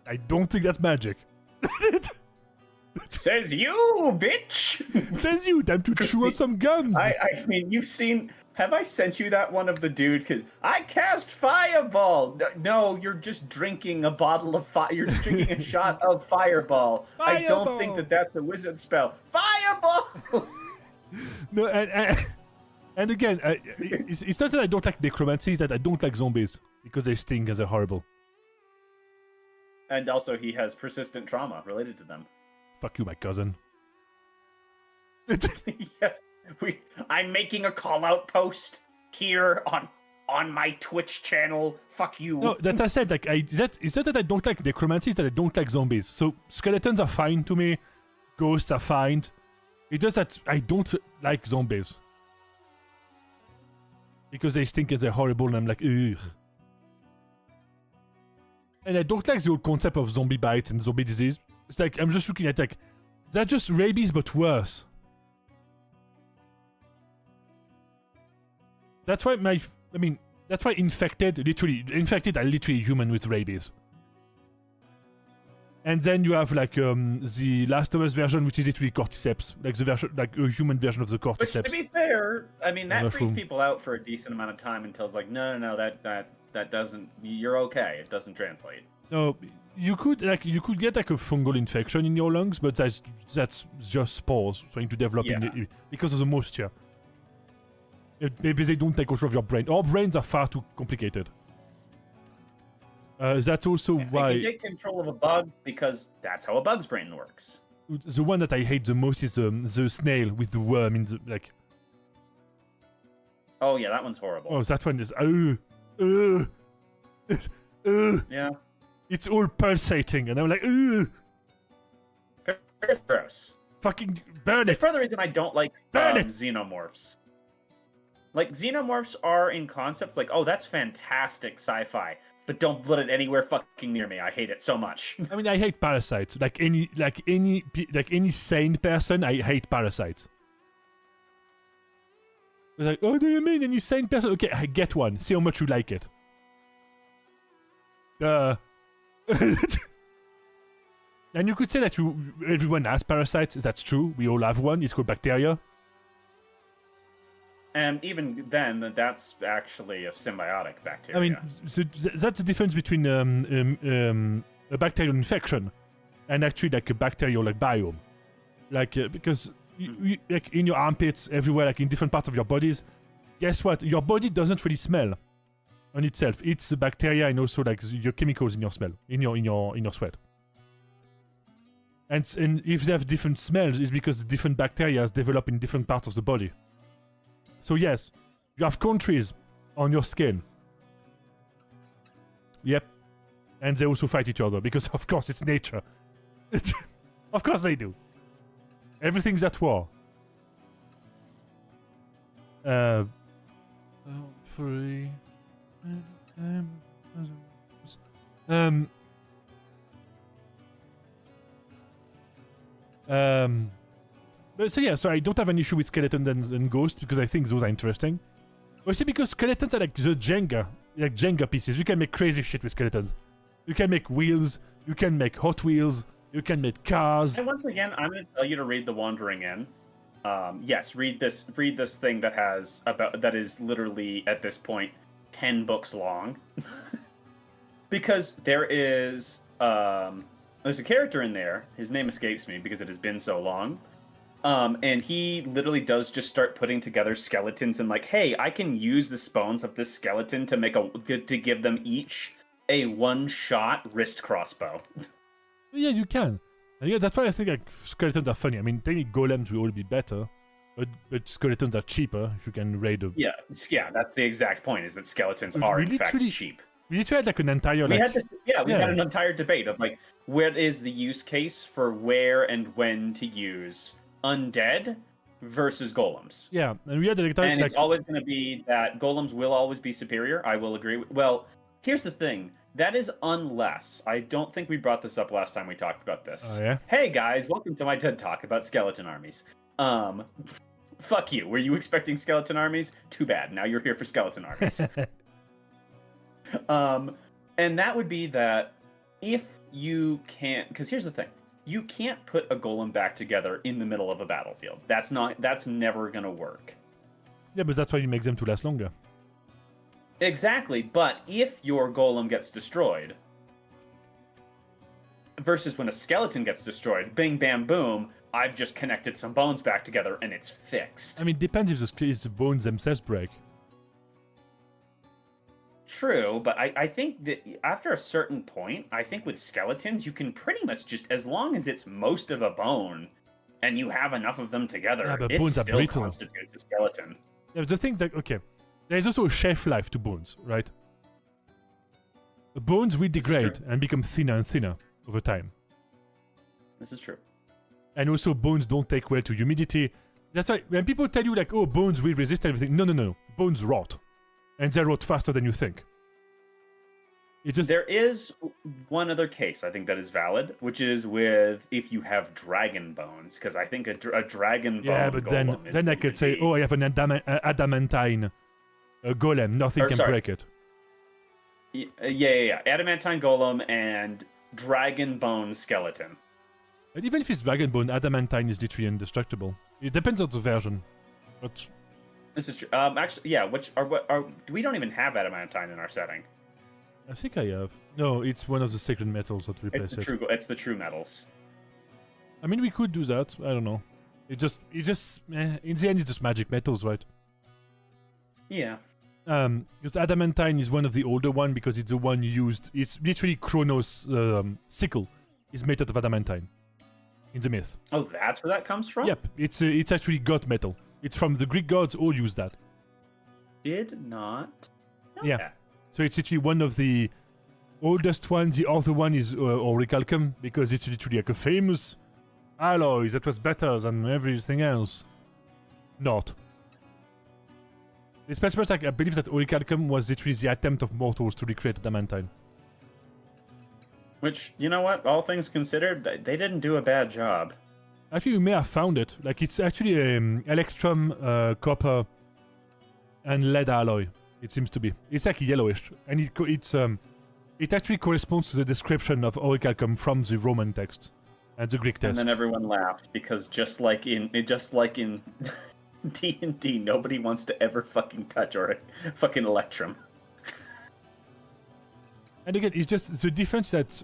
[SPEAKER 1] I don't think that's magic.
[SPEAKER 2] Says you, bitch!
[SPEAKER 1] Says you, time to chew on some gums.
[SPEAKER 2] I mean, you've seen... Have I sent you that one of the dude? Cause I cast Fireball! No, you're just drinking a bottle of fire. You're just drinking a shot of Fireball. I don't think that's a wizard spell. Fireball!
[SPEAKER 1] No, and again, it's not that I don't like necromancy, it's that I don't like zombies. Because they sting and they're horrible.
[SPEAKER 2] And also, he has persistent trauma related to them.
[SPEAKER 1] Fuck you, my cousin.
[SPEAKER 2] Yes, I'm making a call out post here on my Twitch channel. Fuck you.
[SPEAKER 1] No, that I said, like, it's not that I don't like necromancy, it's that I don't like zombies. So skeletons are fine to me, ghosts are fine. It's just that I don't like zombies. Because they stink and they're horrible and I'm like, ugh. And I don't like the whole concept of zombie bites and zombie disease. It's like, I'm just looking at, like, they're just rabies but worse. That's why that's why infected are literally human with rabies. And then you have like the Last of Us version, which is literally cordyceps, like the version, like a human version of the cordyceps.
[SPEAKER 2] Which, to be fair, I mean that freaks people out for a decent amount of time until it's like, no, that doesn't. You're okay. It doesn't translate.
[SPEAKER 1] No, you could get like a fungal infection in your lungs, but that's just spores trying to develop because of the moisture. Maybe they don't take control of your brain. Our brains are far too complicated. That's also why...
[SPEAKER 2] They can take control of a bug because that's how a bug's brain works.
[SPEAKER 1] The one that I hate the most is the snail with the worm in the... like.
[SPEAKER 2] Oh yeah, that one's horrible.
[SPEAKER 1] Oh, that one is...
[SPEAKER 2] Yeah.
[SPEAKER 1] It's all pulsating, and I'm like,
[SPEAKER 2] It's gross.
[SPEAKER 1] Fucking burn it!
[SPEAKER 2] It's part of the reason I don't like xenomorphs. Like, xenomorphs are in concepts like, oh, that's fantastic sci-fi, but don't let it anywhere fucking near me. I hate it so much.
[SPEAKER 1] I mean, I hate parasites. Like any sane person, I hate parasites. It's like, oh, do you mean any sane person? Okay, I get one. See how much you like it. And you could say that everyone has parasites. That's true. We all have one. It's called bacteria.
[SPEAKER 2] And even then, that's actually a symbiotic bacteria.
[SPEAKER 1] I mean, so that's the difference between a bacterial infection and actually like a bacterial like biome. Like because like in your armpits, everywhere, like in different parts of your bodies, guess what? Your body doesn't really smell on itself. It's the bacteria and also like your chemicals in your smell, in your sweat. And if they have different smells, it's because different bacteria develop in different parts of the body. So yes, you have countries on your skin. Yep. And they also fight each other because of course it's nature. Of course they do. Everything's at war. Free. So yeah, so I don't have an issue with skeletons and ghosts because I think those are interesting. Also because skeletons are like the Jenga pieces. You can make crazy shit with skeletons. You can make wheels, you can make Hot Wheels, you can make cars.
[SPEAKER 2] And once again, I'm going to tell you to read The Wandering Inn. Yes, read this thing that is literally at this point 10 books long. Because there's a character in there. His name escapes me because it has been so long. And he literally does just start putting together skeletons and like, hey, I can use the bones of this skeleton to give them each a one-shot wrist crossbow.
[SPEAKER 1] Yeah, you can. And yeah, that's why I think like skeletons are funny. I mean, technically golems will all be better, but skeletons are cheaper if you can raid them.
[SPEAKER 2] Yeah, that's the exact point. Is that skeletons are in fact cheap.
[SPEAKER 1] We literally had like an entire.
[SPEAKER 2] We had an entire debate of like, where is the use case for where and when to use undead versus golems.
[SPEAKER 1] Yeah, and we had an entire.
[SPEAKER 2] And it's always going to be that golems will always be superior. I will agree. Well, here's the thing. That is unless I don't think we brought this up last time we talked about this.
[SPEAKER 1] Oh yeah.
[SPEAKER 2] Hey guys, welcome to my TED Talk about skeleton armies. Fuck you. Were you expecting skeleton armies? Too bad. Now you're here for skeleton armies. And that would be that if you can't, because here's the thing. You can't put a golem back together in the middle of a battlefield. That's never going to work.
[SPEAKER 1] Yeah, but that's why you make them to last longer.
[SPEAKER 2] Exactly, but if your golem gets destroyed, versus when a skeleton gets destroyed, bing, bam, boom, I've just connected some bones back together and it's fixed.
[SPEAKER 1] I mean, depends if the bones themselves break.
[SPEAKER 2] True, but I think that after a certain point, I think with skeletons, you can pretty much just, as long as it's most of a bone, and you have enough of them together,
[SPEAKER 1] Yeah, but
[SPEAKER 2] it
[SPEAKER 1] bones are
[SPEAKER 2] still
[SPEAKER 1] brittle.
[SPEAKER 2] constitutes a skeleton.
[SPEAKER 1] Yeah, the thing that okay, there's also a shelf life to bones, right? The bones will degrade and become thinner and thinner over time.
[SPEAKER 2] This is true.
[SPEAKER 1] And also, bones don't take well to humidity. That's why when people tell you like, "Oh, bones will resist everything," no. Bones rot, and they rot faster than you think. It just
[SPEAKER 2] There is one other case I think that is valid, which is with if you have dragon bones, because I think a dragon bone.
[SPEAKER 1] yeah, but then
[SPEAKER 2] golem is
[SPEAKER 1] I
[SPEAKER 2] going
[SPEAKER 1] could
[SPEAKER 2] to
[SPEAKER 1] say,
[SPEAKER 2] be-
[SPEAKER 1] "Oh, I have an adamantine golem. Nothing can break it."
[SPEAKER 2] Yeah. Adamantine golem and dragon bone skeleton.
[SPEAKER 1] But even if it's dragon bone, adamantine is literally indestructible. It depends on the version, but
[SPEAKER 2] This is true. Actually, yeah. We don't even have adamantine in our setting.
[SPEAKER 1] I think I have. No, it's one of the sacred metals that replace it.
[SPEAKER 2] It's the true metals.
[SPEAKER 1] I mean, we could do that. I don't know. In the end, it's just magic metals, right?
[SPEAKER 2] Yeah.
[SPEAKER 1] Because adamantine is one of the older one because it's the one used. It's literally Kronos' sickle is made out of adamantine in the myth.
[SPEAKER 2] Oh, that's where that comes from?
[SPEAKER 1] Yep, it's actually god metal. It's from the Greek gods. All use that.
[SPEAKER 2] Did not know
[SPEAKER 1] Yeah.
[SPEAKER 2] that.
[SPEAKER 1] So it's literally one of the oldest ones. The other one is orichalcum because it's literally like a famous alloy that was better than everything else. Not. It's pretty much like I believe that orichalcum was literally the attempt of mortals to recreate adamantine.
[SPEAKER 2] Which, you know what? All things considered, they didn't do a bad job.
[SPEAKER 1] Actually, you may have found it. Like it's actually electrum, copper, and lead alloy. It seems to be. It's like yellowish, and it actually corresponds to the description of orichalcum from the Roman text and the Greek text.
[SPEAKER 2] And then everyone laughed because just like in D&D, nobody wants to ever fucking touch or fucking electrum.
[SPEAKER 1] And again, it's just the difference that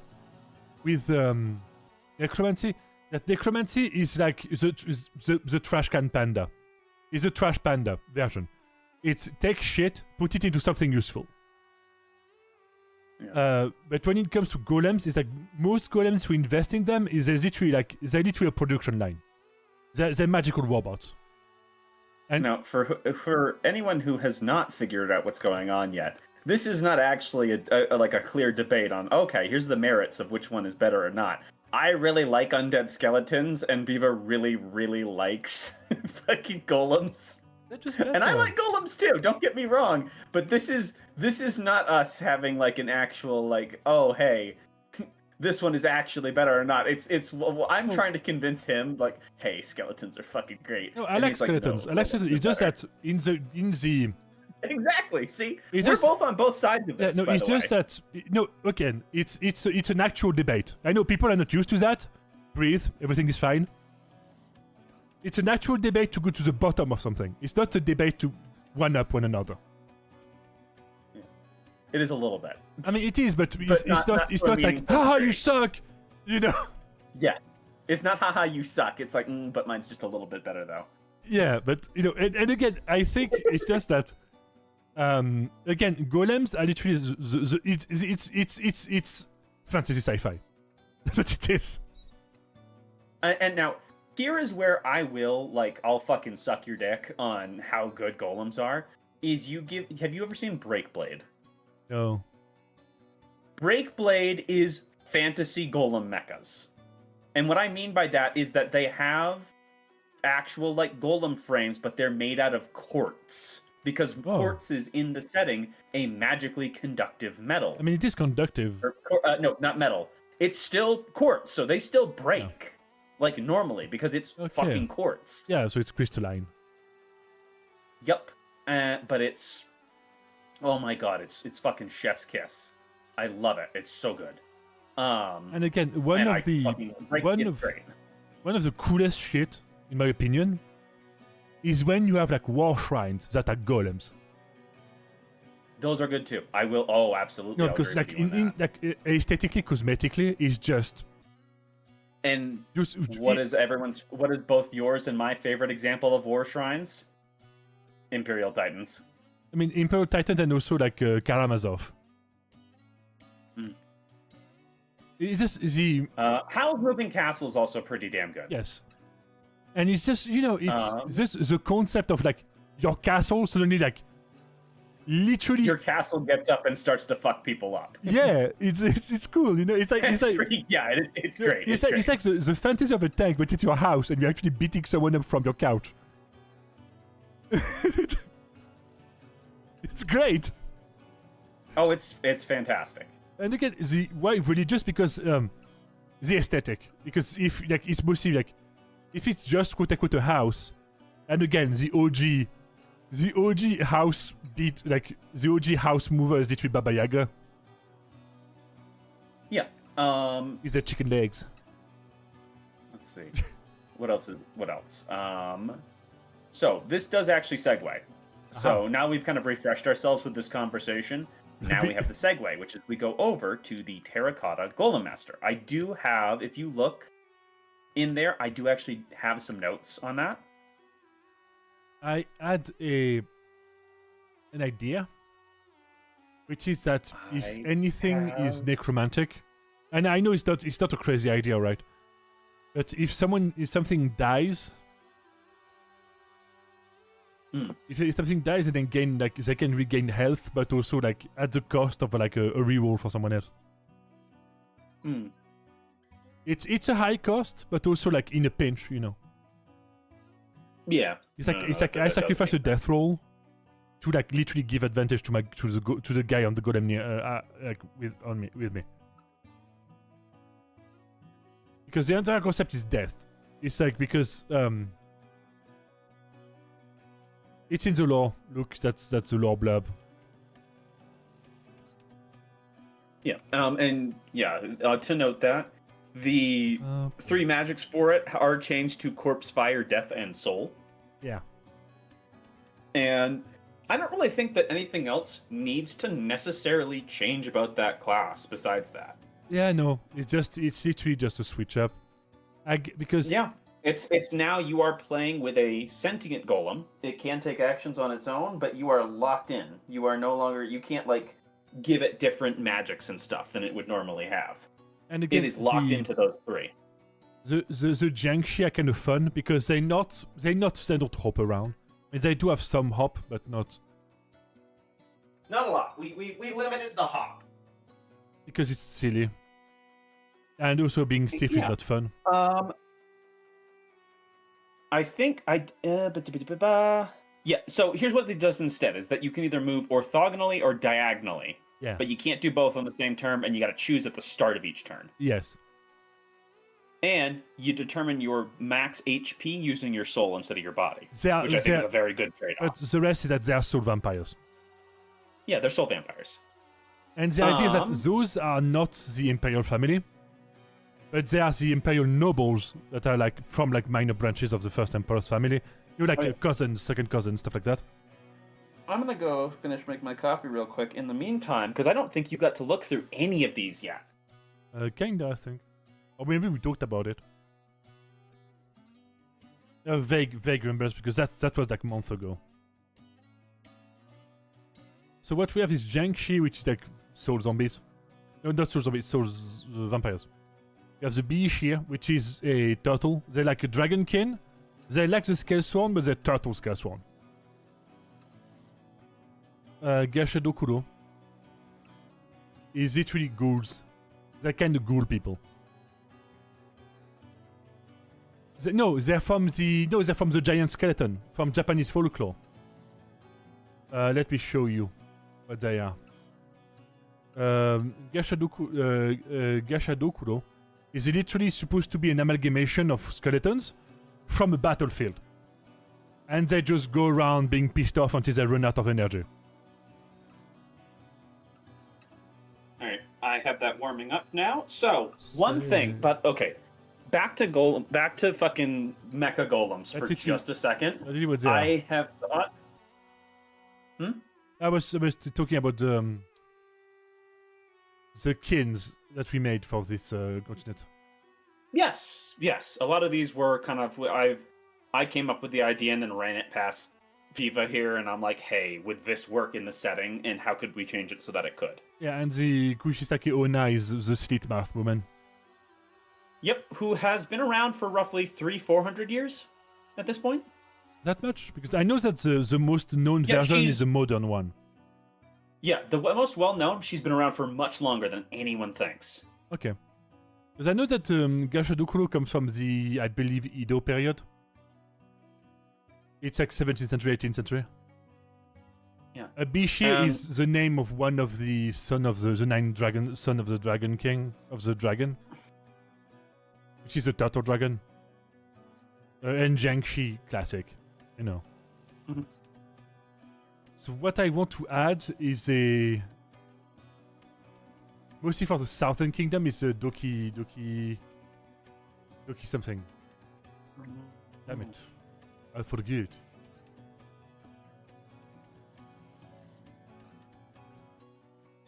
[SPEAKER 1] with necromancy, that necromancy is like the trash can panda. It's a trash panda version. It's take shit, put it into something useful.
[SPEAKER 2] Yeah.
[SPEAKER 1] But when it comes to golems, it's like most golems who invest in them is they're literally a production line. They're magical robots. And
[SPEAKER 2] Now, for anyone who has not figured out what's going on yet, this is not actually a clear debate on, okay, here's the merits of which one is better or not. I really like undead skeletons, and Beaver really, really likes fucking golems. And I like golems too, don't get me wrong. But this is not us having like an actual like, oh hey, this one is actually better or not. I'm trying to convince him like, hey, skeletons are fucking great.
[SPEAKER 1] No, I
[SPEAKER 2] And
[SPEAKER 1] like
[SPEAKER 2] he's like,
[SPEAKER 1] skeletons.
[SPEAKER 2] no,
[SPEAKER 1] I like skeletons. It's just
[SPEAKER 2] better.
[SPEAKER 1] that in the
[SPEAKER 2] Exactly. See,
[SPEAKER 1] It's
[SPEAKER 2] we're
[SPEAKER 1] just-
[SPEAKER 2] both on both sides of
[SPEAKER 1] yeah,
[SPEAKER 2] this.
[SPEAKER 1] no,
[SPEAKER 2] by
[SPEAKER 1] it's
[SPEAKER 2] the
[SPEAKER 1] just
[SPEAKER 2] way.
[SPEAKER 1] that no. Again, it's an actual debate. I know people are not used to that. Breathe. Everything is fine. It's an actual debate to go to the bottom of something. It's not a debate to one up one another.
[SPEAKER 2] It is a little bit.
[SPEAKER 1] I mean, it is, but
[SPEAKER 2] But
[SPEAKER 1] it's
[SPEAKER 2] not
[SPEAKER 1] not. It's
[SPEAKER 2] for a
[SPEAKER 1] not like,
[SPEAKER 2] meaningful
[SPEAKER 1] haha, you
[SPEAKER 2] debate.
[SPEAKER 1] suck. You know.
[SPEAKER 2] Yeah. It's not haha you suck. It's like, but mine's just a little bit better though.
[SPEAKER 1] Yeah, but you know, and again, I think it's just that. Again, golems are literally it's fantasy sci-fi. That's what it is.
[SPEAKER 2] And now here is where I'll fucking suck your dick on how good golems are. Have you ever seen Breakblade?
[SPEAKER 1] No.
[SPEAKER 2] Breakblade is fantasy golem mechas. And what I mean by that is that they have actual like golem frames, but they're made out of quartz. Because quartz is in the setting a magically conductive metal.
[SPEAKER 1] I mean, it is conductive.
[SPEAKER 2] No, not metal. It's still quartz, so they still break like normally because it's fucking quartz.
[SPEAKER 1] Yeah, so it's crystalline.
[SPEAKER 2] Yup. But it's, oh my god, it's fucking chef's kiss. I love it. It's so good.
[SPEAKER 1] And again, one of the coolest shit, in my opinion, is when you have like war shrines that are golems.
[SPEAKER 2] Those are good too. I will. Oh, absolutely.
[SPEAKER 1] No, because like aesthetically, cosmetically, is just.
[SPEAKER 2] And what is both yours and my favorite example of war shrines? Imperial Titans.
[SPEAKER 1] I mean, Imperial Titans and also like Karamazov. It's just the.
[SPEAKER 2] Howl's Moving Castle is also pretty damn good.
[SPEAKER 1] Yes. And it's just, it's just the concept of like your castle suddenly like literally
[SPEAKER 2] your castle gets up and starts to fuck people up.
[SPEAKER 1] Yeah, it's cool, It's like it's great.
[SPEAKER 2] It's
[SPEAKER 1] like the fantasy of a tank, but it's your house and you're actually beating someone up from your couch. It's great.
[SPEAKER 2] Oh, it's fantastic.
[SPEAKER 1] And again, why really just because the aesthetic, because if like it's mostly like if it's just quote unquote a house, and again the OG house beat like the OG house mover is literally Baba Yaga.
[SPEAKER 2] Yeah.
[SPEAKER 1] Is that chicken legs?
[SPEAKER 2] Let's see. What else? So this does actually segue. So now we've kind of refreshed ourselves with this conversation. Now we have the segue, which is we go over to the Terracotta Golem Master. I do have, if you look in there, I do actually have some notes on that.
[SPEAKER 1] I had an idea, which is that if anything is necromantic, and I know it's not a crazy idea, right? But if something dies, if something dies and then gain like they can regain health, but also like at the cost of like a reroll for someone else. It's a high cost, but also like in a pinch,
[SPEAKER 2] Yeah.
[SPEAKER 1] It's like I sacrifice a death roll to like literally give advantage to the guy on the golem near with me. Because the entire concept is death. It's like because it's in the lore. Look, that's the lore blurb.
[SPEAKER 2] Yeah. To note that the 3 magics for it are changed to Corpse, Fire, Death, and Soul.
[SPEAKER 1] Yeah.
[SPEAKER 2] And I don't really think that anything else needs to necessarily change about that class besides that.
[SPEAKER 1] Yeah, no. It's literally just a switch up. Because
[SPEAKER 2] yeah. It's now you are playing with a sentient golem. It can take actions on its own, but you are locked in. You are no longer, you can't like give it different magics and stuff than it would normally have.
[SPEAKER 1] And again,
[SPEAKER 2] it is locked into those 3.
[SPEAKER 1] The Jiangxi are kind of fun because they don't hop around. I mean, they do have some hop, but not
[SPEAKER 2] a lot. We limited the hop
[SPEAKER 1] because it's silly, and also being stiff is not fun.
[SPEAKER 2] I think yeah. So here's what it does instead: is that you can either move orthogonally or diagonally.
[SPEAKER 1] Yeah.
[SPEAKER 2] But you can't do both on the same turn, and you got to choose at the start of each turn.
[SPEAKER 1] Yes.
[SPEAKER 2] And you determine your max HP using your soul instead of your body, which I think is a very good trade-off.
[SPEAKER 1] But the rest is that they are soul vampires.
[SPEAKER 2] Yeah, they're soul vampires.
[SPEAKER 1] And the idea is that those are not the Imperial family, but they are the Imperial nobles that are like from like minor branches of the first Emperor's family. You're like cousins, second cousins, stuff like that.
[SPEAKER 2] I'm gonna go finish making my coffee real quick in the meantime, because I don't think you got to look through any of these yet.
[SPEAKER 1] Kinda, I think. Or maybe we talked about it. Vague remembers, because that was like a month ago. So what we have is Jiangxi, which is like soul zombies. No, not soul zombies, soul vampires. We have the Bee here, which is a turtle. They're like a dragonkin. They like the scale sworn, but they're turtle scale sworn. Gashadokuro is literally ghouls. They're kind of ghoul people. They're from the giant skeleton from Japanese folklore. Let me show you what they are. Gashadokuro is literally supposed to be an amalgamation of skeletons from a battlefield. And they just go around being pissed off until they run out of energy.
[SPEAKER 2] Alright, I have that warming up now. So, one thing, but okay. Back to fucking mecha golems for just a second. I have thought...
[SPEAKER 1] I was talking about the kins that we made for this continent.
[SPEAKER 2] Yes. A lot of these were kind of... I came up with the idea and then ran it past Viva here, and I'm like, hey, would this work in the setting, and how could we change it so that it could?
[SPEAKER 1] Yeah, and the Kushisake Ona is the sleet mouth woman.
[SPEAKER 2] Yep, who has been around for roughly 400 years? at this point.
[SPEAKER 1] That much? Because I know that the most known
[SPEAKER 2] Yeah,
[SPEAKER 1] version
[SPEAKER 2] she's-
[SPEAKER 1] is the modern one.
[SPEAKER 2] Yeah, the most well-known, she's been around for much longer than anyone thinks.
[SPEAKER 1] Okay. Because I know that Gashadokuro comes from the, I believe, Edo period. It's like 17th century, 18th century.
[SPEAKER 2] Yeah.
[SPEAKER 1] Bishi is the name of one of the son of the nine dragon, son of the dragon king of the dragon, which is a turtle dragon. And Jiangxi classic, you know.
[SPEAKER 2] Mhm.
[SPEAKER 1] So what I want to add is a mostly for the Southern Kingdom is a Doki something. Damn it, I forget.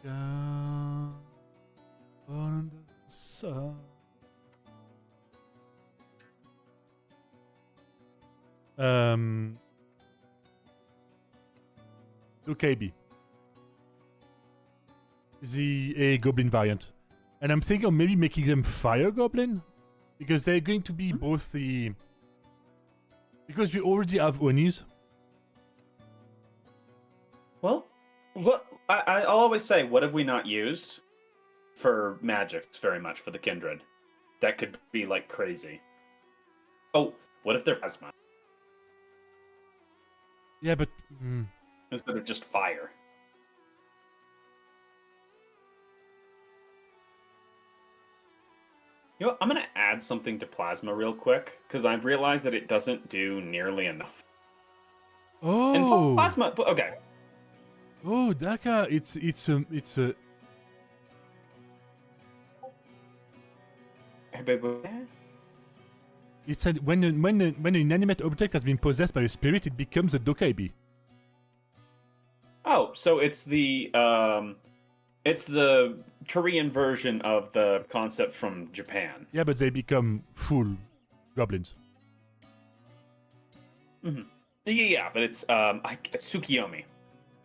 [SPEAKER 1] Down on the sun. Dokebi. A goblin variant. And I'm thinking of maybe making them fire goblin. Because they're going to be both the... Because we already have Onis.
[SPEAKER 2] Well, what I'll always say, what have we not used for magics very much for the kindred? That could be like crazy. Oh, what if they're plasma
[SPEAKER 1] Yeah, but...
[SPEAKER 2] instead of just fire? You know what? I'm gonna add something to plasma real quick because I realized that it doesn't do nearly enough.
[SPEAKER 1] Oh!
[SPEAKER 2] And plasma, okay.
[SPEAKER 1] Oh, Daka, it's a... It's a, when an inanimate object has been possessed by a spirit, it becomes a Dokebi.
[SPEAKER 2] Oh, so it's the Korean version of the concept from Japan.
[SPEAKER 1] Yeah, but they become full goblins.
[SPEAKER 2] Mm-hmm. Yeah, but it's Tsukiyomi.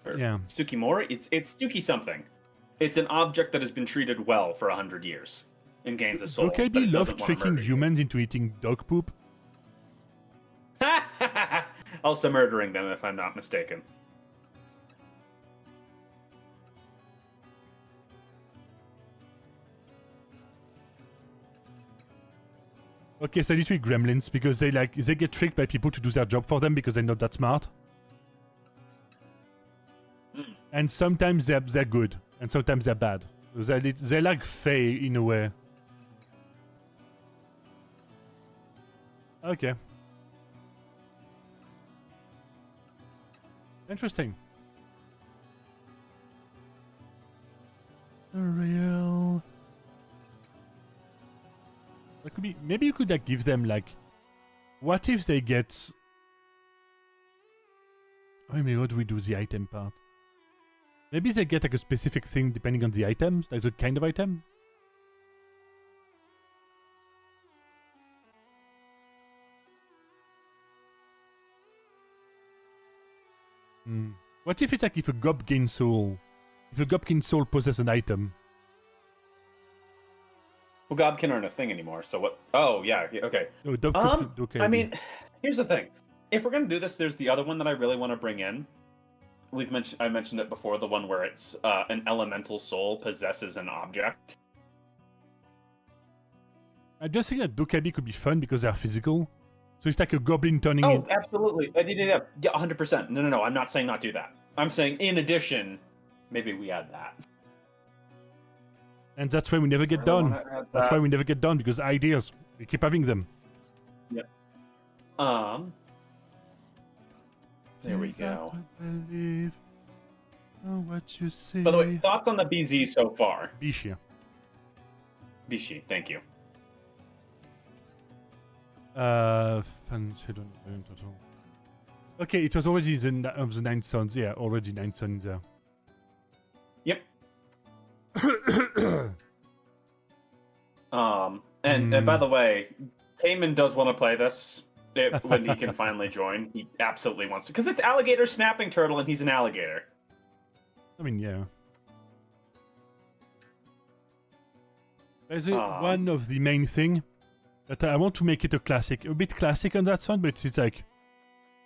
[SPEAKER 2] Or
[SPEAKER 1] Yeah.
[SPEAKER 2] Tsukimori. It's Tsuki something. It's an object that has been treated well for 100 years and gains a soul.
[SPEAKER 1] Dokebi love tricking humans into eating dog poop.
[SPEAKER 2] Also murdering them, if I'm not mistaken.
[SPEAKER 1] Okay, so literally gremlins, because they get tricked by people to do their job for them because they're not that smart. And sometimes they're good, and sometimes they're bad. They're like Fae in a way. Okay. Interesting. Real. That could be. Maybe you could like give them like. What if they get? I mean, how do we do the item part? Maybe they get like a specific thing depending on the item, like the kind of item. What if it's like if a gob gains soul? If a gob gains soul possesses an item.
[SPEAKER 2] Well, Gob can't earn a thing anymore, so what? Oh, yeah, okay.
[SPEAKER 1] No, okay.
[SPEAKER 2] I mean, here's the thing. If we're gonna do this, there's the other one that I really want to bring in. I mentioned it before, the one where it's an elemental soul possesses an object.
[SPEAKER 1] I just think that Dokebi could be fun because they're physical. So it's like a goblin turning
[SPEAKER 2] Oh,
[SPEAKER 1] in.
[SPEAKER 2] absolutely. Yeah, 100%. No. I'm not saying not do that. I'm saying, in addition, maybe we add that.
[SPEAKER 1] And that's why we never get done. That's why we never get done, because ideas, we keep having them.
[SPEAKER 2] Yep. There we go.
[SPEAKER 1] Believe what you say.
[SPEAKER 2] By the way, thoughts on the BZ so far?
[SPEAKER 1] Bishi.
[SPEAKER 2] Bishi, thank you.
[SPEAKER 1] Okay, it was already the Nine Sons. Yeah, already Nine Sons there.
[SPEAKER 2] Yep. And by the way, Cayman does want to play this when he can finally join. He absolutely wants to, because it's alligator snapping turtle, and he's an alligator.
[SPEAKER 1] I mean, yeah. There's one of the main thing that I want to make it a classic, a bit classic on that sound, but it's like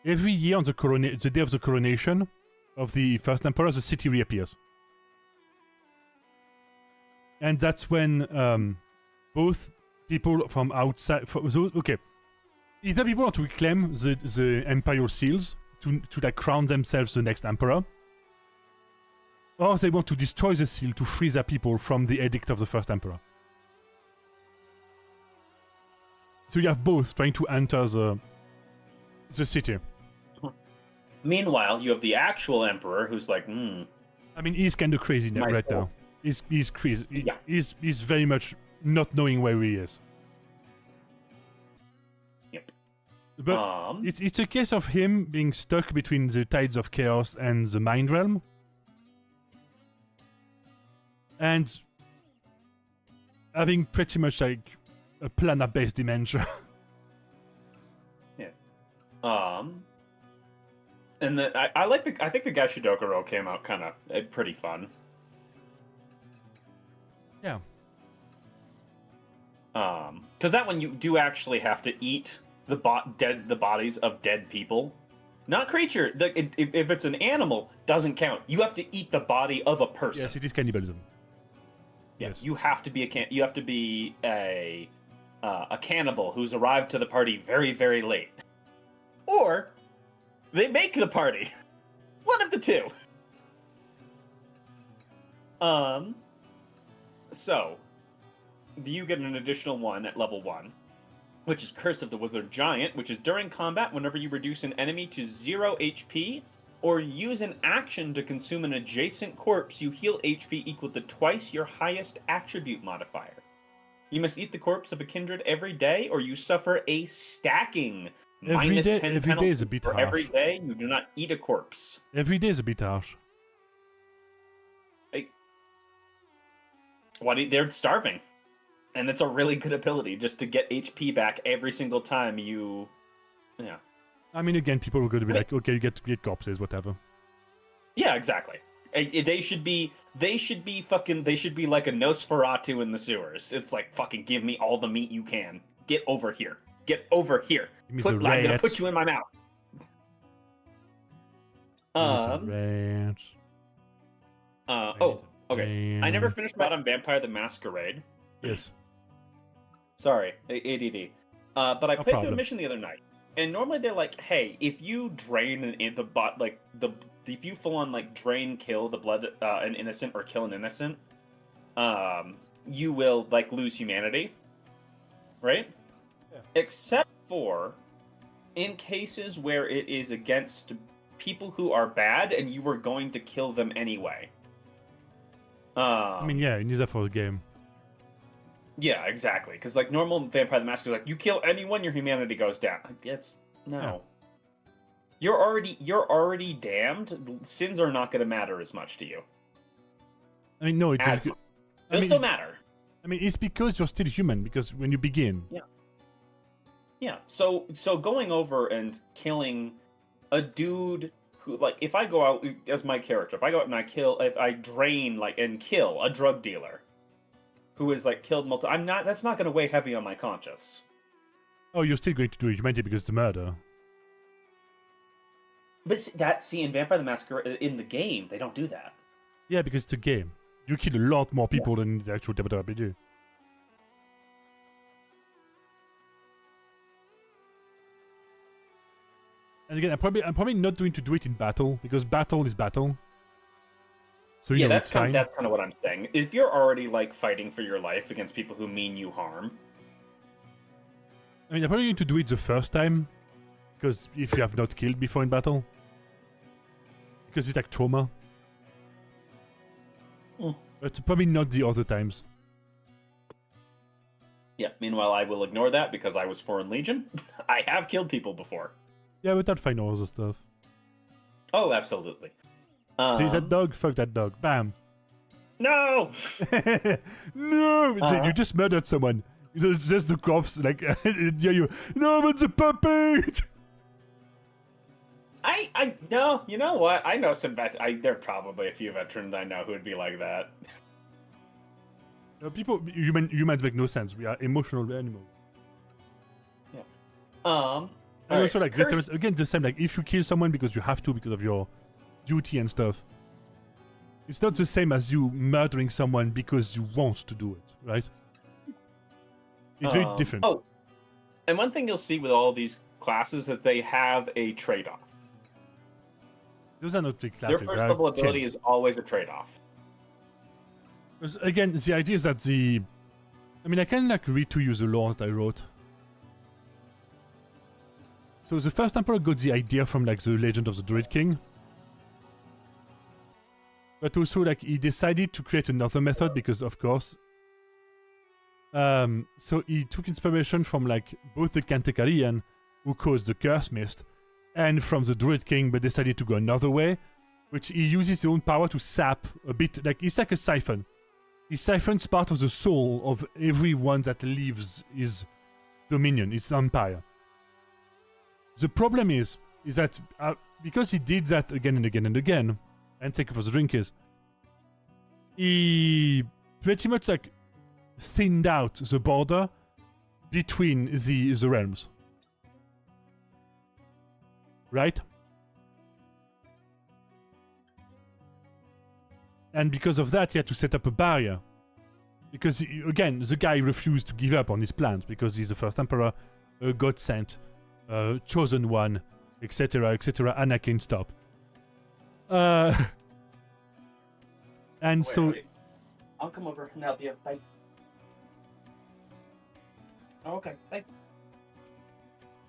[SPEAKER 1] every year on the day of the coronation of the first emperor, the city reappears, and that's when both people from outside, either people want to reclaim the imperial seals to like crown themselves the next emperor, or they want to destroy the seal to free their people from the edict of the first emperor. So you have both trying to enter the city.
[SPEAKER 3] Meanwhile, you have the actual emperor who's like,
[SPEAKER 1] I mean, he's kind of crazy
[SPEAKER 3] nice
[SPEAKER 1] right
[SPEAKER 3] ball.
[SPEAKER 1] now. He's crazy.
[SPEAKER 3] Yeah.
[SPEAKER 1] He's very much not knowing where he is.
[SPEAKER 3] Yep.
[SPEAKER 1] But it's a case of him being stuck between the tides of chaos and the mind realm. And having pretty much like a planar-based dementia.
[SPEAKER 3] And I think the Gashidokuro came out kind of pretty fun.
[SPEAKER 1] Yeah.
[SPEAKER 3] Because that one you do actually have to eat the bodies of dead people, not creature. If it's an animal, doesn't count. You have to eat the body of a person.
[SPEAKER 1] Yes, it is cannibalism.
[SPEAKER 3] Yes, you have to be a cannibal who's arrived to the party very, very late, or they make the party. One of the two. So you get an additional one at level 1, which is Curse of the Withered Giant, which is during combat, whenever you reduce an enemy to 0 HP, or use an action to consume an adjacent corpse, you heal HP equal to twice your highest attribute modifier. You must eat the corpse of a kindred every day, or you suffer a stacking
[SPEAKER 1] Every day,
[SPEAKER 3] 10
[SPEAKER 1] every day is a bit
[SPEAKER 3] for
[SPEAKER 1] harsh.
[SPEAKER 3] every day you do not eat a corpse.
[SPEAKER 1] Every day is a bit harsh.
[SPEAKER 3] They're starving. And it's a really good ability just to get HP back every single time you... Yeah.
[SPEAKER 1] I mean, again, people are going to be like, okay, you get corpses, whatever.
[SPEAKER 3] Yeah, exactly. They should be like a Nosferatu in the sewers. It's like, fucking give me all the meat you can. Get over here. Get over here. I'm gonna put you in my mouth. Okay. I never finished Bottom Vampire the Masquerade.
[SPEAKER 1] Yes.
[SPEAKER 3] Sorry, ADD. But I played through
[SPEAKER 1] problem.
[SPEAKER 3] a mission the other night, and normally they're like, "Hey, if you drain if you full on like drain, kill the blood an innocent or kill an innocent, you will like lose humanity, right?
[SPEAKER 1] Yeah.
[SPEAKER 3] Except for in cases where it is against people who are bad, and you were going to kill them anyway."
[SPEAKER 1] I mean, yeah, you need that for the game.
[SPEAKER 3] Yeah, exactly. Because like normal Vampire the Masquerade is like, you kill anyone, your humanity goes down. It's no. Yeah. You're already damned. Sins are not going to matter as much to you.
[SPEAKER 1] I mean, no,
[SPEAKER 3] They'll still matter.
[SPEAKER 1] I mean, it's because you're still human. Because when you begin.
[SPEAKER 3] Yeah. Yeah. So going over and killing a dude who, like, if I go out as my character, if I go out and I drain like and kill a drug dealer who is like killed multiple, that's not going to weigh heavy on my conscience.
[SPEAKER 1] Oh, you're still going to do humanity because it's a murder.
[SPEAKER 3] But in Vampire the Masquerade in the game, they don't do that.
[SPEAKER 1] Yeah, because it's a game. You kill a lot more people than the actual TTRPG. And again, I'm probably not going to do it in battle because battle is battle. So
[SPEAKER 3] yeah,
[SPEAKER 1] that's
[SPEAKER 3] kind of what I'm saying. If you're already like fighting for your life against people who mean you harm,
[SPEAKER 1] I mean, I'm probably going to do it the first time because if you have not killed before in battle, because it's like trauma. But probably not the other times.
[SPEAKER 3] Yeah. Meanwhile, I will ignore that because I was Foreign Legion. I have killed people before.
[SPEAKER 1] Yeah, but I'd find all other stuff.
[SPEAKER 3] Oh, absolutely.
[SPEAKER 1] See that dog? Fuck that dog. Bam.
[SPEAKER 3] No!
[SPEAKER 1] No! You just murdered someone. It's just the cops, like, yeah, no, but the puppet!
[SPEAKER 3] No, you know what? I know some there are probably a few veterans I know who would be like that.
[SPEAKER 1] Humans make no sense. We are emotional animals.
[SPEAKER 2] All
[SPEAKER 1] And also,
[SPEAKER 2] right,
[SPEAKER 1] like, again, the same. Like, if you kill someone because you have to, because of your duty and stuff, it's not the same as you murdering someone because you want to do it, right? It's very different.
[SPEAKER 3] Oh, and one thing you'll see with all these classes that they have a trade-off.
[SPEAKER 1] Those are not big classes.
[SPEAKER 3] Their first level ability is always a trade-off.
[SPEAKER 1] Because, again, the idea is that the... I mean, I can, like, read to you the laws that I wrote. So the first emperor got the idea from, like, the legend of the Druid King. But also, like, he decided to create another method because, of course... so he took inspiration from, like, both the Cantekarian, who caused the Curse Mist, and from the Druid King, but decided to go another way, which he uses his own power to sap a bit... Like, it's like a siphon. He siphons part of the soul of everyone that leaves his dominion, his empire. The problem is that because he did that again and again and again, and thank you for the drinkers, he pretty much like thinned out the border between the realms. Right? And because of that, he had to set up a barrier. Because, again, the guy refused to give up on his plans because he's the first emperor, a god sent, chosen one, etc., etc. Anakin, stop. And so...
[SPEAKER 2] Wait. I'll come over and help you. Bye. Oh, okay. Bye.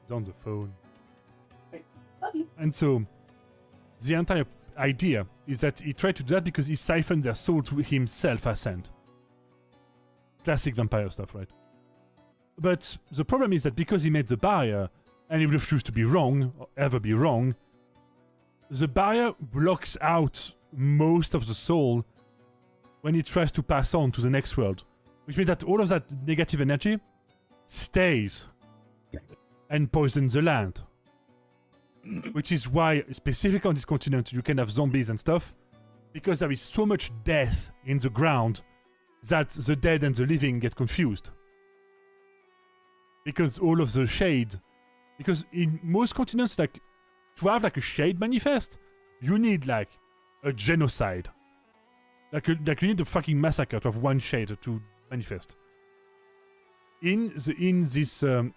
[SPEAKER 1] He's on the phone.
[SPEAKER 2] Wait. Love you.
[SPEAKER 1] And so, the entire idea is that he tried to do that because he siphoned their soul to himself ascend. Classic vampire stuff, right? But the problem is that because he made the barrier, and he refused to be wrong, or ever be wrong, the barrier blocks out most of the soul when he tries to pass on to the next world. Which means that all of that negative energy stays and poisons the land. Which is why, specifically on this continent, you can have zombies and stuff, because there is so much death in the ground that the dead and the living get confused. Because all of the shade... Because in most continents, like, to have, like, a shade manifest, you need, like, a genocide. Like you need a fucking massacre to have one shade to manifest. In Yingjian,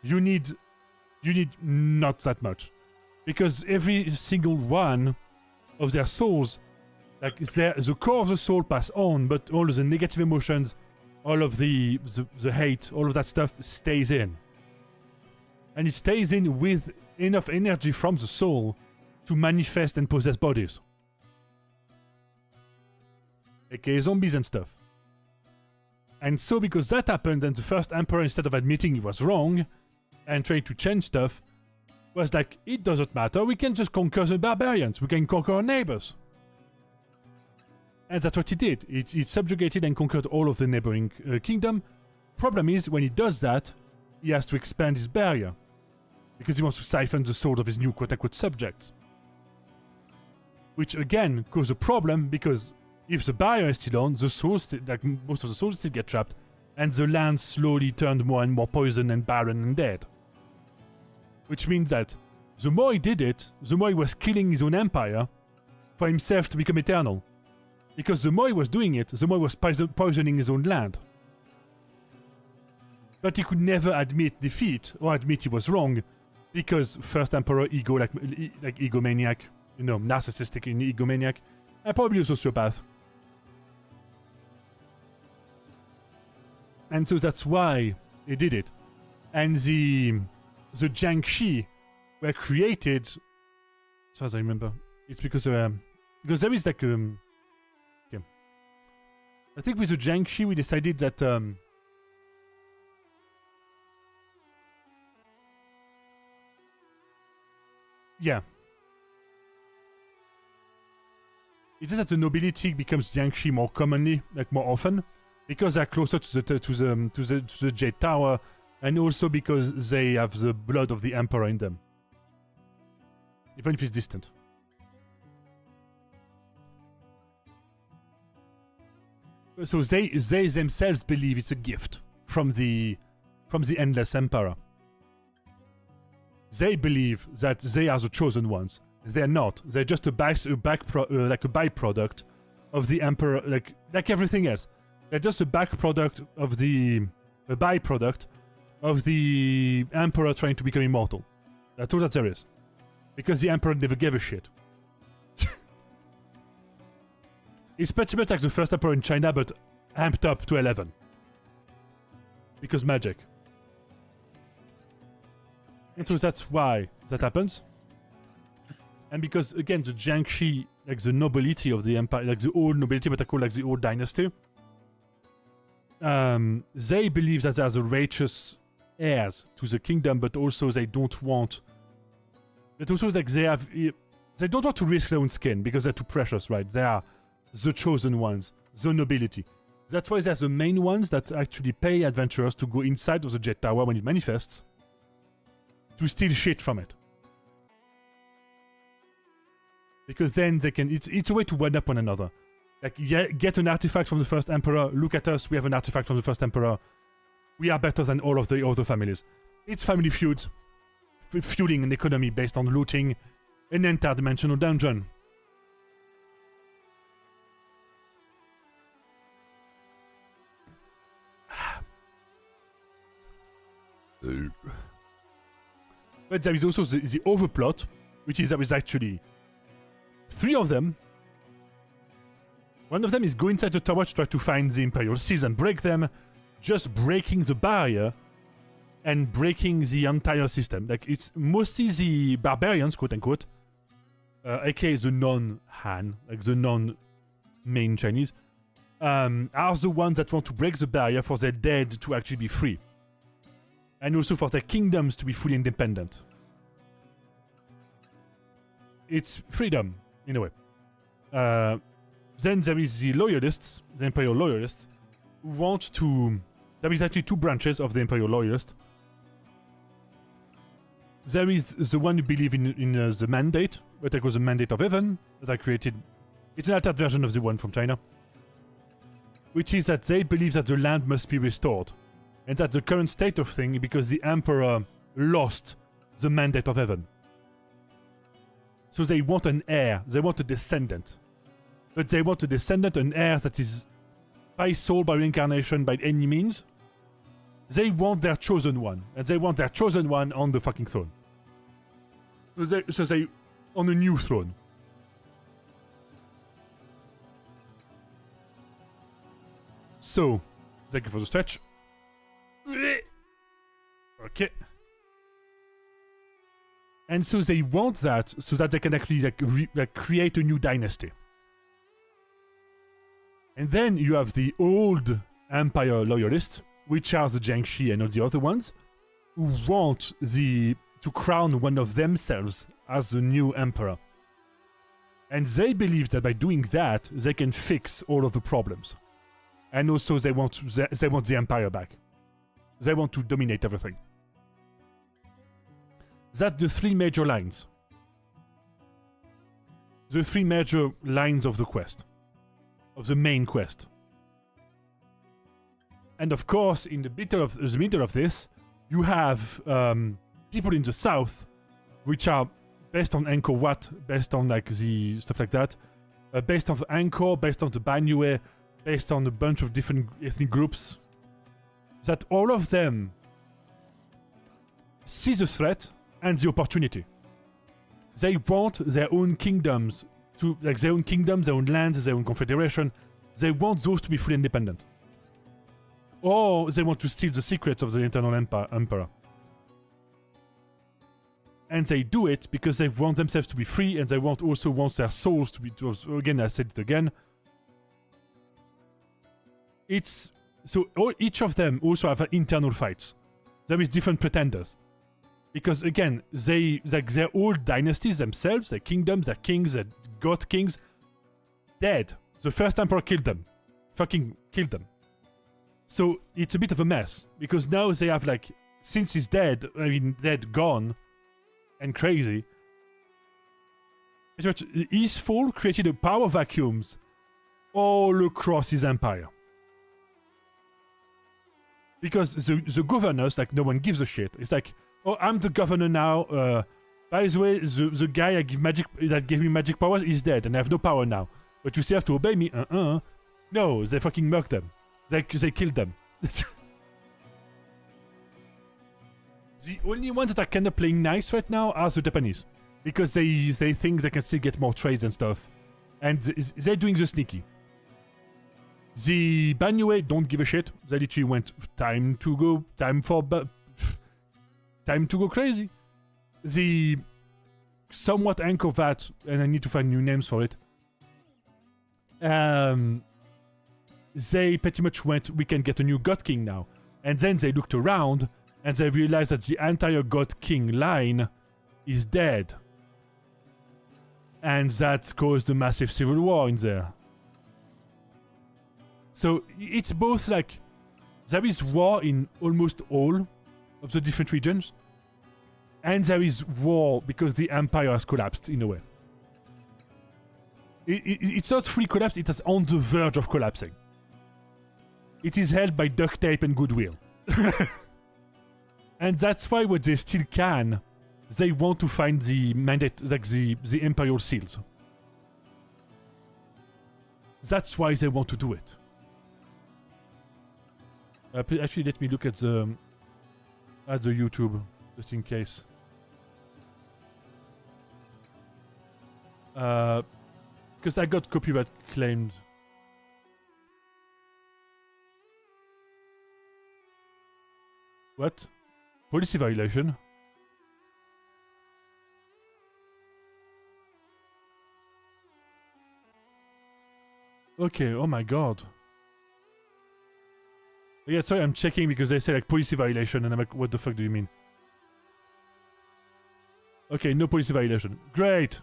[SPEAKER 1] you need not that much, because every single one of their souls, like the core of the soul pass on, but all of the negative emotions, all of the hate, all of that stuff stays in, and it stays in with enough energy from the soul to manifest and possess bodies, aka zombies and stuff. And so because that happened, then the first emperor, instead of admitting he was wrong and trying to change stuff, was like, it doesn't matter, we can just conquer the barbarians, we can conquer our neighbors. And that's what he did. He subjugated and conquered all of the neighboring kingdom. Problem is, when he does that, he has to expand his barrier, because he wants to siphon the soul of his new quote-unquote subjects. Which again causes a problem, because if the barrier is still on, the souls, like most of the souls, still get trapped, and the land slowly turned more and more poisoned and barren and dead. Which means that the more he did it, the more he was killing his own empire for himself to become eternal. Because the more he was doing it, the more he was poisoning his own land. But he could never admit defeat or admit he was wrong, because first emperor ego, like egomaniac, you know, narcissistic egomaniac, and probably a sociopath. And so that's why he did it. And the Jiangxi were created, as far as I remember, it's because there is like okay. I think with the Jiangxi we decided that yeah. It is that the nobility becomes Jiangxi more commonly, like more often, because they're closer to the Jade Tower, and also because they have the blood of the Emperor in them, even if it's distant. So they themselves believe it's a gift from the from the Endless Emperor. They believe that they are the chosen ones. They're not. They're just a byproduct of the Emperor, like everything else. They're just a byproduct of the Emperor trying to become immortal. That's all that there is. Because the Emperor never gave a shit. It's pretty much like the first Emperor in China, but amped up to 11. Because magic. And so that's why that happens. And because, again, the Jiangxi, like the nobility of the empire, like the old nobility, but I call like the old dynasty, they believe that they are the righteous heirs to the kingdom, but also they don't want... But also, like, they don't want to risk their own skin, because they're too precious, right? They are the chosen ones, the nobility. That's why they're the main ones that actually pay adventurers to go inside of the Jet Tower when it manifests, to steal shit from it. Because then they can... It's a way to one-up one another. Like, yeah, get an artifact from the first Emperor, look at us, we have an artifact from the first Emperor. We are better than all of the other families. It's family feud. Fueling an economy based on looting an interdimensional dungeon. But there is also the overplot, which is there is actually 3 of them. One of them is go inside the tower to try to find the Imperial Seals and break them, just breaking the barrier and breaking the entire system. Like, it's mostly the barbarians, quote-unquote, aka the non-Han, like the non-main Chinese, are the ones that want to break the barrier for their dead to actually be free. And also for their kingdoms to be fully independent. It's freedom, in a way. Then there is the loyalists, the Imperial loyalists, who want to... There is actually 2 branches of the Imperial loyalists. There is the one who believe in the mandate, what I call the Mandate of Heaven, that I created. It's an altered version of the one from China. Which is that they believe that the land must be restored. And that's the current state of thing because the Emperor lost the Mandate of Heaven. So they want an heir, they want a descendant. But they want a descendant, an heir that is by soul, by reincarnation, by any means. They want their chosen one. And they want their chosen one on the fucking throne. So they on a new throne. So, thank you for the stretch. Okay. And so they want that so that they can actually create a new dynasty. And then you have the old Empire loyalists, which are the Jiangxi and all the other ones, who want to crown one of themselves as the new emperor. And they believe that by doing that, they can fix all of the problems. And also they want the empire back. They want to dominate everything. That's the 3 major lines. The 3 major lines of the quest. Of the main quest. And of course, in the middle of this, you have people in the south, which are based on Angkor Wat, based on like the stuff like that, based on Angkor, based on the Banyue, based on a bunch of different ethnic groups, that all of them see the threat and the opportunity. They want their own kingdoms, their own lands, their own confederation. They want those to be fully independent. Or they want to steal the secrets of the internal emperor. And they do it because they want themselves to be free, and they also want their souls to be... Again, I said it again. Each of them also have internal fights. There is different pretenders. Because again, their old dynasties themselves, their kingdoms, their kings, their god kings, dead. The first emperor killed them. Fucking killed them. So it's a bit of a mess. Because now they have since he's dead, gone, and crazy, his fall created a power vacuums all across his empire. because the governors, like, no one gives a shit. It's like, oh, I'm the governor now. By the way, the guy that gave me magic powers is dead, and I have no power now. But you still have to obey me. No, they fucking murked them. They killed them. The only ones that are kind of playing nice right now are the Japanese, because they think they can still get more trades and stuff, and they're doing the sneaky. The Banyue don't give a shit. They literally went time to go crazy. The somewhat Angkor Wat, and I need to find new names for it. They pretty much went, we can get a new God King now, and then they looked around. And they realized that the entire God King line is dead. And that caused a massive civil war in there. So it's both like, there is war in almost all of the different regions. And there is war because the empire has collapsed in a way. It's not fully collapsed, it is on the verge of collapsing. It is held by duct tape and goodwill. And that's why what they still can, they want to find the mandate, like the imperial seals. That's why they want to do it. Actually, let me look at the YouTube, just in case. Because I got copyright claimed. What? Policy violation? Okay, oh my god. Yeah, sorry, I'm checking because they say like policy violation and I'm like, what the fuck do you mean? Okay, no policy violation. Great!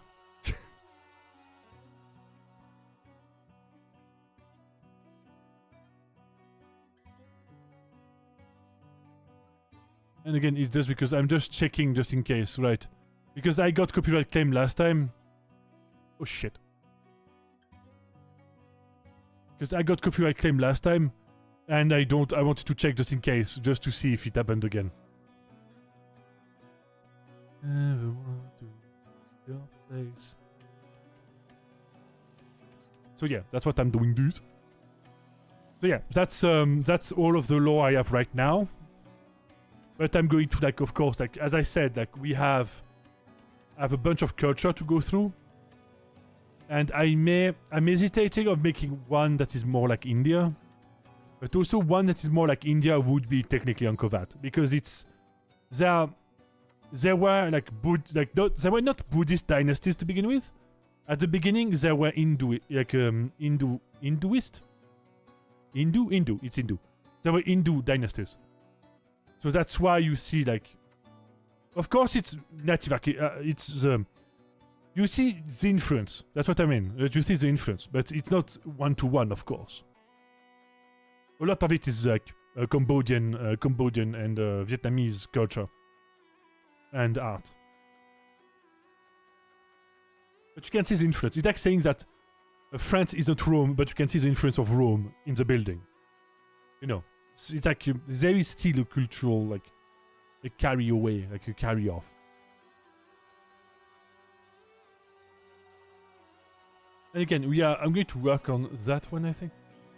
[SPEAKER 1] And again, it's just because I'm just checking just in case, right? Because I got copyright claim last time. Oh shit. Because I got copyright claim last time, and I wanted to check just in case, just to see if it happened again. Everyone to your place. So yeah, that's what I'm doing, dude. So yeah, that's all of the lore I have right now. But I'm going to, like, of course, like, as I said, like, we have a bunch of culture to go through. And I'm hesitating of making one that is more like India. But also one that is more like India would be technically Angkor Wat. Because there were, like, there were not Buddhist dynasties to begin with. At the beginning, there were Hindu. It's Hindu. There were Hindu dynasties. So that's why you see, like, of course it's native, it's the, you see the influence, that's what I mean, you see the influence, but it's not one-to-one, of course. A lot of it is like Cambodian and Vietnamese culture and art. But you can see the influence. It's like saying that France isn't Rome, but you can see the influence of Rome in the building. You know. It's like there is still a cultural, like, a carry away, like a carry off. And again, I'm going to work on that one, I think.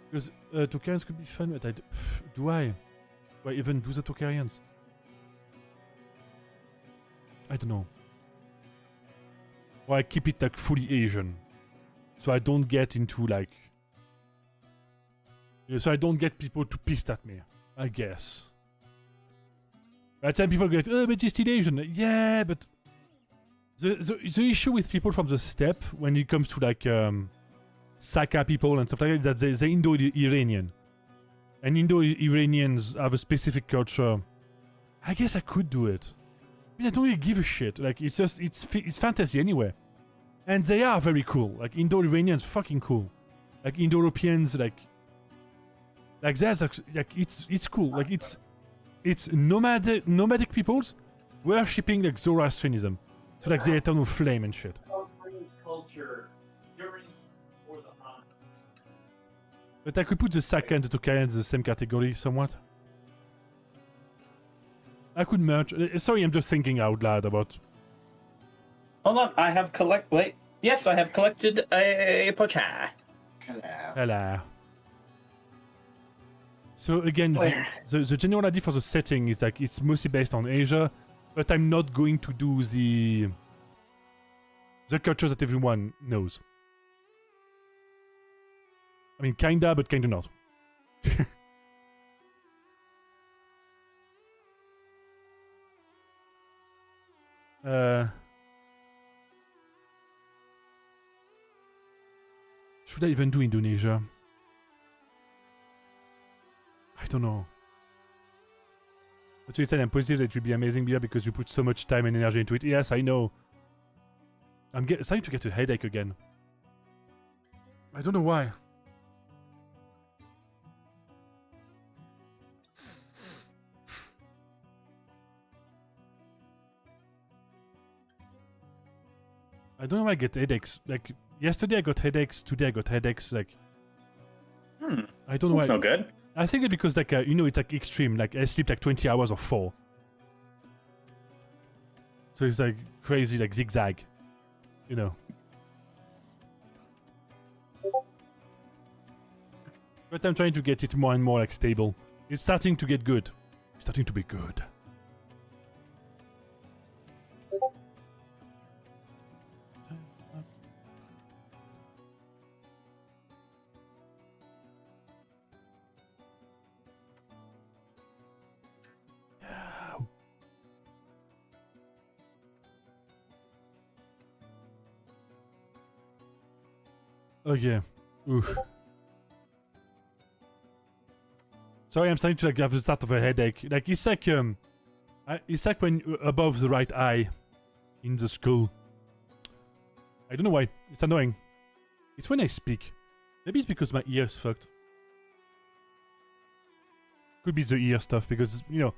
[SPEAKER 1] Because Tokarians could be fun, but do I even do the Tokarians? I don't know. Or I keep it like fully Asian. So I don't get into like... So I don't get people to pissed at me, I guess. By the time people get, oh, but you're still Asian. Yeah, but... The issue with people from the steppe, when it comes to like Saka people and stuff like that, they're Indo-Iranian. And Indo-Iranians have a specific culture. I guess I could do it. I mean, I don't really give a shit. Like, it's just, it's fantasy anyway. And they are very cool. Like, Indo-Iranians, fucking cool. Like, Indo-Europeans, like there's, like, it's cool. Like, it's nomadic peoples worshipping, like, Zoroastrianism. So, like, the eternal flame and shit.
[SPEAKER 3] Culture during or the
[SPEAKER 1] But I could put the Saka and the Tokarians in the same category, somewhat. I could merge. Sorry, I'm just thinking out loud about.
[SPEAKER 2] Hold on, I have Wait. Yes, I have collected a pocha.
[SPEAKER 1] Hello. So again, the general idea for the setting is like it's mostly based on Asia, but I'm not going to do the culture that everyone knows. I mean, kinda, but kinda not. Should I even do Indonesia? I don't know. But you said I'm positive that it will be amazing beer because you put so much time and energy into it. Yes, I know. I'm starting to get a headache again. I don't know why. I don't know why I get headaches. Like, yesterday I got headaches, today I got headaches, like... I don't know why.
[SPEAKER 2] That's no good.
[SPEAKER 1] I think it's because, like, you know, it's, like, extreme. Like, I sleep, like, 20 hours or 4. So it's, like, crazy, like, zigzag. You know. But I'm trying to get it more and more, like, stable. It's starting to get good. It's starting to be good. Okay. Oof. Sorry, I'm starting to like have the start of a headache. Like it's like when above the right eye in the skull. I don't know why. It's annoying. It's when I speak. Maybe it's because my ear's fucked. Could be the ear stuff because you know.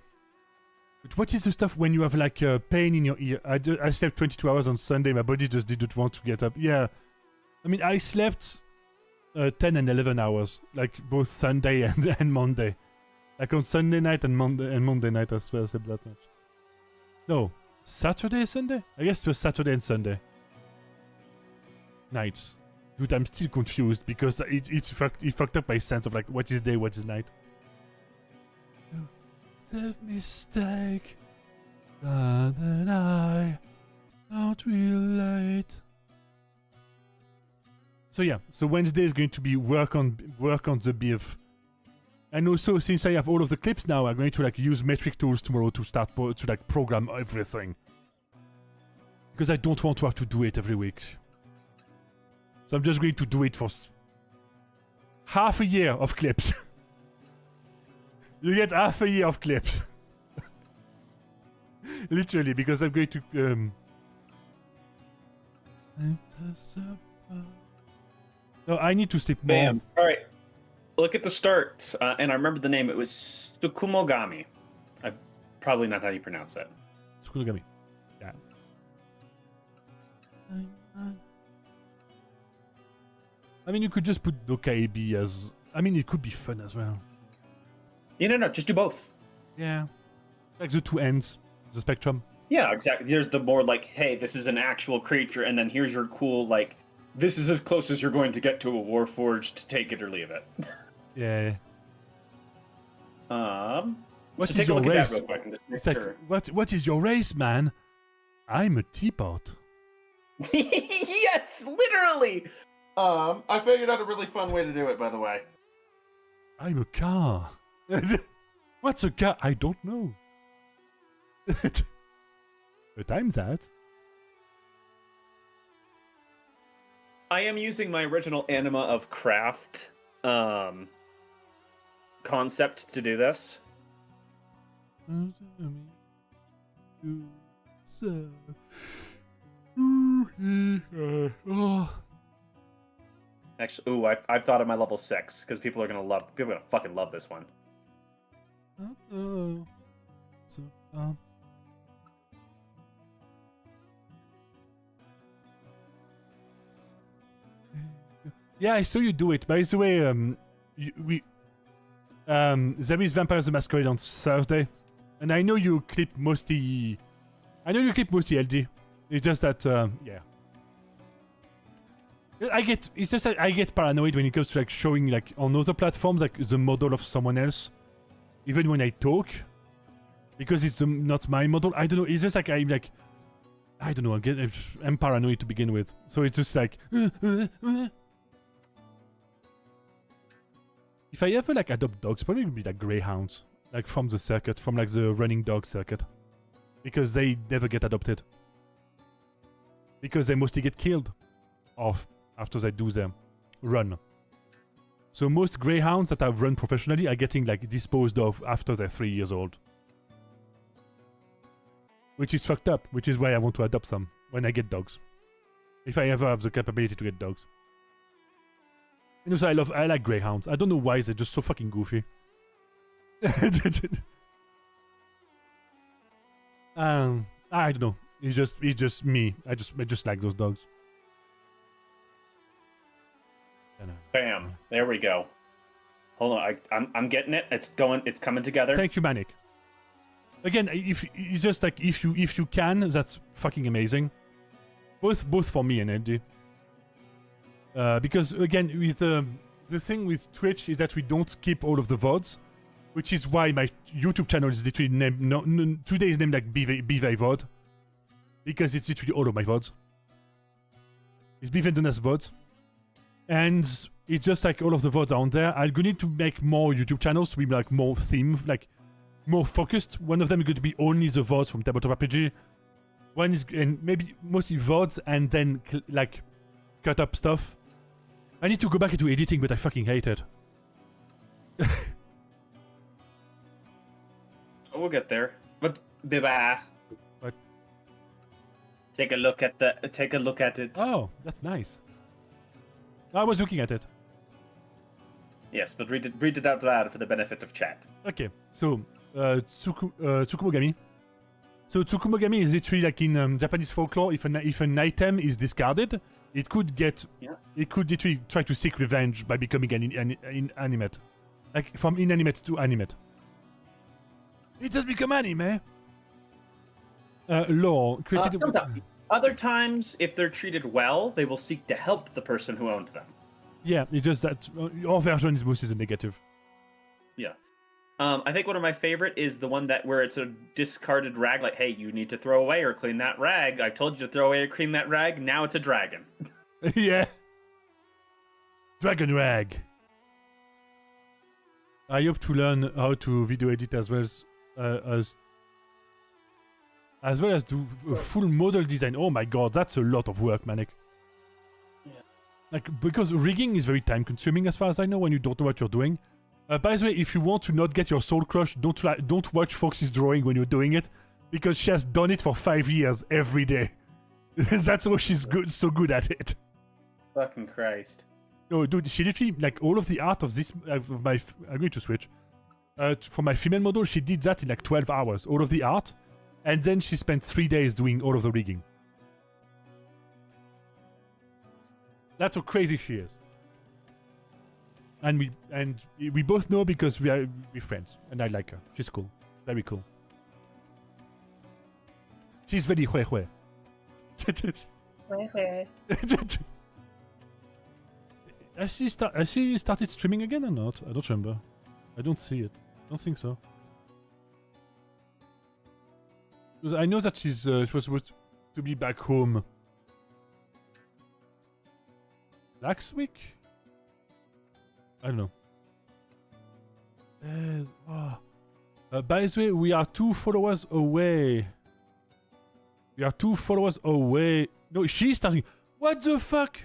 [SPEAKER 1] But what is the stuff when you have like pain in your ear? I slept 22 hours on Sunday. My body just didn't want to get up. Yeah. I mean, I slept 10 and 11 hours, like both Sunday and Monday. Like on Sunday night and Monday night, I swear I slept that much. No, Saturday, Sunday? I guess it was Saturday and Sunday nights. Dude, I'm still confused because it fucked up my sense of like what is day, what is night. Self mistake that I not relate. So yeah, so Wednesday is going to be work on the beef, and also since I have all of the clips now, I'm going to like use metric tools tomorrow to start to like program everything, because I don't want to have to do it every week. So I'm just going to do it for half a year of clips. You get half a year of clips, literally, because I'm going to No, I need to sleep more.
[SPEAKER 2] Bam. All right. Look at the start, and I remember the name. It was Tsukumogami. Probably not how you pronounce that.
[SPEAKER 1] Tsukumogami. Yeah. I mean, you could just put Dokaibi as... I mean, it could be fun as well.
[SPEAKER 2] Yeah, no, just do both.
[SPEAKER 1] Yeah. Like the two ends, the spectrum.
[SPEAKER 2] Yeah, exactly. There's the more like, hey, this is an actual creature, and then here's your cool, like, this is as close as you're going to get to a Warforged, take it or leave it.
[SPEAKER 1] Yeah. What
[SPEAKER 2] so
[SPEAKER 1] is your race?
[SPEAKER 2] Real quick and just make
[SPEAKER 1] it's
[SPEAKER 2] sure.
[SPEAKER 1] Like, what is your race, man? I'm a teapot.
[SPEAKER 2] Yes, literally. I figured out a really fun way to do it, by the way.
[SPEAKER 1] I'm a car. What's a car? I don't know. But I'm that.
[SPEAKER 2] I am using my original Anima of Craft concept to do this. Actually, ooh, I've thought of my level 6 because people are gonna fucking love this one.
[SPEAKER 1] Yeah, I saw you do it. By the way, there is Vampires the Masquerade on Thursday. And I know you clip mostly... LD. It's just that, yeah. It's just that I get paranoid when it comes to like showing like on other platforms like the model of someone else. Even when I talk. Because it's not my model. I don't know, it's just like I don't know, I'm paranoid to begin with. So it's just like... If I ever like adopt dogs, probably it would be like greyhounds. Like from the circuit, from like the running dog circuit. Because they never get adopted. Because they mostly get killed off after they do their run. So most greyhounds that I've run professionally are getting like disposed of after they're 3 years old. Which is fucked up, which is why I want to adopt some when I get dogs. If I ever have the capability to get dogs. And also I like greyhounds. I don't know why, they're just so fucking goofy. I don't know. It's just me. I just like those dogs.
[SPEAKER 3] Bam. There we go. Hold on. I'm getting it. It's coming together.
[SPEAKER 1] Thank you, Manic. Again, if it's just like if you can, that's fucking amazing. Both for me and Andy. Because again, with the thing with Twitch is that we don't keep all of the VODs, which is why my YouTube channel is literally named today is named like Bivaivod, because it's literally all of my VODs. It's Bivaidonas VOD, and it's just like all of the VODs are on there. I'm going to need to make more YouTube channels to be like more themed, like more focused. One of them is going to be only the VODs from Tabletop RPG. One is, and maybe mostly VODs and then like cut up stuff. I need to go back into editing, but I fucking hate it.
[SPEAKER 3] We'll get there. But bye.
[SPEAKER 1] What?
[SPEAKER 3] Take a look at it.
[SPEAKER 1] Oh, that's nice. I was looking at it.
[SPEAKER 3] Yes, but read it out loud for the benefit of chat.
[SPEAKER 1] Okay, so Tsukumogami. So Tsukumogami is literally like in Japanese folklore. If an item is discarded, it could literally try to seek revenge by becoming inanimate, like from inanimate to animate. It has become anime. Lore created.
[SPEAKER 3] Other times, if they're treated well, they will seek to help the person who owned them.
[SPEAKER 1] Yeah, it's just that our version is mostly the negative.
[SPEAKER 3] Yeah. I think one of my favorite is the one where it's a discarded rag, like, hey, you need to throw away or clean that rag. I told you to throw away or clean that rag. Now it's a dragon.
[SPEAKER 1] Yeah. Dragon rag. I hope to learn how to video edit as well as do a full model design. Oh my god, that's a lot of work, Manic.
[SPEAKER 3] Yeah.
[SPEAKER 1] Like, because rigging is very time consuming as far as I know when you don't know what you're doing. By the way, if you want to not get your soul crushed, don't watch Foxy's drawing when you're doing it, because she has done it for 5 years every day. That's why she's so good at it.
[SPEAKER 3] Fucking Christ.
[SPEAKER 1] No, dude, she literally, like, all of the art of this, I'm going to switch. For my female model, she did that in like 12 hours, all of the art, and then she spent 3 days doing all of the rigging. That's how crazy she is. And we both know because we're friends, and I like her. She's cool, very cool. She's very hue hue. Has she started streaming again or not? I don't remember. I don't see it. I don't think so. Because I know that she was supposed to be back home last week. I don't know. By the way, we are 2 followers away. No, she's starting. What the fuck?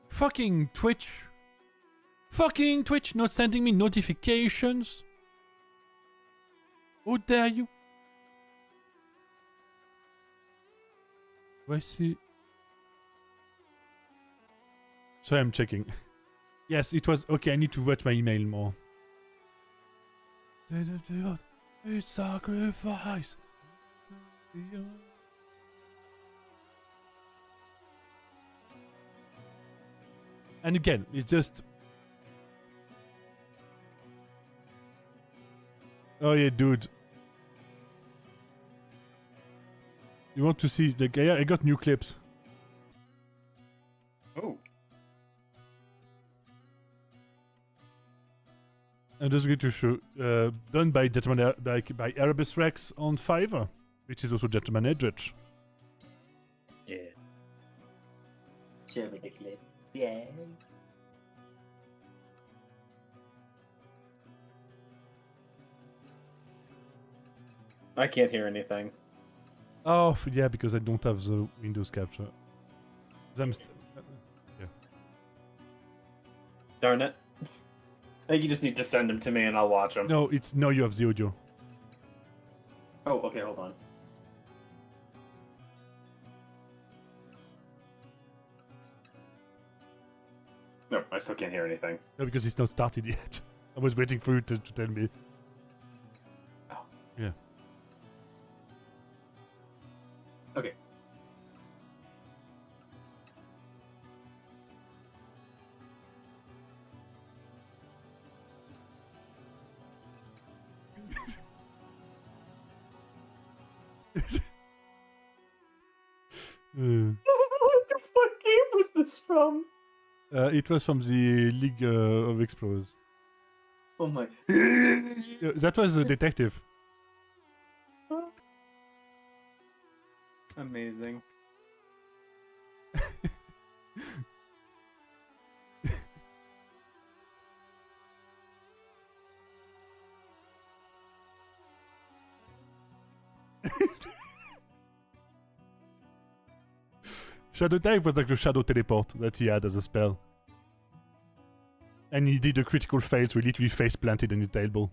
[SPEAKER 1] Fucking Twitch not sending me notifications. How dare you? Where's he? Sorry, I'm checking. Yes, it was okay. I need to watch my email more. It's sacrifice. And again, it's just Oh yeah, dude. You want to see the guy? I got new clips.
[SPEAKER 2] Oh.
[SPEAKER 1] I'm just going to show. Done by Gentleman by Erebus Rex on Fiverr, which is also Gentleman Edge.
[SPEAKER 4] Yeah. Show me the clip. Yeah.
[SPEAKER 3] I can't hear anything.
[SPEAKER 1] Oh, yeah, because I don't have the Windows capture. Yeah.
[SPEAKER 3] Darn it. I think you just need to send them to me and I'll watch them.
[SPEAKER 1] No, it's now you have the audio.
[SPEAKER 3] Oh, okay, hold on. No, I still can't hear anything.
[SPEAKER 1] No, because it's not started yet. I was waiting for you to tell me.
[SPEAKER 3] Oh.
[SPEAKER 1] Yeah.
[SPEAKER 3] Okay. What the fuck game was this from?
[SPEAKER 1] It was from the League of Explorers.
[SPEAKER 3] Oh my.
[SPEAKER 1] That was a detective.
[SPEAKER 3] Amazing.
[SPEAKER 1] Shadow Dive was like the shadow teleport that he had as a spell. And he did a critical fail, so he literally face planted on the table.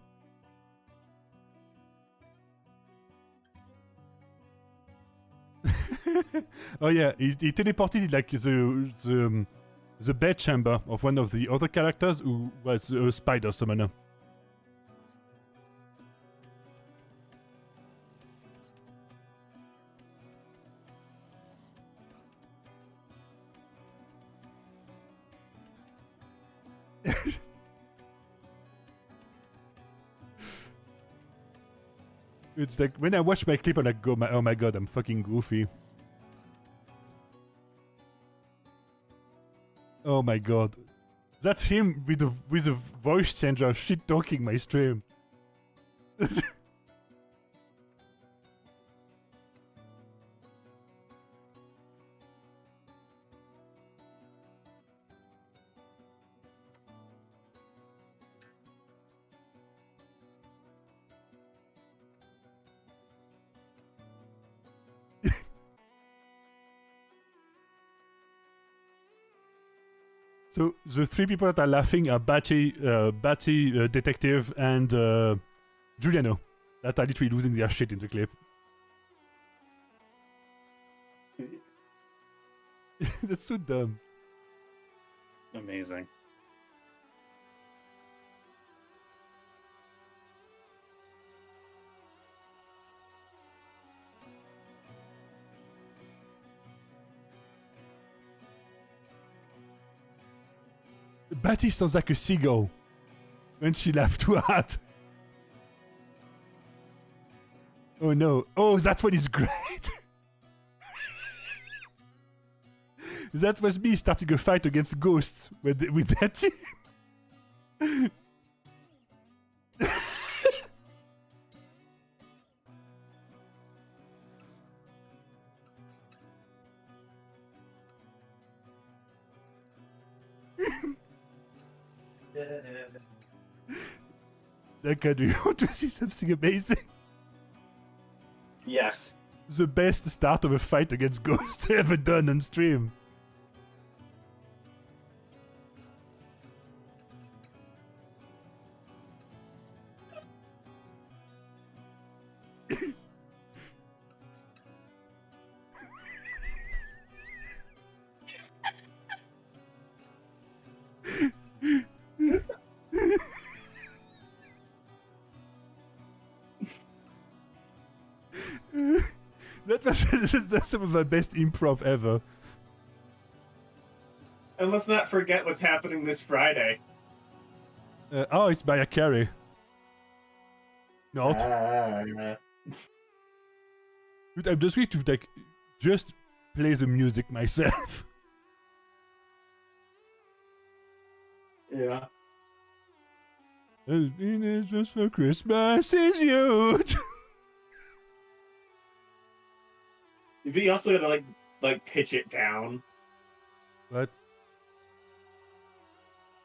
[SPEAKER 1] Oh yeah, he teleported like the bed chamber of one of the other characters who was a spider summoner. It's like when I watch my clip and I go, oh my god, I'm fucking goofy. Oh my god. That's him with a voice changer shit talking my stream. So the three people that are laughing are Batty, Detective, and Giuliano. That are literally losing their shit in the clip. That's so dumb.
[SPEAKER 3] Amazing.
[SPEAKER 1] Batty sounds like a seagull when she laughed too hard. Oh no. Oh, that one is great. That was me starting a fight against ghosts with that team. Like, do you want to see something amazing?
[SPEAKER 3] Yes.
[SPEAKER 1] The best start of a fight against ghosts ever done on stream. That's some of my best improv ever.
[SPEAKER 3] And let's not forget what's happening this Friday.
[SPEAKER 1] Oh, it's by a carry. not. Dude, I'm just going to like just play the music myself.
[SPEAKER 5] Yeah.
[SPEAKER 1] It's just for Christmas is you.
[SPEAKER 5] But you also gotta like pitch it down.
[SPEAKER 1] What?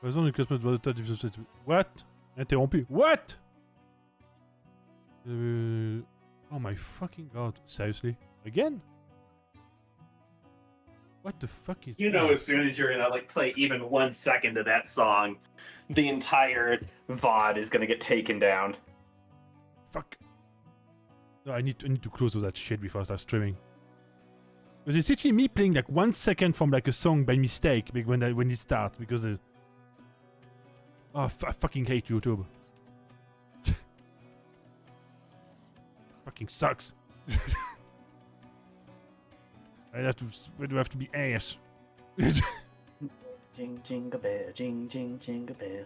[SPEAKER 1] Raison du Christmas What? Interrompu. What? Oh my fucking god. Seriously? Again? What the fuck is
[SPEAKER 5] You know,
[SPEAKER 1] that?
[SPEAKER 5] as soon as you're gonna like play even 1 second of that song, the entire VOD is gonna get taken down.
[SPEAKER 1] Fuck. No, I need to close all that shit before I start streaming. Because it's actually me playing like 1 second from like a song by mistake when it starts because I fucking hate YouTube. Fucking sucks. I do have to be ass.
[SPEAKER 4] Jing jingle bell, jing jingle bell.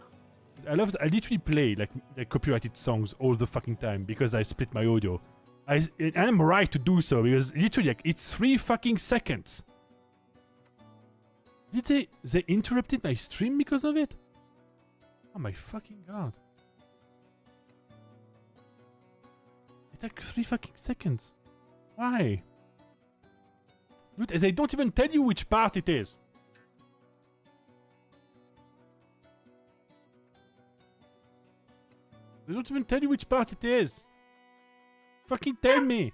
[SPEAKER 1] I literally play like copyrighted songs all the fucking time because I split my audio. I'm right to do so because literally like it's 3 fucking seconds. Did they interrupted my stream because of it? Oh my fucking god. It's like 3 fucking seconds. Why? Dude, they don't even tell you which part it is. They don't even tell you which part it is. Fucking tell me.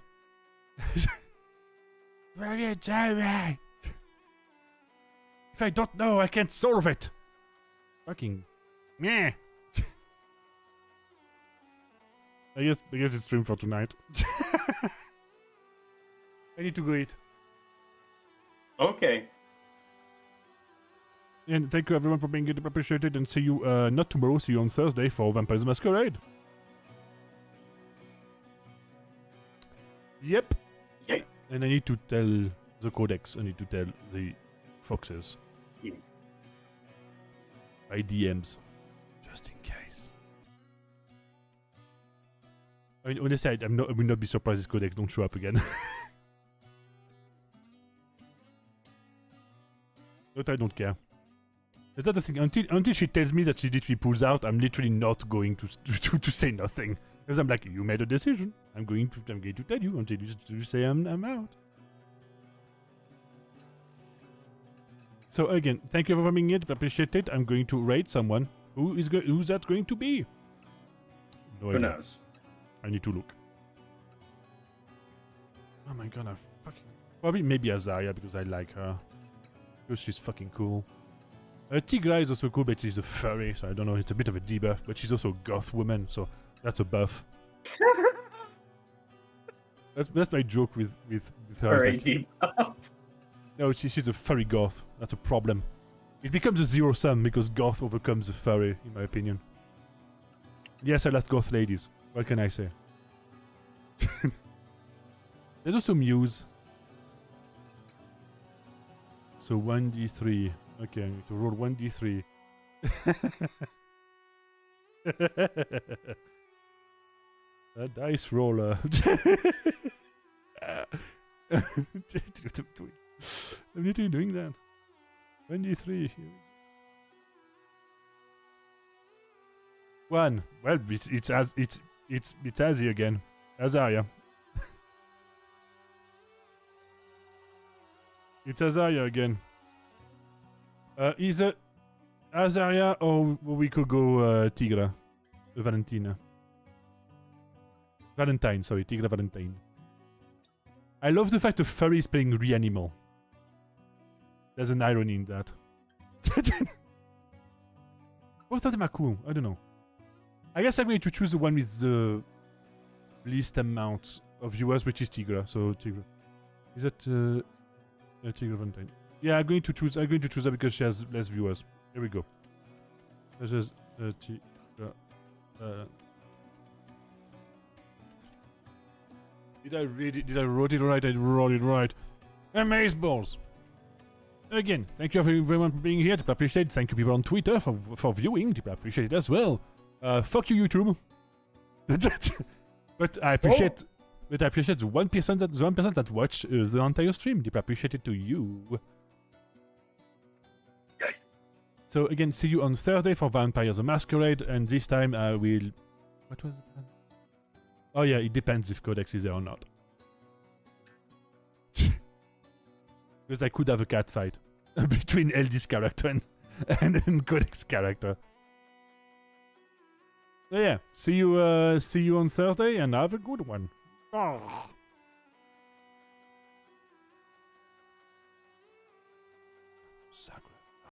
[SPEAKER 1] Fucking tell me. If I don't know, I can't solve it. Fucking meh. I guess it's stream for tonight. I need to go eat.
[SPEAKER 3] Okay.
[SPEAKER 1] And thank you everyone for being here. Appreciate it. And see you not tomorrow, see you on Thursday for Vampires Masquerade. Yep.
[SPEAKER 5] Yay.
[SPEAKER 1] And I need to tell the Codex. I need to tell the Foxes.
[SPEAKER 5] Yes.
[SPEAKER 1] By DMs. Just in case. I mean, honestly, I will not be surprised if Codex don't show up again. But I don't care. That's the thing. Until she tells me that she literally pulls out, I'm literally not going to say nothing. Because I'm like, you made a decision. I'm going to tell you until you say I'm out. So again, thank you for coming in. Appreciate it. I'm going to rate someone. Who's that going to be? No
[SPEAKER 2] Who
[SPEAKER 1] idea.
[SPEAKER 2] knows?
[SPEAKER 1] I need to look. Oh my god, I fucking... Probably maybe Azaria because I like her. Because she's fucking cool. Tigra is also cool, but she's a furry, so I don't know, it's a bit of a debuff, but she's also a goth woman, so that's a buff. that's my joke with her.
[SPEAKER 5] Furry
[SPEAKER 1] Like,
[SPEAKER 5] debuff.
[SPEAKER 1] no, she's a furry goth. That's a problem. It becomes a zero sum because goth overcomes the furry, in my opinion. Yes, I last goth ladies. What can I say? There's also Muse. So 1d3. Okay, I need to roll 1d3. A dice roller. I'm literally doing that. 1d3. 1. Well, it's Azzy again. Azaria. It's Azaria again. Either Azaria or we could go Tigra. Valentina. Valentine, sorry, Tigra Valentine. I love the fact that furry is playing Reanimal. There's an irony in that. Both of them are cool, I don't know. I guess I'm going to choose the one with the least amount of viewers, which is Tigra. So Tigra. Is that Tigra Valentine? Yeah, I'm going to choose her because she has less viewers. Here we go. This is Tigra. Did I read it? Did I wrote it right? I wrote it right. Amazeballs! Again, thank you everyone for being here. I appreciate it. Thank you people on Twitter for viewing. I appreciate it as well. Fuck you, YouTube. But I appreciate. But I appreciate the 1% that watch the entire stream. Deep appreciated to you. So again, see you on Thursday for Vampire the Masquerade, and this time I will. What was the plan? Oh yeah, it depends if Codex is there or not. Because I could have a cat fight between LD's character and Codex character. So yeah, see you on Thursday and have a good one.